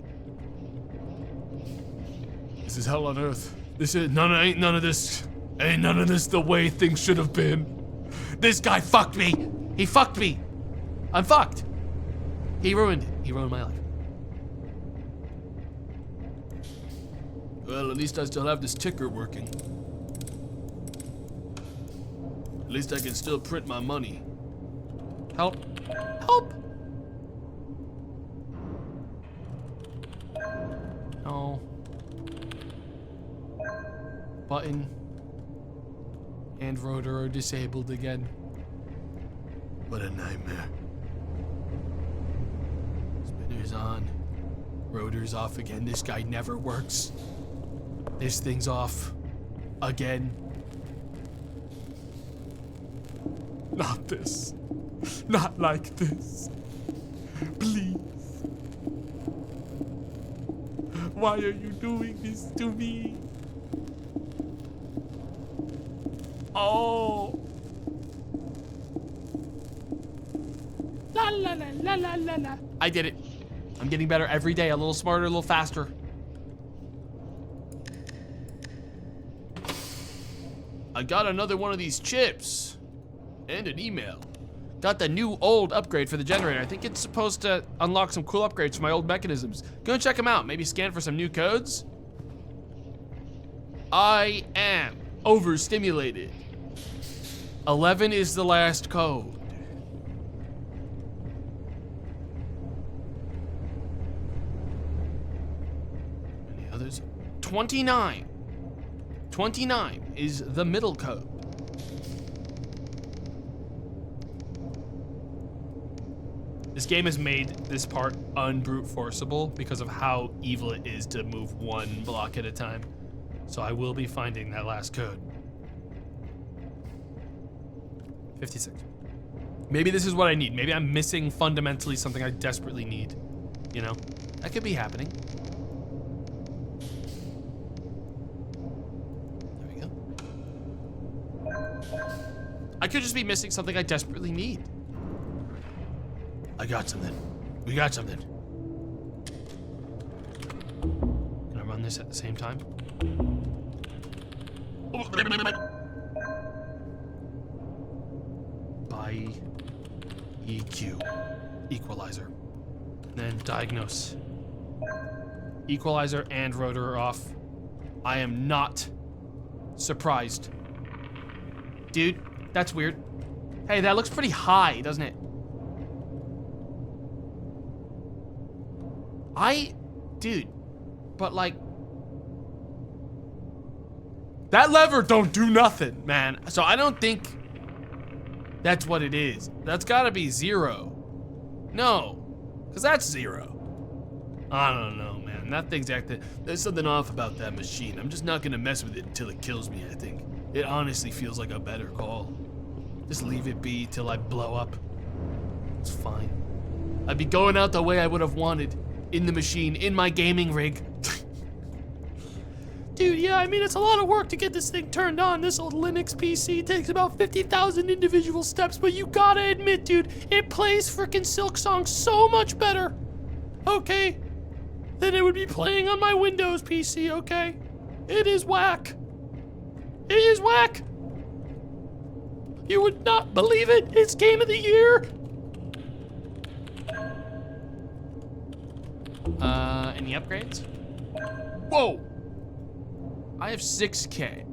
This is hell on earth. Ain't none of this the way things should have been. This guy fucked me. He fucked me. I'm fucked. He ruined it. He ruined my life. Well, at least I still have this ticker working. At least I can still print my money. Help. Help. No. Button and rotor are disabled again. What a nightmare. Spinner's on. Rotor's off again. This guy never works. This thing's off. Again. Not this. Not like this. Please. Why are you doing this to me? Oh. La la la la la la la. I did it. I'm getting better every day, a little smarter, a little faster. I got another one of these chips and an email. Got the new old upgrade for the generator. I think it's supposed to unlock some cool upgrades for my old mechanisms. Go and check them out. Maybe scan for some new codes. I am overstimulated. 11 is the last code. Any others? 29. 29 is the middle code. This game has made this part unbrute forceable because of how evil it is to move one block at a time. So I will be finding that last code. 56. Maybe this is what I need. Maybe I'm missing fundamentally something I desperately need. You know, that could be happening. There we go. I could just be missing something I desperately need. I got something. We got something. Can I run this at the same time? By EQ. Equalizer. Then diagnose. Equalizer and rotor are off. I am not surprised. Dude, that's weird. Hey, that looks pretty high, doesn't it? Dude, but like, that lever don't do nothing, man. So I don't think that's what it is. That's gotta be 0. No, because that's 0. I don't know, man. That thing's acting, there's something off about that machine. I'm just not gonna mess with it until it kills me, I think. It honestly feels like a better call. Just leave it be till I blow up. It's fine. I'd be going out the way I would have wanted. In the machine, in my gaming rig. Dude, yeah, I mean, it's a lot of work to get this thing turned on. This old Linux PC takes about 50,000 individual steps, but you gotta admit, dude, it plays frickin' Silk Song so much better, okay, than it would be playing on my Windows PC, okay? It is whack. It is whack. You would not believe it. It's Game of the Year. Any upgrades? Whoa! I have 6K.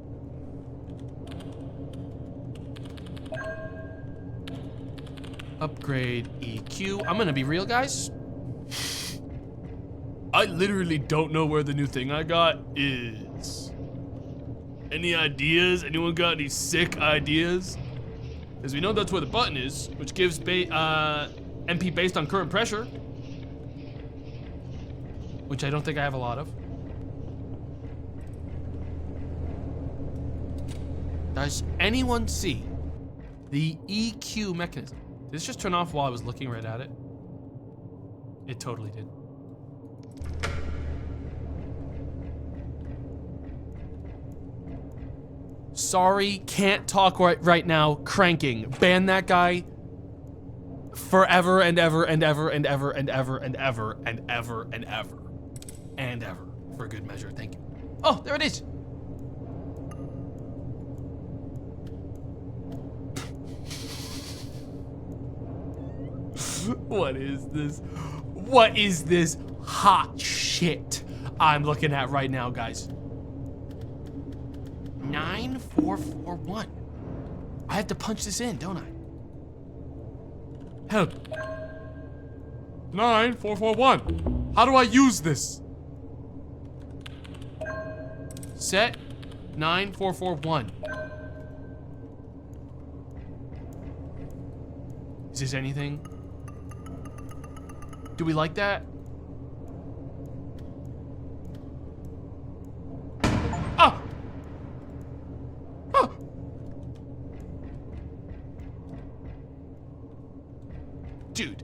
Upgrade EQ. I'm gonna be real, guys. I literally don't know where the new thing I got is. Any ideas? Anyone got any sick ideas? Because we know that's where the button is, which gives MP based on current pressure. Which I don't think I have a lot of. Does anyone see the EQ mechanism? Did this just turn off while I was looking right at it? It totally did. Sorry, can't talk right now. Cranking. Ban that guy. Forever and ever and ever and ever and ever and ever and ever and ever. And ever, for good measure, thank you. Oh, there it is. What is this? What is this hot shit I'm looking at right now, guys? 9441. I have to punch this in, don't I? Help. 9441. How do I use this? Set 9441. Is this anything? Do we like that? Oh! Oh! Dude.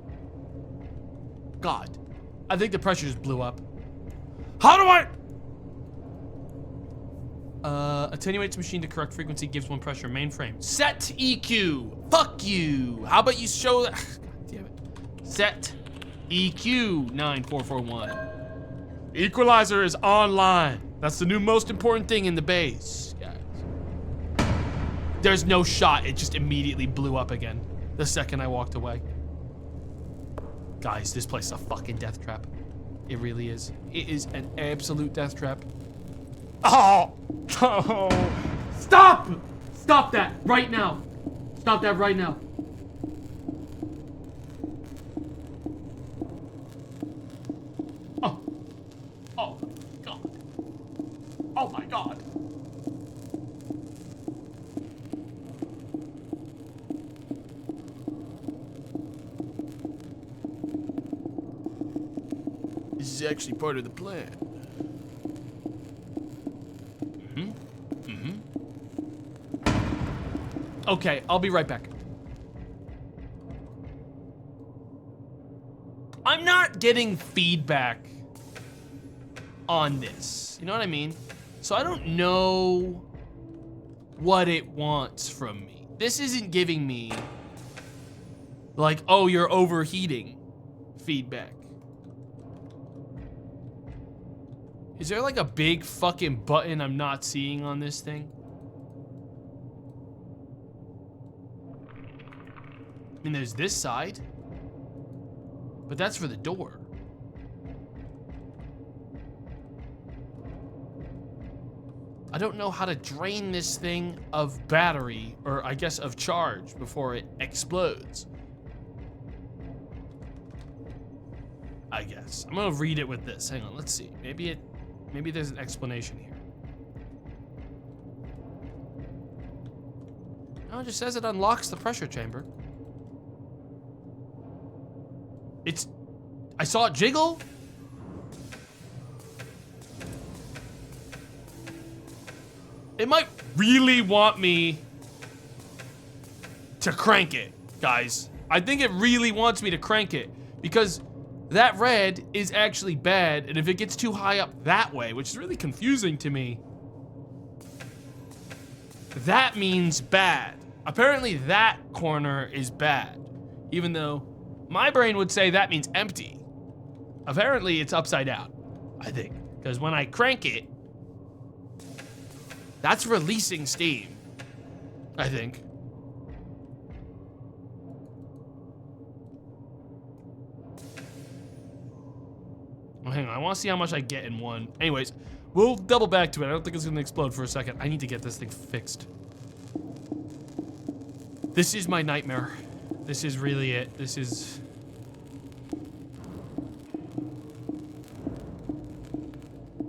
God. I think the pressure just blew up. How do I? Attenuates machine to correct frequency, gives one pressure, mainframe. Set EQ. Fuck you. How about you show that? God damn it. Set EQ 9441. Equalizer is online. That's the new most important thing in the base, guys. There's no shot. It just immediately blew up again the second I walked away. Guys, this place is a fucking death trap. It really is. It is an absolute death trap. Oh! Oh! Stop! Stop that right now. Stop that right now. Oh. Oh, God. Oh, my God. This is actually part of the plan. Okay, I'll be right back. I'm not getting feedback on this. You know what I mean? So I don't know what it wants from me. This isn't giving me like, oh, you're overheating feedback. Is there like a big fucking button I'm not seeing on this thing? I mean, there's this side, but that's for the door. I don't know how to drain this thing of battery, or I guess of charge, before it explodes. I guess. I'm gonna read it with this. Hang on, let's see. Maybe there's an explanation here. No, it just says it unlocks the pressure chamber. I saw it jiggle. It might really want me to crank it, guys. I think it really wants me to crank it because that red is actually bad, and if it gets too high up that way, which is really confusing to me, that means bad. Apparently that corner is bad, even though my brain would say that means empty. Apparently it's upside down, I think, because when I crank it, that's releasing steam, I think. Well, hang on, I want to see how much I get in one. Anyways, we'll double back to it. I don't think it's gonna explode for a second. I need to get this thing fixed. This is my nightmare. This is really it. This is...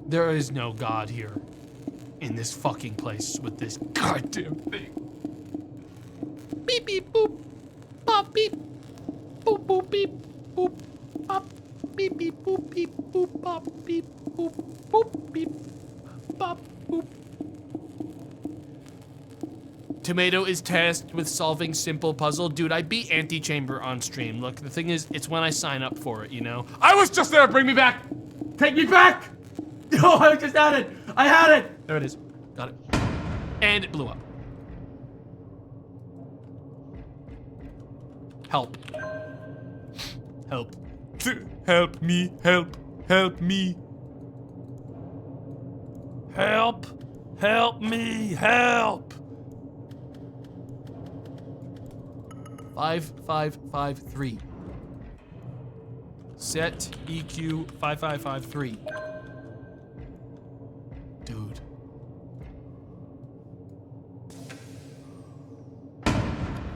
There is no God here in this fucking place with this goddamn thing. Beep, beep, boop. Pop, beep. Boop, boop, beep. Boop, pop. Beep, beep, boop, beep, boop, pop, beep, boop, boop, beep, pop, boop. Tomato is tasked with solving simple puzzle. Dude, I beat Antichamber on stream. Look, the thing is, it's when I sign up for it, you know? I was just there, bring me back! Take me back! No, I just had it! I had it! There it is, got it. And it blew up. Help. Help. Help me, help, help me. Help, help me, help. 5553. Set EQ 5553. Dude.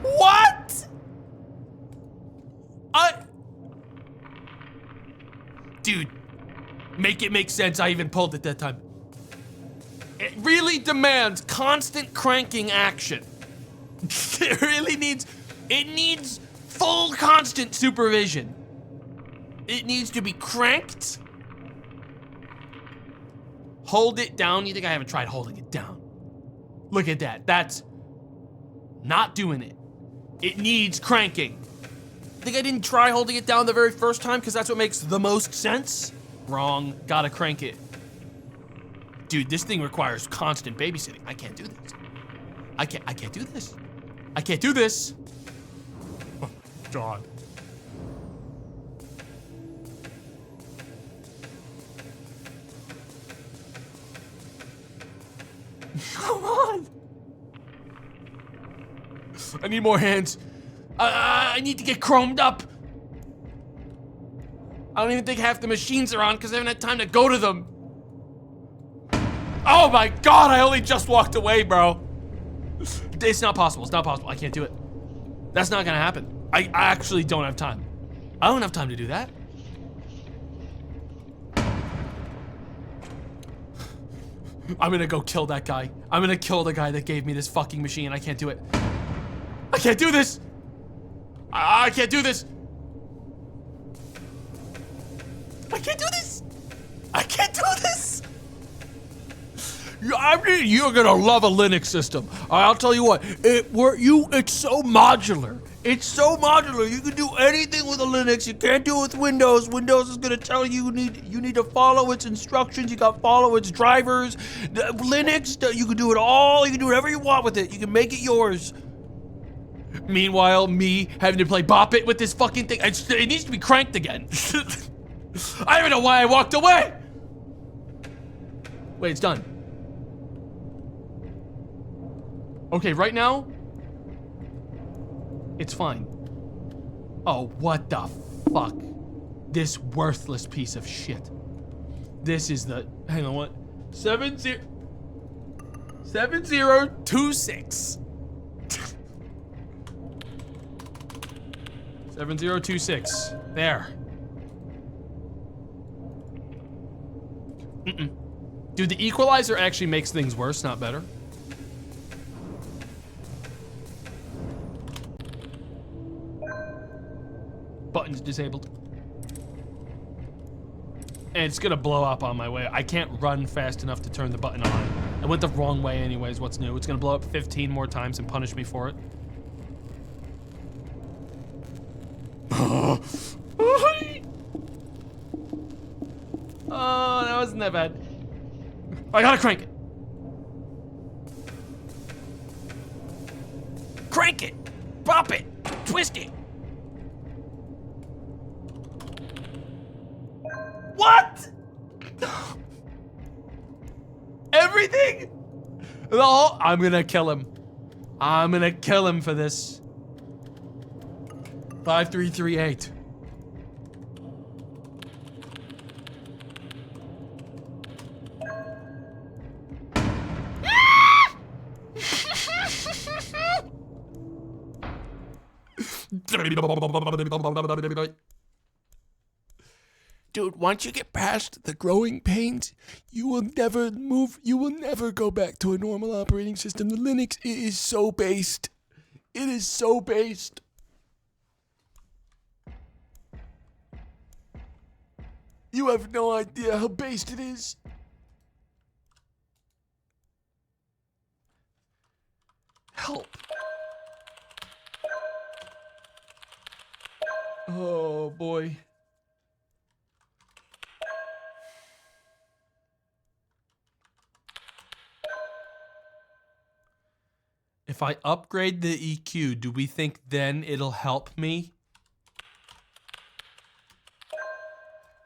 What? Dude, make it make sense. I even pulled it that time. It really demands constant cranking action. It really needs... It needs full constant supervision. It needs to be cranked. Hold it down. You think I haven't tried holding it down? Look at that. That's not doing it. It needs cranking. Think I didn't try holding it down the very first time because that's what makes the most sense? Wrong. Gotta crank it. Dude, this thing requires constant babysitting. I can't do this. I can't do this. I can't do this. God. Come on. I need more hands. I need to get chromed up. I don't even think half the machines are on because I haven't had time to go to them. Oh my God, I only just walked away, bro. It's not possible, it's not possible. I can't do it. That's not gonna happen. I actually don't have time. I don't have time to do that. I'm gonna go kill that guy. I'm gonna kill the guy that gave me this fucking machine. I can't do it. I can't do this. I can't do this. I can't do this. I can't do this. You're gonna love a Linux system. I'll tell you what. It's so modular. It's so modular. You can do anything with a Linux. You can't do it with Windows. Windows is gonna tell you you need to follow its instructions. You gotta follow its drivers. Linux, you can do it all. You can do whatever you want with it. You can make it yours. Meanwhile, me having to play Bop It with this fucking thing. It needs to be cranked again. I don't even know why I walked away. Wait, it's done. Okay, right now, it's fine. Oh, what the fuck? This worthless piece of shit. This is the, hang on, what? 7026. 7026. There. Dude, the equalizer actually makes things worse, not better. Button's disabled. And it's gonna blow up on my way. I can't run fast enough to turn the button on. I went the wrong way anyways, what's new? It's gonna blow up 15 more times and punish me for it. Oh, that wasn't that bad. I gotta crank it. Crank it! Bop it! Twist it! What? Everything? The whole, I'm gonna kill him. I'm gonna kill him for this. 5338. Dude, once you get past the growing pains, you will never move, you will never go back to a normal operating system. The Linux is so based. It is so based. You have no idea how based it is. Help. Oh boy. If I upgrade the EQ, do we think then it'll help me?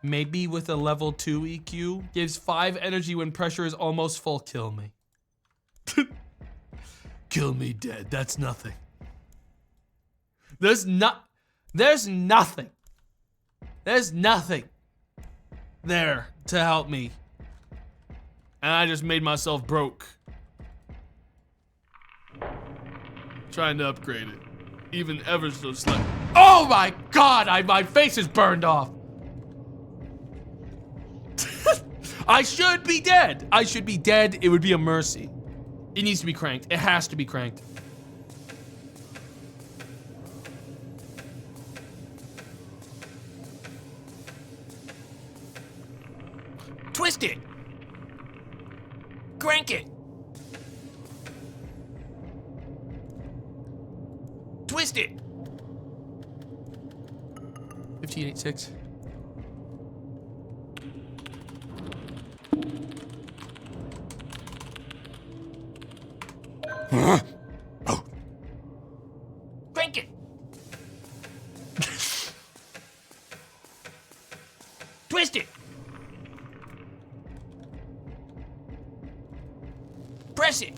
Maybe with a level 2 EQ? Gives 5 energy when pressure is almost full. Kill me. Kill me dead. That's nothing. There's nothing. There's nothing there to help me. And I just made myself broke. Trying to upgrade it. Even ever so slightly. Oh my God, my face is burned off. I should be dead. I should be dead. It would be a mercy. It needs to be cranked. It has to be cranked. Twist it. Crank it. Twist it. 1586. Oh. Crank it. Twist it. Press it.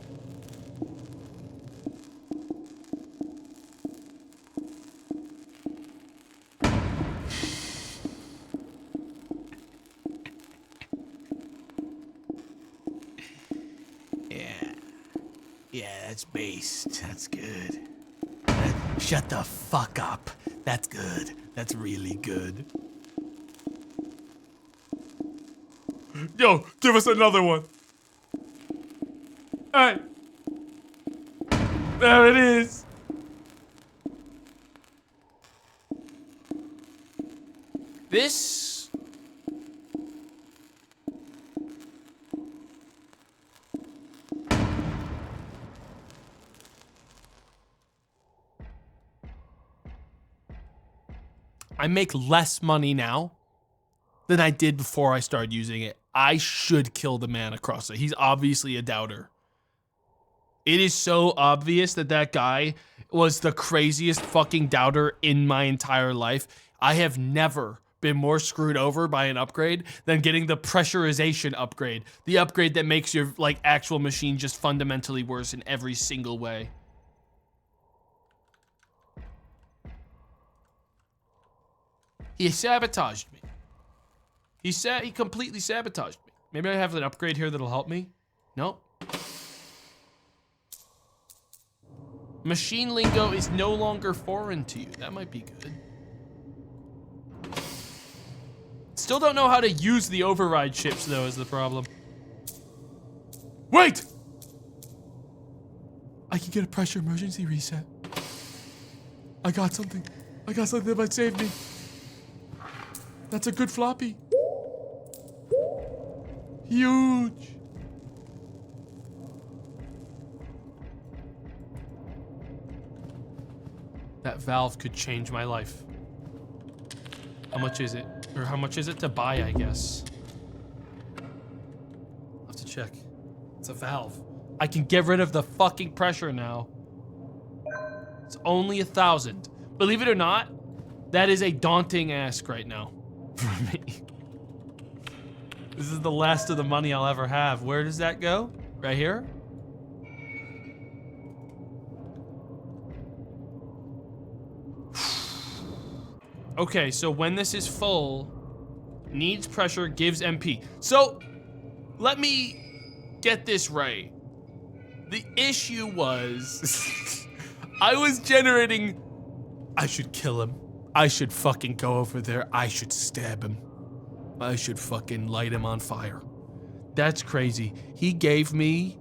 Yeah, that's based. That's good. Shut the fuck up. That's good. That's really good. Yo, give us another one. Alright. There it is. This... I make less money now than I did before I started using it. I should kill the man across it. He's obviously a doubter. It is so obvious that that guy was the craziest fucking doubter in my entire life. I have never been more screwed over by an upgrade than getting the pressurization upgrade. The upgrade that makes your like actual machine just fundamentally worse in every single way. He sabotaged me. He completely sabotaged me. Maybe I have an upgrade here that'll help me. Nope. Machine lingo is no longer foreign to you. That might be good. Still don't know how to use the override chips though is the problem. Wait! I can get a pressure emergency reset. I got something. I got something that might save me. That's a good floppy. Huge. That valve could change my life. How much is it? Or how much is it to buy, I guess? I'll have to check. It's a valve. I can get rid of the fucking pressure now. It's only 1,000. Believe it or not, that is a daunting ask right now for me. This is the last of the money I'll ever have. Where does that go? Right here? Okay, so when this is full, needs pressure, gives MP. So, let me get this right. The issue was, I was generating, I should kill him. I should fucking go over there. I should stab him. I should fucking light him on fire. That's crazy. He gave me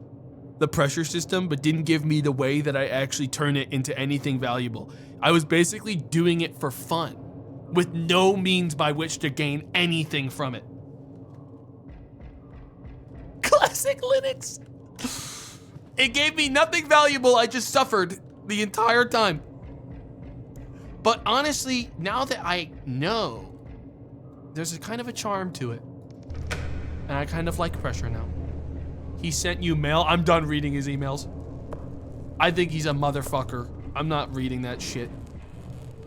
the pressure system, but didn't give me the way that I actually turn it into anything valuable. I was basically doing it for fun, with no means by which to gain anything from it. Classic Linux. It gave me nothing valuable. I just suffered the entire time. But honestly, now that I know, there's a kind of a charm to it. And I kind of like pressure now. He sent you mail. I'm done reading his emails. I think he's a motherfucker. I'm not reading that shit.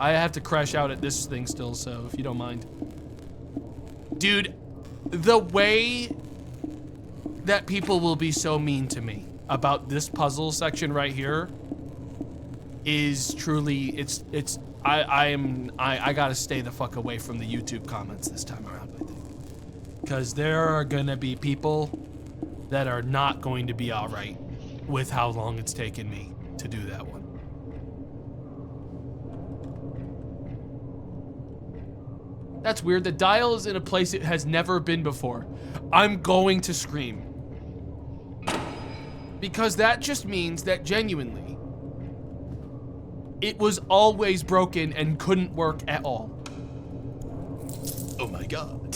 I have to crash out at this thing still, so if you don't mind. Dude, the way that people will be so mean to me about this puzzle section right here is truly, I gotta stay the fuck away from the YouTube comments this time around, I think. Because there are gonna be people that are not going to be all right with how long it's taken me to do that one. That's weird. The dial is in a place it has never been before. I'm going to scream. Because that just means that genuinely, it was always broken and couldn't work at all. Oh my god.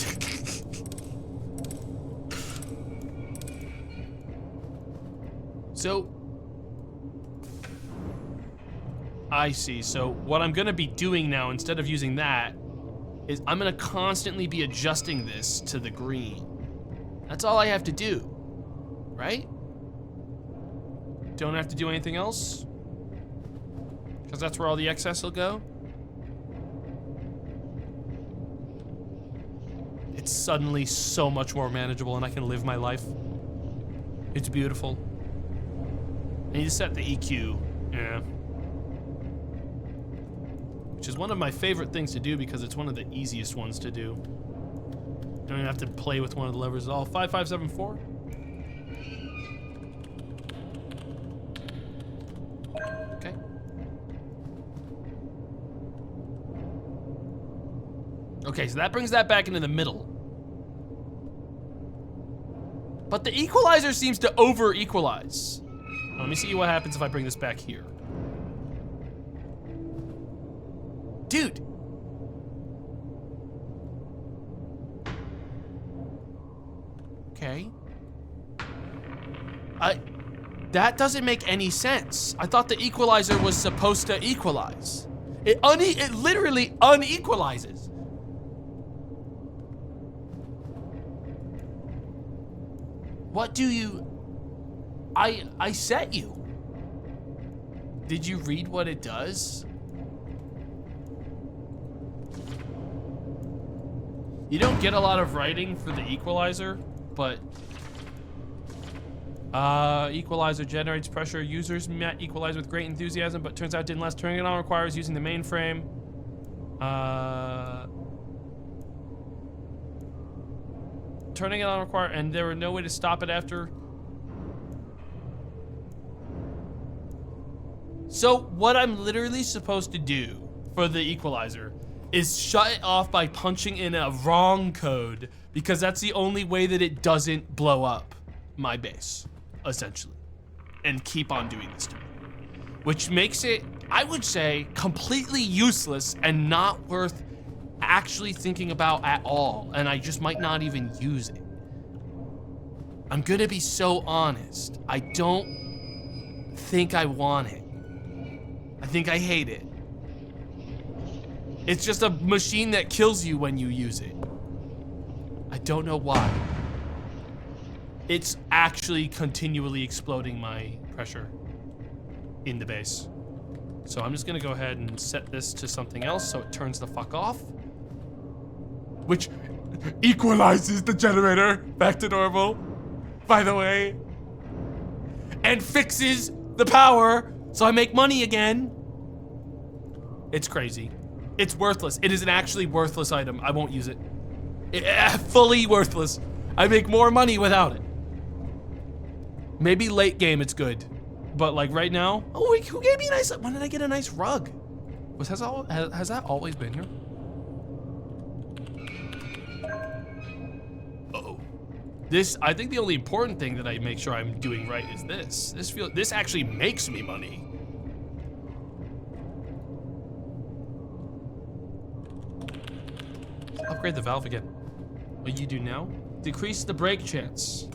So, I see. So what I'm gonna be doing now, instead of using that, is I'm gonna constantly be adjusting this to the green. That's all I have to do, right? Don't have to do anything else? Because that's where all the excess will go? It's suddenly so much more manageable and I can live my life. It's beautiful. I need to set the EQ. Yeah. Which is one of my favorite things to do because it's one of the easiest ones to do. You don't even have to play with one of the levers at all. 5574. Okay. Okay, so that brings that back into the middle. But the equalizer seems to over-equalize. Let me see what happens if I bring this back here. Dude. Okay. That doesn't make any sense. I thought the equalizer was supposed to equalize. It literally unequalizes. What do you... I set you. Did you read what it does? You don't get a lot of writing for the equalizer, but equalizer generates pressure. Users met equalize with great enthusiasm, but turns out didn't last. Turning it on requires using the mainframe. Turning it on require, and there were no way to stop it after. So what I'm literally supposed to do for the equalizer is shut it off by punching in a wrong code, because that's the only way that it doesn't blow up my base, essentially, and keep on doing this to me. Which makes it, I would say, completely useless and not worth actually thinking about at all, and I just might not even use it. I'm gonna be so honest. I don't think I want it. I think I hate it. It's just a machine that kills you when you use it. I don't know why. It's actually continually exploding my pressure in the base. So I'm just gonna go ahead and set this to something else so it turns the fuck off. Which equalizes the generator back to normal, by the way. And fixes the power so I make money again. It's crazy. It's worthless. It is an actually worthless item. I won't use it. Fully worthless. I make more money without it. Maybe late game it's good. But like right now, oh wait, who gave me a nice, when did I get a nice rug? Has that always been here? Uh-oh. This, I think the only important thing that I make sure I'm doing right is this. This actually makes me money. Upgrade the valve again. What you do now? Decrease the break chance.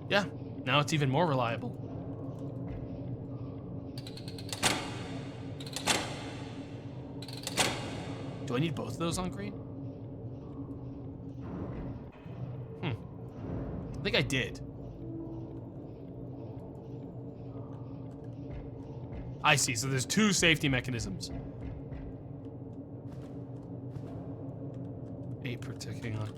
Yeah, now it's even more reliable. Do I need both of those on green? I think I did. I see, so there's two safety mechanisms. 8 protecting on.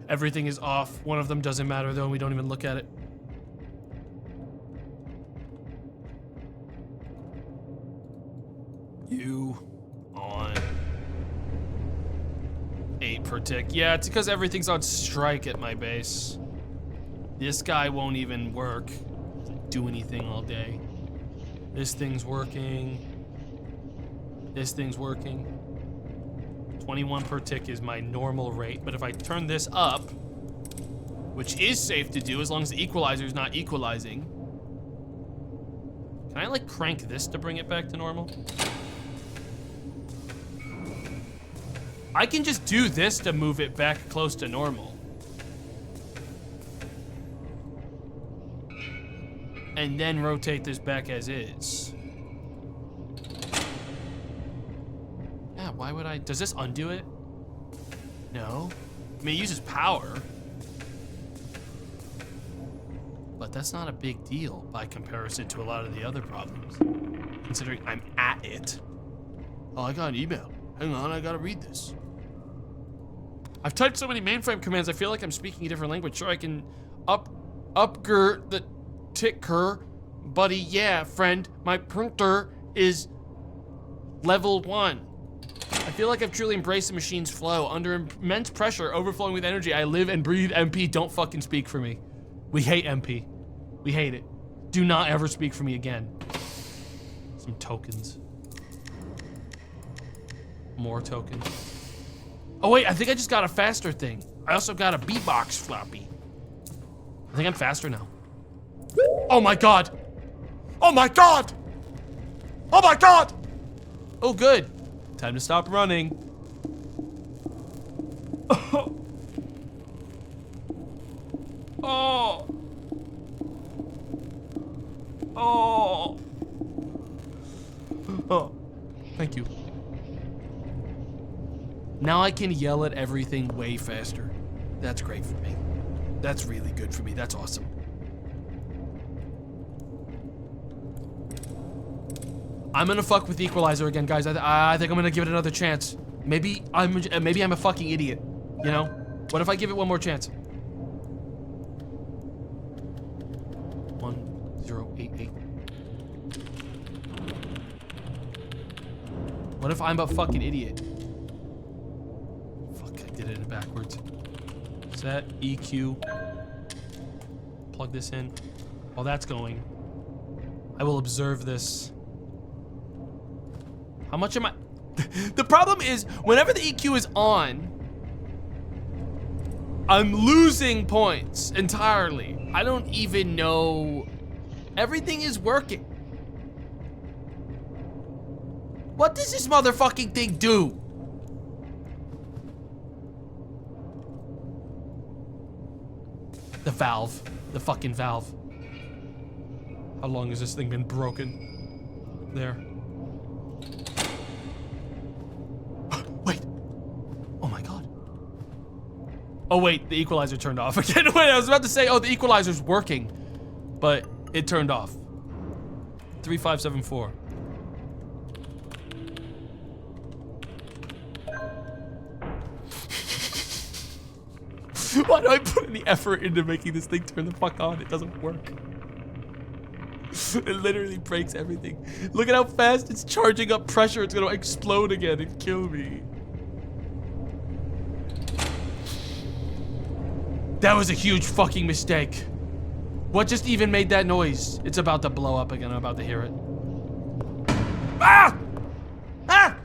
Everything is off. One of them doesn't matter though, and we don't even look at it. You on 8 protect. Yeah, it's because everything's on strike at my base. This guy won't even work. Doesn't do anything all day. This thing's working. This thing's working. 21 per tick is my normal rate, but if I turn this up, which is safe to do as long as the equalizer is not equalizing. Can I like crank this to bring it back to normal? I can just do this to move it back close to normal. And then rotate this back as is. Yeah, why would I? Does this undo it? No. I mean, it uses power. But that's not a big deal by comparison to a lot of the other problems. Considering I'm at it. Oh, I got an email. Hang on, I gotta read this. I've typed so many mainframe commands, I feel like I'm speaking a different language. Sure, I can upgrade the ticker, buddy. Yeah, friend, my printer is level 1. I feel like I've truly embraced the machine's flow. Under immense pressure, overflowing with energy, I live and breathe MP. Don't fucking speak for me. We hate MP. We hate it. Do not ever speak for me again. Some tokens. More tokens. Oh wait, I think I just got a faster thing. I also got a B-box floppy. I think I'm faster now. Oh my god! Oh my god! Oh my god! Oh good. Time to stop running. Oh. Oh. Oh. Oh. Thank you. Now I can yell at everything way faster. That's great for me. That's really good for me. That's awesome. I'm gonna fuck with the equalizer again, guys. I think I'm gonna give it another chance. Maybe I'm a fucking idiot. You know? What if I give it one more chance? 1088. What if I'm a fucking idiot? Fuck, I did it backwards. Set EQ. Plug this in. While that's going, I will observe this. How much am I? The problem is, whenever the EQ is on, I'm losing points entirely. I don't even know. Everything is working. What does this motherfucking thing do? The valve. The fucking valve. How long has this thing been broken? There. Wait. Oh my god. Oh wait, the equalizer turned off again. Wait, I was about to say, oh, the equalizer's working. But it turned off. 3574. Why do I put any effort into making this thing turn the fuck on? It doesn't work. It literally breaks everything. Look at how fast it's charging up pressure. It's gonna explode again and kill me. That was a huge fucking mistake. What just even made that noise? It's about to blow up again. I'm about to hear it. Ah! Ah!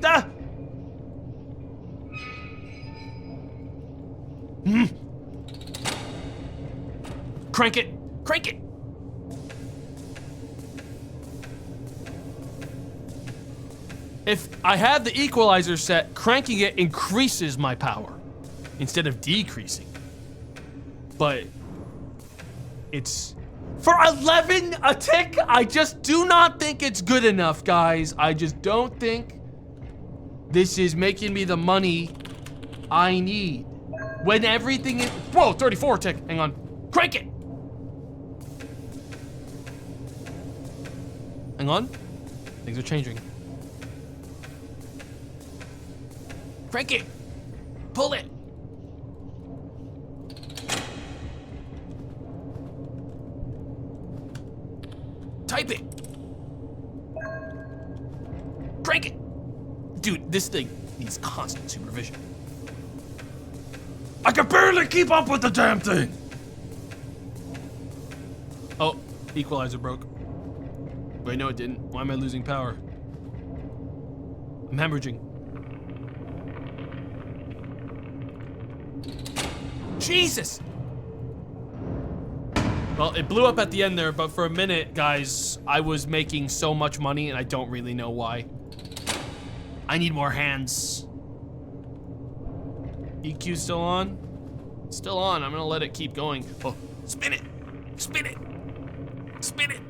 Ah! Crank it! Crank it! If I had the equalizer set, cranking it increases my power instead of decreasing. But it's for 11 a tick. I just do not think it's good enough, guys. I just don't think this is making me the money I need. When everything is, whoa, 34 tick, hang on. Crank it! Hang on, things are changing. Crank it! Pull it! Type it! Crank it! Dude, this thing needs constant supervision. I can barely keep up with the damn thing! Oh, equalizer broke. Wait, no it didn't. Why am I losing power? I'm hemorrhaging. Jesus! Well, it blew up at the end there, but for a minute, guys, I was making so much money and I don't really know why. I need more hands. EQ still on? Still on. I'm gonna let it keep going. Oh, spin it! Spin it! Spin it!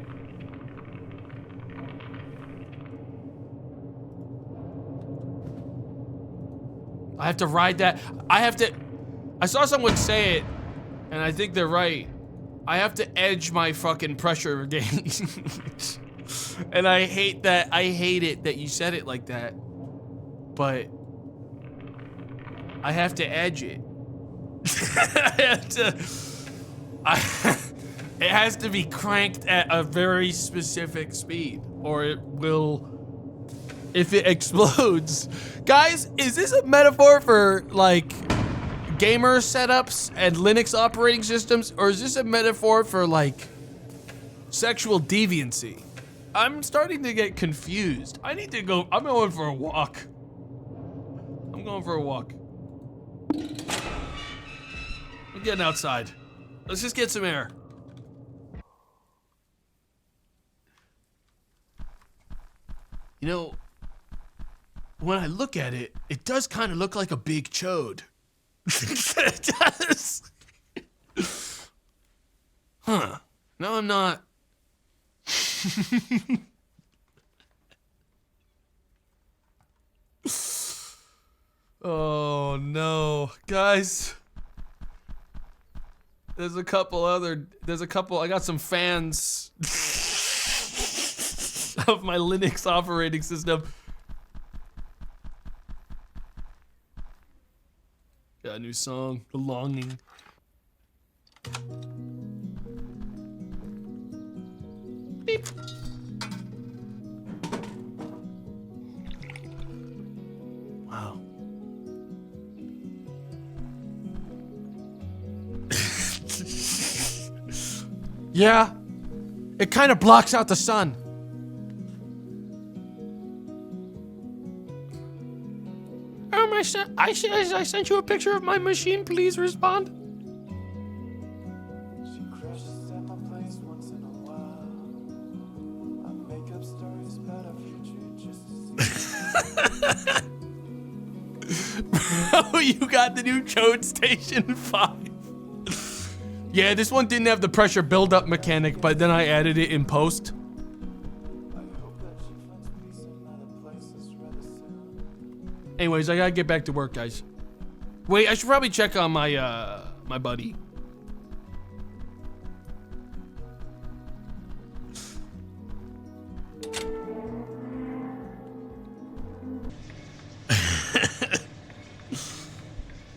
I have to ride that. I saw someone say it, and I think they're right. I have to edge my fucking pressure gauge. And I hate that. I hate it that you said it like that. But I have to edge it. It has to be cranked at a very specific speed, or it will, if it explodes. Guys, is this a metaphor for like gamer setups and Linux operating systems, or is this a metaphor for like sexual deviancy? I'm starting to get confused. I need to go, I'm going for a walk. I'm going for a walk. I'm getting outside. Let's just get some air. You know, when I look at it, it does kind of look like a big chode. It does. Huh. No, I'm not. Oh no, guys. There's a couple, I got some fans of my Linux operating system. Got a new song, Belonging. Beep. Wow. Yeah, it kind of blocks out the sun. I sent you a picture of my machine. Please respond. She crashes at my place once in a while. I make up stories about our future just to see. Oh, you got the new Chode Station 5. Yeah, this one didn't have the pressure buildup mechanic, but then I added it in post. I hope that she finds peace in other places rather soon. Anyways, I gotta get back to work, guys. Wait, I should probably check on my my buddy.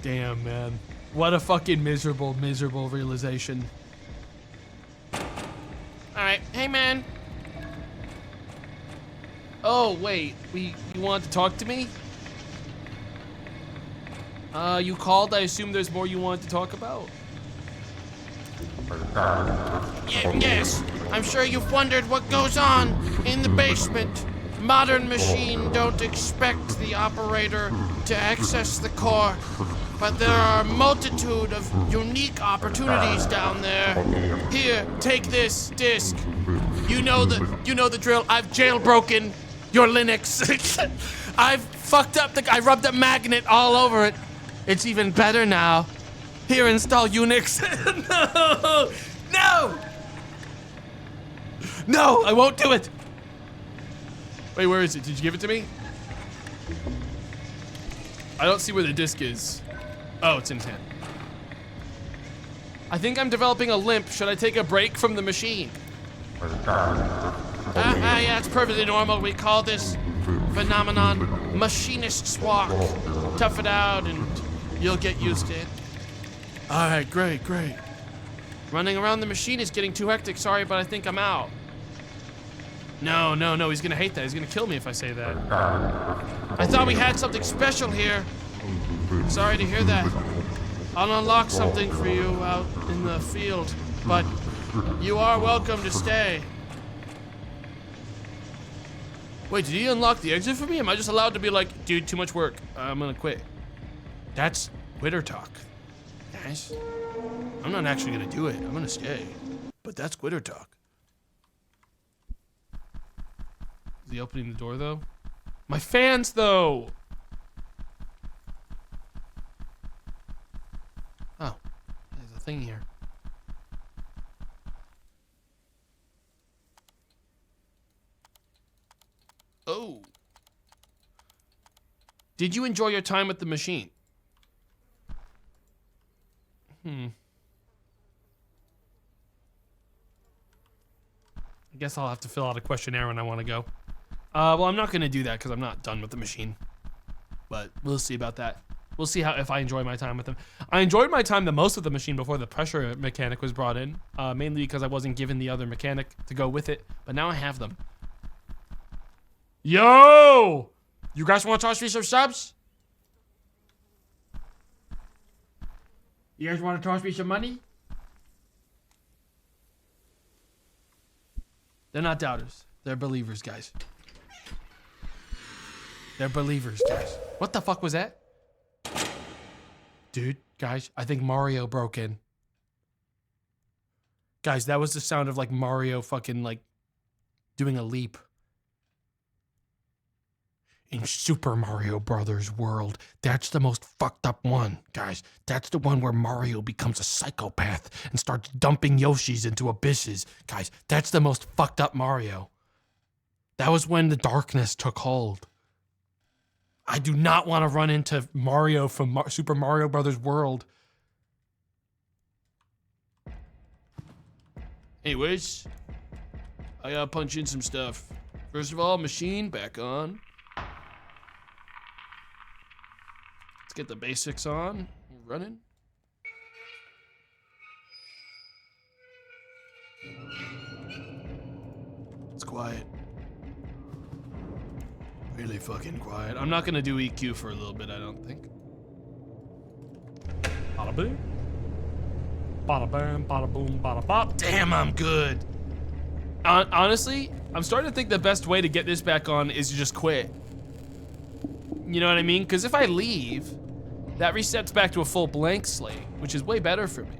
Damn, man. What a fucking miserable realization. Alright, hey man. Oh, wait, you want to talk to me? You called, I assume there's more you want to talk about. Yes, I'm sure you've wondered what goes on in the basement. Modern machine don't expect the operator to access the core, but there are a multitude of unique opportunities down there. Here, take this disk. You know the drill. I've jailbroken your Linux. I've fucked up I rubbed a magnet all over it. It's even better now. Here, install Unix. No! No! No, I won't do it. Wait, where is it? Did you give it to me? I don't see where the disk is. Oh, it's in 10. I think I'm developing a limp. Should I take a break from the machine? Yeah, it's perfectly normal. We call this phenomenon machinist's walk. Tough it out and you'll get used to it. All right, great. Running around the machine is getting too hectic. Sorry, but I think I'm out. No, he's gonna hate that. He's gonna kill me if I say that. I thought we had something special here. Sorry to hear that. I'll unlock something for you out in the field, but you are welcome to stay. Wait, did he unlock the exit for me? Am I just allowed to be like, dude, too much work, I'm gonna quit? That's quitter talk, guys. I'm not actually gonna do it. I'm gonna stay, but that's quitter talk. Is he opening the door though? My fans though. Oh, there's a thing here. Oh. Did you enjoy your time with the machine? I guess I'll have to fill out a questionnaire when I want to go. Well, I'm not going to do that because I'm not done with the machine. But we'll see about that. We'll see how if I enjoy my time with them. I enjoyed my time the most with the machine before the pressure mechanic was brought in, mainly because I wasn't given the other mechanic to go with it. But now I have them. Yo! You guys want to toss me some subs? You guys want to toss me some money? They're not doubters. They're believers, guys. They're believers, guys. What the fuck was that? Dude, guys, I think Mario broke in. Guys, that was the sound of like Mario fucking like doing a leap. In Super Mario Brothers world, that's the most fucked up one, guys. That's the one where Mario becomes a psychopath and starts dumping Yoshis into abysses. Guys, that's the most fucked up Mario. That was when the darkness took hold. I do not want to run into Mario from Super Mario Brothers world. Anyways, I gotta punch in some stuff. First of all, machine back on. Let's get the basics on. Running. It's quiet. Really fucking quiet. I'm not gonna do EQ for a little bit, I don't think. Bada boom. Bada bam, bada boom, bada bop. Damn, I'm good. Honestly, I'm starting to think the best way to get this back on is to just quit. You know what I mean? Because if I leave, that resets back to a full blank slate, which is way better for me.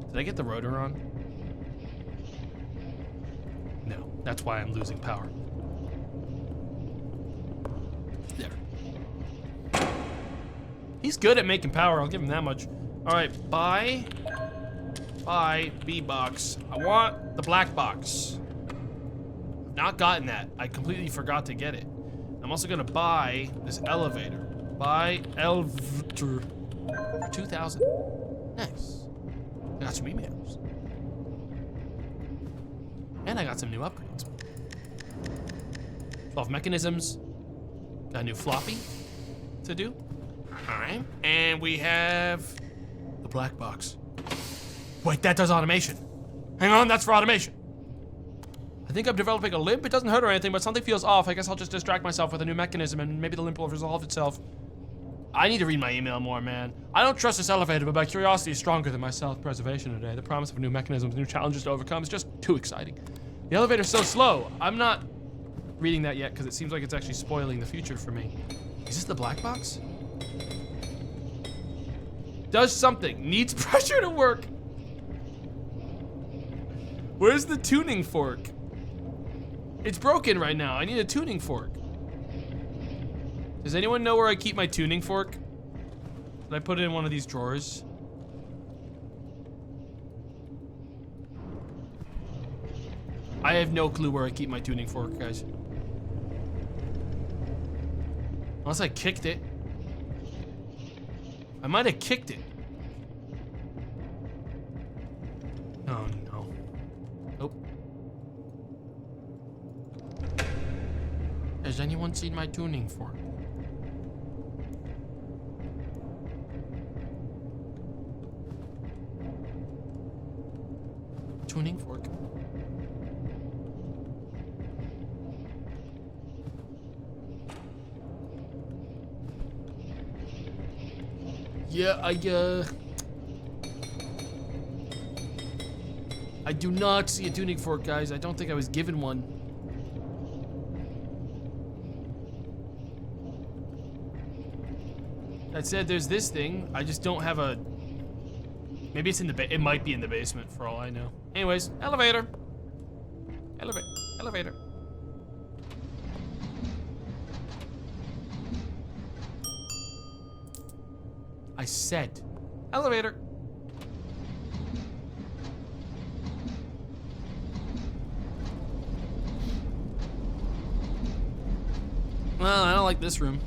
Did I get the rotor on? No, that's why I'm losing power. There. He's good at making power, I'll give him that much. All right, buy B box. I want the black box. I've not gotten that. I completely forgot to get it. I'm also gonna buy this elevator. Buy elevator for 2,000. Nice. I got some emails. And I got some new upgrades. 12 mechanisms. Got a new floppy to do. All right, and we have the black box. Wait, that does automation. Hang on, that's for automation. I think I'm developing a limp. It doesn't hurt or anything, but something feels off. I guess I'll just distract myself with a new mechanism and maybe the limp will resolve itself. I need to read my email more, man. I don't trust this elevator, but my curiosity is stronger than my self-preservation today. The promise of new mechanisms, new challenges to overcome is just too exciting. The elevator's so slow. I'm not reading that yet because it seems like it's actually spoiling the future for me. Is this the black box? Does something. Needs pressure to work. Where's the tuning fork? It's broken right now. I need a tuning fork. Does anyone know where I keep my tuning fork? Did I put it in one of these drawers? I have no clue where I keep my tuning fork, guys. Unless I kicked it. I might have kicked it. Oh no. Nope. Has anyone seen my tuning fork? Tuning fork. Yeah, I do not see a tuning fork, guys. I don't think I was given one. That said, there's this thing. I just don't have a... Maybe it's in the it might be in the basement for all I know. Anyways, elevator. Elevator. I said elevator. Well, I don't like this room.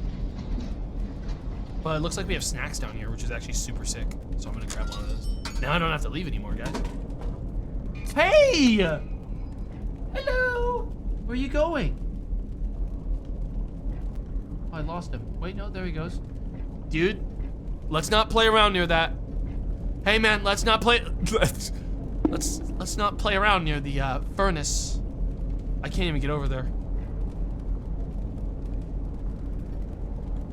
But it looks like we have snacks down here, which is actually super sick. So I'm gonna grab one of those. Now I don't have to leave anymore, guys. Hey! Hello! Where are you going? Oh, I lost him. Wait, no, there he goes. Dude, let's not play around near that. Hey, man, let's not play. Let's not play around near the furnace. I can't even get over there.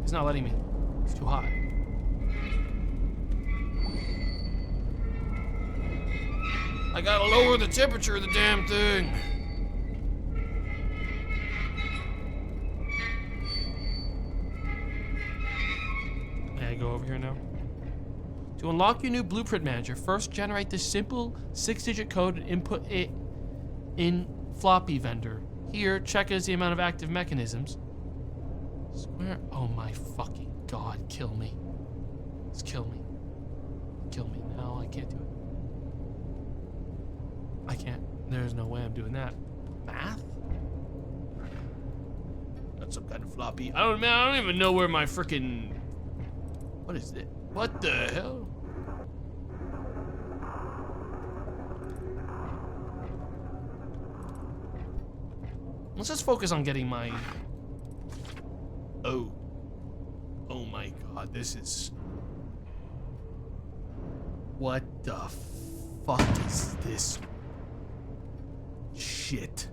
He's not letting me. It's too hot. I gotta lower the temperature of the damn thing. May I go over here now? To unlock your new blueprint manager, first generate this simple 6-digit code and input it in floppy vendor. Here, check as the amount of active mechanisms. Square. Oh my fucking god, kill me. Just kill me. Kill me. No, I can't do it. I can't. There's no way I'm doing that. Math? That's some kind of floppy. I don't even know where my frickin'. What is it? What the hell? Let's just focus on getting my. Oh. Oh my god, this is. What the fuck is this? Shit.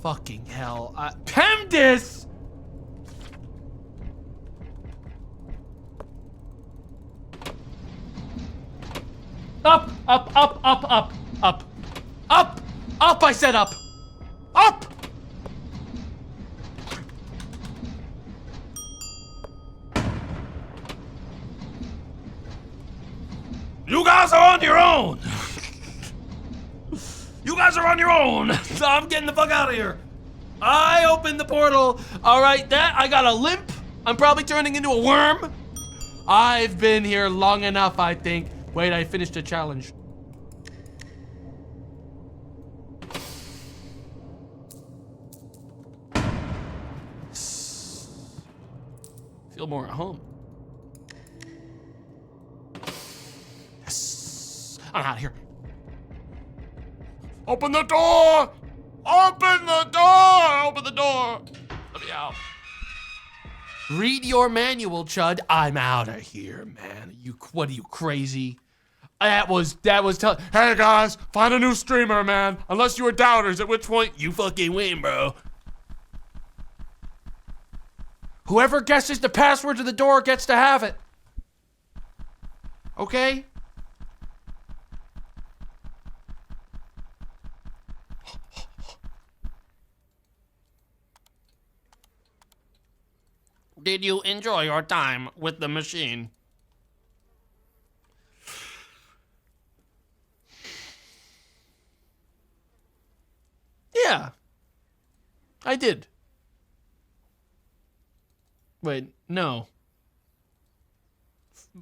Fucking hell. PEMDAS! Up, up, up, up, up, up. Up! Up, I said up! Up! You guys are on your own. You guys are on your own. I'm getting the fuck out of here. I opened the portal. All right, I got a limp. I'm probably turning into a worm. I've been here long enough, I think. Wait, I finished a challenge. Feel more at home. Yes. I'm out of here. Open the door! Open the door! Open the door! Let me out. Read your manual, Chud. I'm out of here, man. What are you, crazy? That was Hey guys, find a new streamer, man. Unless you were doubters, at which point You fucking win, bro. whoever guesses the password to the door gets to have it. Okay? Did you enjoy your time with the machine? Yeah. I did. Wait, no.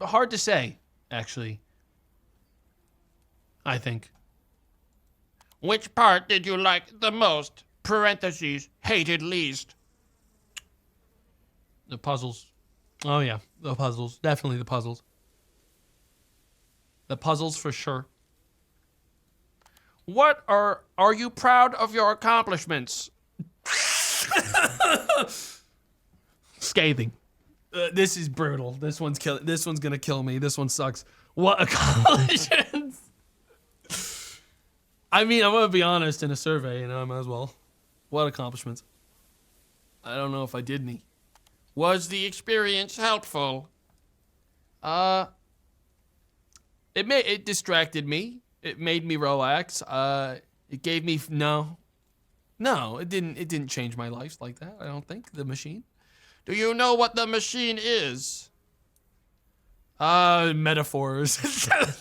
Hard to say, actually. I think. Which part did you like the most? Parentheses, hated least. The puzzles. Oh yeah, the puzzles. Definitely the puzzles. The puzzles for sure. What are you proud of your accomplishments? Scathing. This is brutal. This one's gonna kill me. This one sucks. What accomplishments? I mean, I'm gonna be honest in a survey, you know, I might as well. What accomplishments? I don't know if I did any. Was the experience helpful? It distracted me. It made me relax. It gave me no, it didn't change my life like that. I don't think the machine. Do you know what the machine is? Metaphors.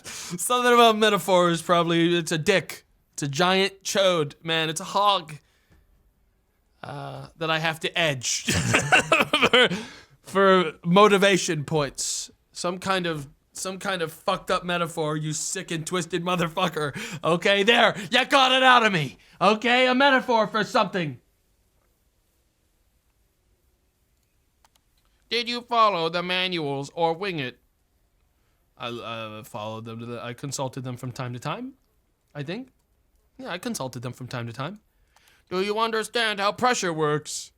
Something about metaphors. Probably it's a dick. It's a giant chode, man. It's a hog. That I have to edge for motivation points. Some kind of fucked up metaphor, you sick and twisted motherfucker. Okay, there, you got it out of me. Okay, a metaphor for something. Did you follow the manuals or wing it? I followed them. I consulted them from time to time. I think. Yeah, I consulted them from time to time. Do you understand how pressure works?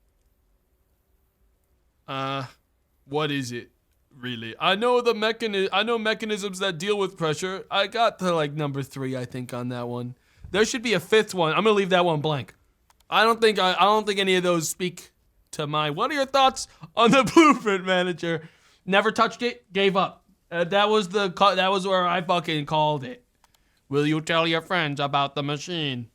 What is it? Really? I know mechanisms that deal with pressure. I got to like number 3, I think, on that one. There should be a 5th one. I'm gonna leave that one blank. I don't think any of those speak to my. What are your thoughts on the Blueprint Manager? Never touched it. Gave up. That was where I fucking called it. Will you tell your friends about the machine?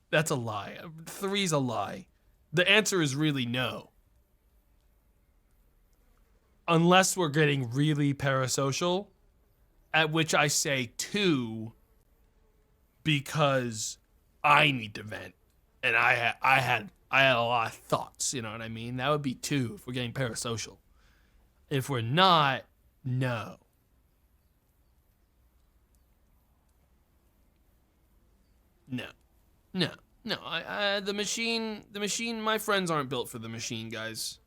That's a lie. 3's a lie. The answer is really no. Unless we're getting really parasocial, at which I say 2 because I need to vent. And I had a lot of thoughts, you know what I mean? That would be 2 if we're getting parasocial. If we're not, no. No. The machine, my friends aren't built for the machine, guys.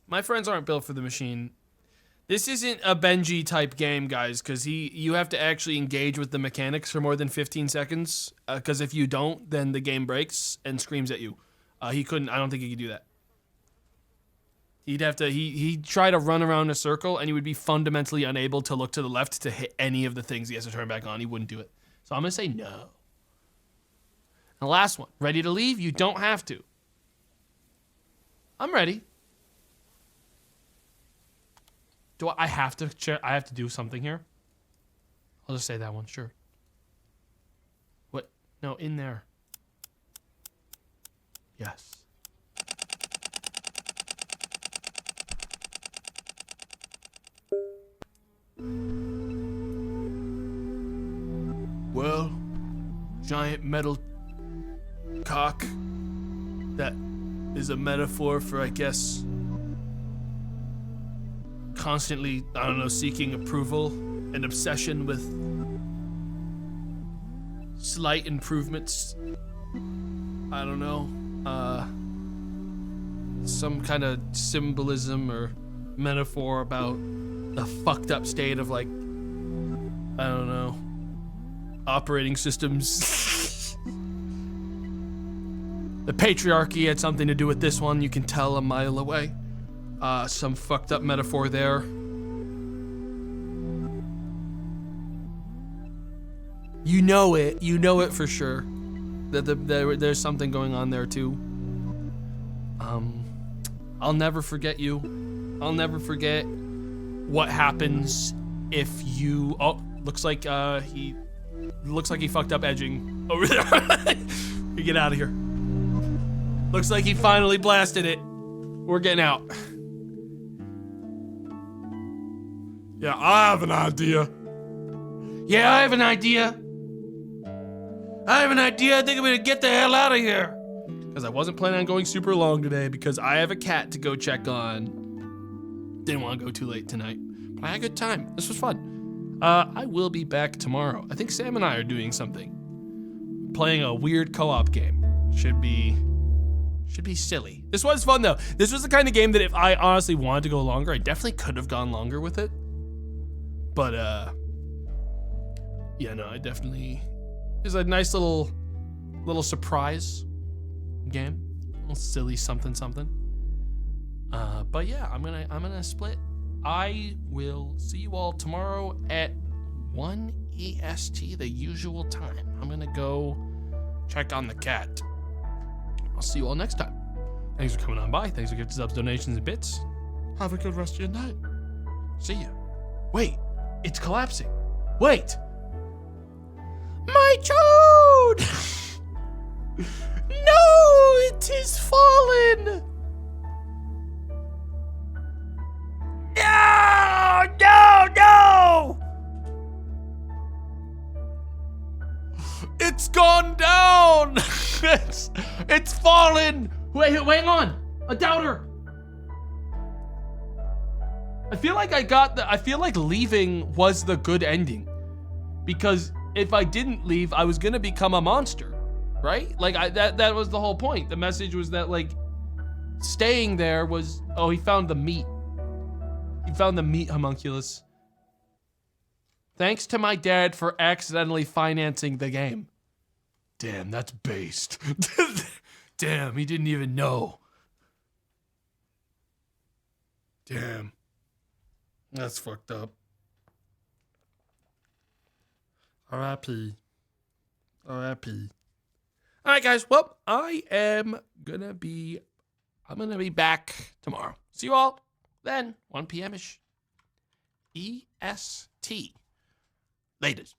My friends aren't built for the machine. This isn't a Benji type game, guys, because you have to actually engage with the mechanics for more than 15 seconds. Because if you don't, then the game breaks and screams at you. I don't think he could do that. He'd try to run around a circle and he would be fundamentally unable to look to the left to hit any of the things he has to turn back on. He wouldn't do it. So I'm gonna say no. The last one, ready to leave? You don't have to. I'm ready. Do I have to do something here? I'll just say that one, sure. What? No, in there. Yes. Well, giant metal cock. That is a metaphor for, I guess, constantly, I don't know, seeking approval and obsession with slight improvements. I don't know. Some kind of symbolism or metaphor about the fucked up state of, like, I don't know, operating systems. The patriarchy had something to do with this one, you can tell a mile away. Some fucked up metaphor there. You know it for sure. There's something going on there too. I'll never forget you. I'll never forget what happens if you. Oh, looks like he fucked up edging over there. We get out of here. Looks like he finally blasted it. We're getting out. Yeah, I have an idea. Yeah, I have an idea. I think I'm gonna get the hell out of here. Because I wasn't planning on going super long today because I have a cat to go check on. Didn't want to go too late tonight. But I had a good time. This was fun. I will be back tomorrow. I think Sam and I are doing something. Playing a weird co-op game. Should be silly. This was fun though. This was the kind of game that if I honestly wanted to go longer, I definitely could have gone longer with it. But yeah, no, I definitely. It's a nice little surprise game. A little silly something. But yeah, I'm gonna split. I will see you all tomorrow at 1 EST, the usual time. I'm gonna go check on the cat. I'll see you all next time. Thanks for coming on by. Thanks for gifted subs, donations, and bits. Have a good rest of your night. See ya. Wait, it's collapsing. Wait. My chode! No, it is fallen. No! It's gone down. It's fallen. Wait, hang on. A doubter. I feel like leaving was the good ending. Because if I didn't leave, I was gonna become a monster, right? Like that was the whole point. The message was that like staying there was, oh, he found the meat. He found the meat homunculus. Thanks to my dad for accidentally financing the game. Damn, that's based. Damn, he didn't even know. Damn. That's fucked up. R.I.P. R.I.P. All right, guys. Well, I'm gonna be back tomorrow. See you all then, 1 p.m. ish. EST. Latest.